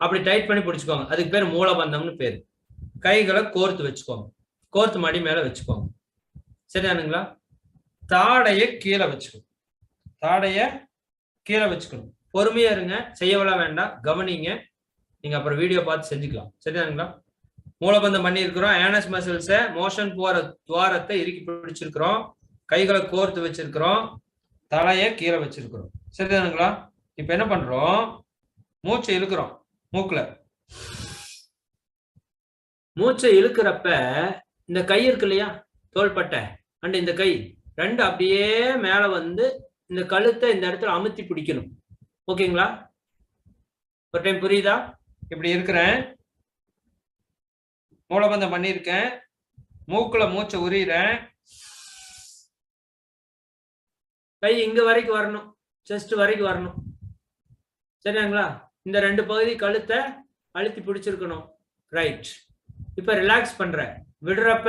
அப்படி டைட் பண்ணி பிடிச்சுக்கோங்க. அதுக்கு பேர் மூலபந்தம்னு பேரு. கைகளை கோர்த்து வச்சுக்கோங்க. கோர்த்து மடி மேல வச்சுக்கோங்க. சரிதானுங்களா? தாடைய கீழே வச்சுக்கணும். தாடைய கீழே வச்சுக்கணும். பொறுமையா இருங்க, செய்யவெல்லாம் வேண்டாம், கவனிங்க. நீங்க அப்புறம் வீடியோ பார்த்து செஞ்சுக்கலாம். சரிதானுங்களா? மூலபந்தம் பண்ணி இருக்கிறோம். ஆனஸ் மசில்ஸை மோஷன் போற துவாரத்தை இறுக்கி பிடிச்சிருக்கிறோம். கைகளை கோர்த்து வச்சிருக்கிறோம். தலைய கீழே வச்சிருக்கிறோம். சரிதானுங்களா? இப்ப என்ன பண்றோம்? மூச்சை இழுக்கிறோம். மூக்குல மூச்சை இழுக்கிறப்ப இந்த கை இருக்கு இல்லையா, தோள்பட்டை அண்ட் இந்த கை ரெண்டு அப்படியே மேல வந்து இந்த கழுத்தை இந்த இடத்துல அமுத்தி பிடிக்கணும். ஓகேங்களா? ஒரு டைம் புரியுதா? இப்படி இருக்கிறேன், மூலபந்தம் பண்ணியிருக்கேன், மூக்குல மூச்சை உரியிறேன், கை இங்க வரைக்கும் வரணும், செஸ்ட் வரைக்கும் வரணும். சரிங்களா? இந்த 2 பகுதி கழுத்தை அழுத்தி பிடிச்சிருக்கணும். ரைட். இப்ப ரிலாக்ஸ் பண்ற, விடுறப்ப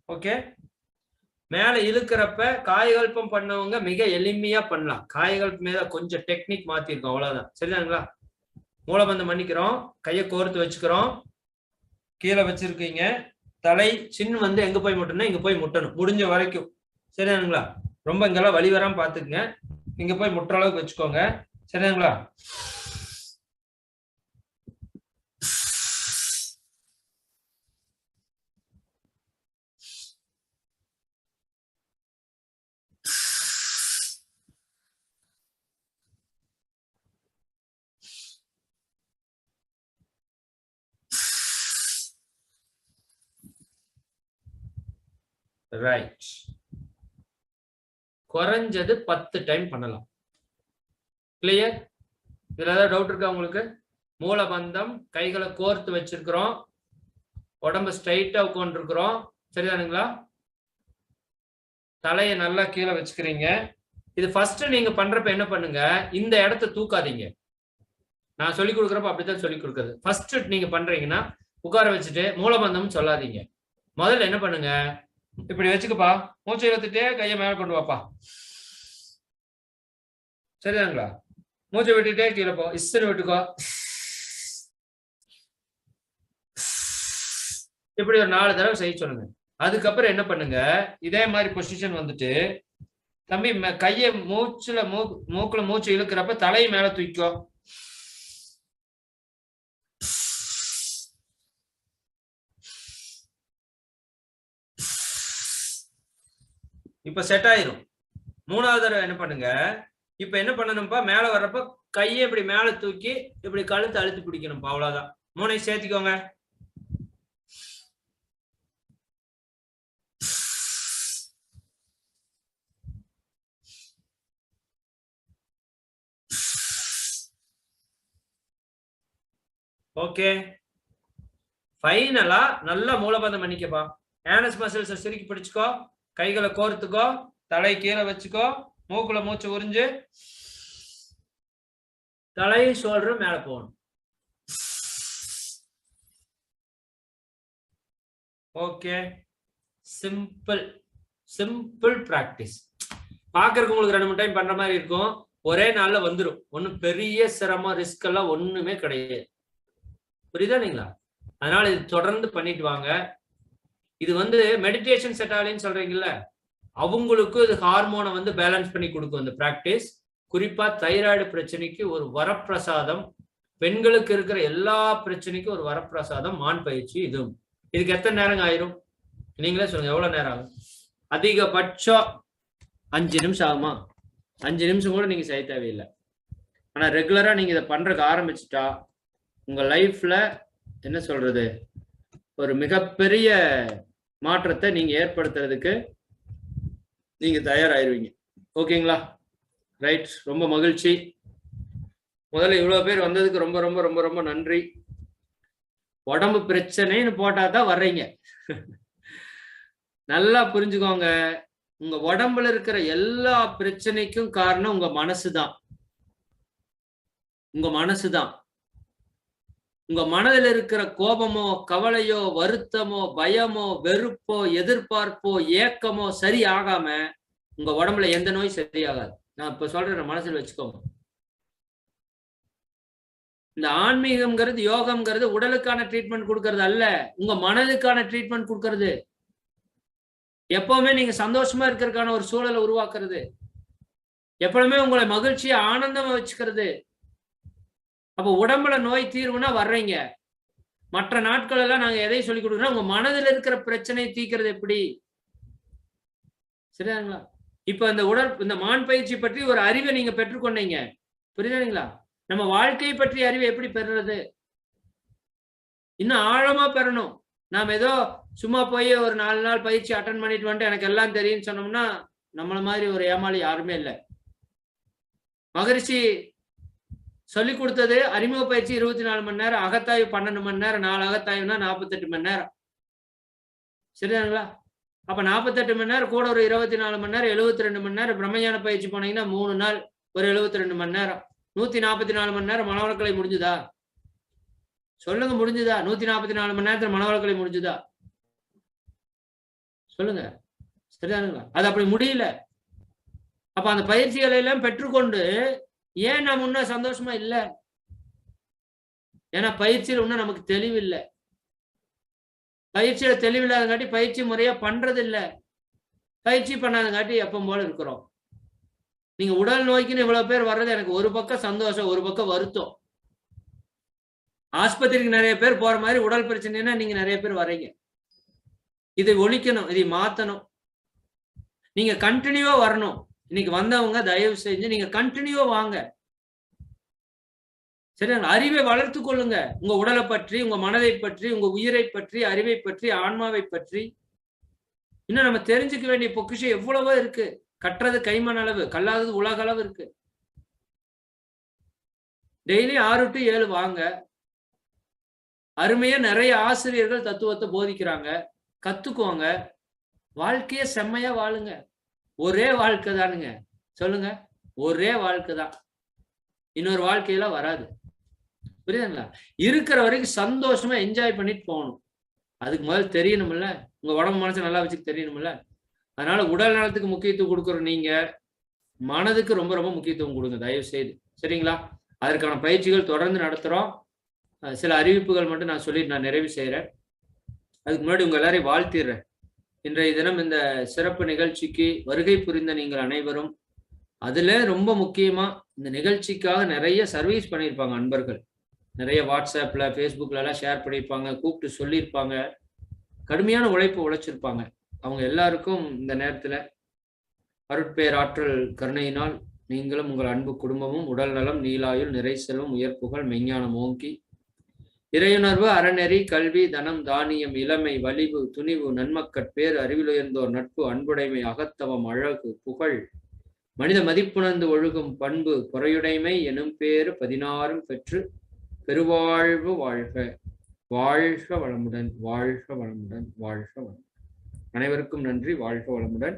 ஓகே. மேல இழுக்கிறப்ப காயகல்பம் பண்ணவங்க மிக எளிமையா பண்ணலாம். காயகல்பம் மேல கொஞ்சம் டெக்னிக் மாத்திருக்கோம், அவ்வளவுதான். சரிதானுங்களா? மூலபந்தம் பண்ணிக்கிறோம், கையை கோர்த்து வச்சுக்கிறோம், கீழே வச்சிருக்கீங்க. தலை சின் வந்து எங்க போய் முட்டணும், இங்க போய் முட்டணும் முடிஞ்ச வரைக்கும். சரியானுங்களா? ரொம்ப இங்கெல்லாம் வலி வராம பாத்துக்குங்க. இங்க போய் முட்டுற அளவுக்கு வச்சுக்கோங்க. சரியானுங்களா? ரைட். குறைஞ்சது 10 டைம் பண்ணலாம். கிளியர்? இதுல ஏதாவது டவுட் இருக்கா உங்களுக்கு? மூலபந்தம், கைகளை கோர்த்து வச்சிருக்கிறோம், உடம்பு ஸ்ட்ரைட்டா உட்கார்ந்து இருக்கிறோம். சரிதானுங்களா? தலையை நல்லா கீழே வச்சுக்கிறீங்க. இது ஃபர்ஸ்ட் நீங்க பண்றப்ப என்ன பண்ணுங்க, இந்த இடத்த தூக்காதீங்க. நான் சொல்லி கொடுக்குறப்ப அப்படித்தான் சொல்லி கொடுக்குறது. ஃபர்ஸ்ட் நீங்க பண்றீங்கன்னா உட்கார வச்சுட்டு மூலபந்தம் சொல்லாதீங்க. முதல்ல என்ன பண்ணுங்க, இப்படி வச்சுக்கப்பா, மூச்சை இழுத்துட்டே கையை மேல கொண்டு வாப்பா. சரிதாங்களா? மூச்சை விட்டுட்டே கீழே போ, இஸ்ன்னு விட்டுக்கோ. இப்படி ஒரு 4 தடவை செய்ய சொல்லுங்க. அதுக்கப்புறம் என்ன பண்ணுங்க, இதே மாதிரி பொசிஷன் வந்துட்டு தம்பி கையை மூக்குல மூச்சு இழுக்கிறப்ப தலையை மேல தூக்கோ. இப்ப செட் ஆயிரும். 3வது தடவை என்ன பண்ணுங்க, இப்ப என்ன பண்ணணும்ப்பா, மேல வர்றப்ப கையை இப்படி மேல தூக்கி இப்படி கழுத்து அழுத்தி பிடிக்கணும்ப்பா. அவ்வளவுதான். 3ஐயும் சேர்த்திக்கோங்க. ஓகே. ஃபைனலா நல்லா மூலபந்தம் பண்ணிக்கப்பா. ஆனஸ் மசில்ஸ் சுருக்கி பிடிச்சுக்கோ, கைகளை கோர்த்துக்கோ, தலை கீழே வச்சுக்கோ, மூக்குல மூச்சு உறிஞ்சு தலை ஷோல்டர் மேல போகணும். ஓகே. Simple simple practice. பாக்குறதுக்கு உங்களுக்கு 2-3 டைம் பண்ற மாதிரி இருக்கும். ஒரே நாள்ல வந்துடும். ஒன்னும் பெரிய சிரமம் ரிஸ்க் எல்லாம் ஒண்ணுமே கிடையாது. புரியுதானுங்களா? அதனால இது தொடர்ந்து பண்ணிட்டு வாங்க. இது வந்து மெடிடேஷன் செட் ஆகலன்னு சொல்றீங்கல்ல, அவங்களுக்கு இது ஹார்மோனை வந்து பேலன்ஸ் பண்ணி கொடுக்கும் இந்த பிராக்டிஸ். குறிப்பா தைராய்டு பிரச்சனைக்கு ஒரு வரப்பிரசாதம், பெண்களுக்கு இருக்கிற எல்லா பிரச்சனைக்கும் ஒரு வரப்பிரசாதம் மான் பயிற்சி. இதுக்கு எத்தனை நேரம் ஆயிரும் நீங்களே சொல்லுங்க, எவ்வளவு நேரம் ஆகும்? அதிகபட்சம் 5 நிமிஷம் ஆகுமா? 5 நிமிஷம் கூட நீங்க செய்ய தேவையில்லை. ஆனா ரெகுலரா நீங்க இதை பண்றதுக்கு ஆரம்பிச்சுட்டா உங்க லைஃப்ல என்ன சொல்றது, ஒரு மிகப்பெரிய மாற்றத்தை நீங்க ஏற்படுத்துறதுக்கு நீங்க தயாராயிருவீங்க. ஓகேங்களா? ரைட். ரொம்ப மகிழ்ச்சி. முதல்ல இவ்வளவு பேர் வந்ததுக்கு ரொம்ப ரொம்ப ரொம்ப ரொம்ப நன்றி. உடம்பு பிரச்சனைன்னு போட்டாதான் வர்றீங்க. நல்லா புரிஞ்சுக்கோங்க, உங்க உடம்புல இருக்கிற எல்லா பிரச்சனைக்கும் காரணம் உங்க மனசுதான். உங்க மனசுதான். உங்க மனதில் இருக்கிற கோபமோ, கவலையோ, வருத்தமோ, பயமோ, வெறுப்போ, எதிர்பார்ப்போ, ஏக்கமோ சரி ஆகாம உங்க உடம்புல எந்த நோய் சரியாகாது. நான் இப்ப சொல்றேன், மனசுல வச்சுக்கோங்க. இந்த ஆன்மீகம்ங்கிறது, யோகம்ங்கிறது உடலுக்கான ட்ரீட்மெண்ட் கொடுக்கறது அல்ல, உங்க மனதுக்கான ட்ரீட்மெண்ட் கொடுக்கறது. எப்பவுமே நீங்க சந்தோஷமா இருக்கிறதுக்கான ஒரு சூழலை உருவாக்குறது, எப்பவுமே உங்களை மகிழ்ச்சியா ஆனந்தமா வச்சுக்கிறது. அப்ப உடம்புல நோய் தீர்வுனா வர்றீங்க. மற்ற நாட்கள் எல்லாம் நாங்க எதை சொல்லி கொடுக்குறோம், உங்க மனதில் இருக்கிற பிரச்சனையை தீர்க்கிறது எப்படி. சரியாங்களா? இப்ப இந்த மான் பயிற்சி பற்றி ஒரு அறிவை நீங்க பெற்றுக்கொண்டீங்க. புரியுதுங்களா? நம்ம வாழ்க்கையை பற்றிய அறிவை எப்படி பெறுறது? இன்னும் ஆழமா பெறணும். நாம ஏதோ சும்மா போய் ஒரு 4 நாள் பயிற்சி அட்டன் பண்ணிட்டு வந்துட்டு எனக்கு எல்லாம் தெரியும்னு சொன்னோம்னா நம்மள மாதிரி ஒரு ஏமாளி யாருமே இல்லை. மகரிஷி சொல்லி கொடுத்தது அறிமுக பயிற்சி 24 மணி நேரம், அகத்தாய்வு 12 மணி நேரம், 4 அகத்தாய்வுனா 48 மணி நேரம். சரிதாங்களா? அப்ப 48 மணி நேரம் கூட ஒரு 24 மணி நேரம், 72 மணி நேரம் பிரம்மஞான பயிற்சி போனீங்கன்னா 3 நாள் ஒரு 72 மணி நேரம், 144 மணி நேரம் மனவளக்கலை முடிஞ்சுதா? சொல்லுங்க, முடிஞ்சுதா? 144 மணி நேரத்துல மனவளக்கலை முடிஞ்சுதா? சொல்லுங்க. சரிதானுங்களா? அது அப்படி முடியல. அப்ப அந்த பயிற்சிகளை எல்லாம் பெற்றுக்கொண்டு ஏன் நாம் இன்னும் சந்தோஷமா இல்லை? ஏன்னா பயிற்சியில் இன்னும் நமக்கு தெளிவு இல்லை. பயிற்சியில தெளிவில்லாதங்காட்டி பயிற்சி முறையா பண்றது இல்ல, பயிற்சி பண்ணாதங்காட்டி எப்பவும் போல இருக்கிறோம். நீங்க உடல் நோய்க்குன்னு இவ்வளவு பேர் வர்றது எனக்கு ஒரு பக்கம் சந்தோஷம், ஒரு பக்கம் வருத்தம். ஆஸ்பத்திரிக்கு நிறைய பேர் போற மாதிரி உடல் பிரச்சனைனா நீங்க நிறைய பேர் வர்றீங்க. இதை ஒழிக்கணும், இதை மாத்தணும். நீங்க கண்டினியூவா வரணும். இன்னைக்கு வந்தவங்க தயவு செஞ்சு நீங்க கண்டினியூவா வாங்க. சரிங்களா? அறிவை வளர்த்து கொள்ளுங்க. உங்க உடலை பற்றி, உங்க மனதை பற்றி, உங்க உயிரை பற்றி, அறிவை பற்றி, ஆன்மாவை பற்றி. இன்னும் நம்ம தெரிஞ்சுக்க வேண்டிய பொக்கிஷம் எவ்வளவோ இருக்கு. கற்றது கைமண் அளவு, கல்லாதது உலக அளவு இருக்கு. டெய்லி 6 to 7 வாங்க. அருமையா நிறைய ஆசிரியர்கள் தத்துவத்தை போதிக்கிறாங்க. கத்துக்கோங்க. வாழ்க்கைய செம்மையா வாழுங்க. ஒரே வாழ்க்கை தானுங்க. சொல்லுங்க. ஒரே வாழ்க்கை தான். இன்னொரு வாழ்க்கையெல்லாம் வராது. புரியுதுங்களா? இருக்கிற வரைக்கும் சந்தோஷமா என்ஜாய் பண்ணிட்டு போகணும். அதுக்கு முதல்ல தெரியணும்ல. உங்க உடம்பு மனசு நல்லா வச்சுக்க தெரியணும்ல. அதனால உடல் நலத்துக்கு முக்கியத்துவம் கொடுக்குற நீங்க மனதுக்கு ரொம்ப ரொம்ப முக்கியத்துவம் கொடுங்க தயவு செய்து. சரிங்களா? அதற்கான பயிற்சிகள் தொடர்ந்து நடத்துறோம். சில அறிவிப்புகள் மட்டும் நான் சொல்லிட்டு நான் நிறைவு செய்யறேன். அதுக்கு முன்னாடி உங்க எல்லாரையும் வாழ்த்திடுறேன். இன்றைய தினம் இந்த சிறப்பு நிகழ்ச்சிக்கு வருகை புரிந்த நீங்கள் அனைவரும், அதுல ரொம்ப முக்கியமா இந்த நிகழ்ச்சிக்காக நிறைய சர்வீஸ் பண்ணியிருப்பாங்க அன்பர்கள். நிறைய வாட்ஸ்அப்ல, ஃபேஸ்புக்ல எல்லாம் ஷேர் பண்ணியிருப்பாங்க, கூப்பிட்டு சொல்லியிருப்பாங்க, கடுமையான உழைப்பு உழைச்சிருப்பாங்க. அவங்க எல்லாருக்கும் இந்த நேரத்துல அருட்பேராற்றல் கருணையினால் நீங்களும் உங்கள் அன்பு குடும்பமும் உடல் நலம், நீலாயுள், நிறை செல்வம், உயர்ப்புகள், மெஞ்ஞானம் ஓங்கி இறையுணர்வு, அறநெறி, கல்வி, தனம், தானியம், இளமை, வலிவு, துணிவு, நன்மக்கட்பேறு, அறிவிலுயர்ந்தோர் நட்பு, அன்புடைமை, அகத்தவம், அழகு, புகழ், மனித மதிப்புணர்ந்து ஒழுகும் பண்பு, பொறையுடைமை எனும் பேறு 16 பெற்று பெருவாழ்வு வாழ்க. வாழ்க வளமுடன், வாழ்க வளமுடன், வாழ்க வளமுடன். அனைவருக்கும் நன்றி. வாழ்க வளமுடன்.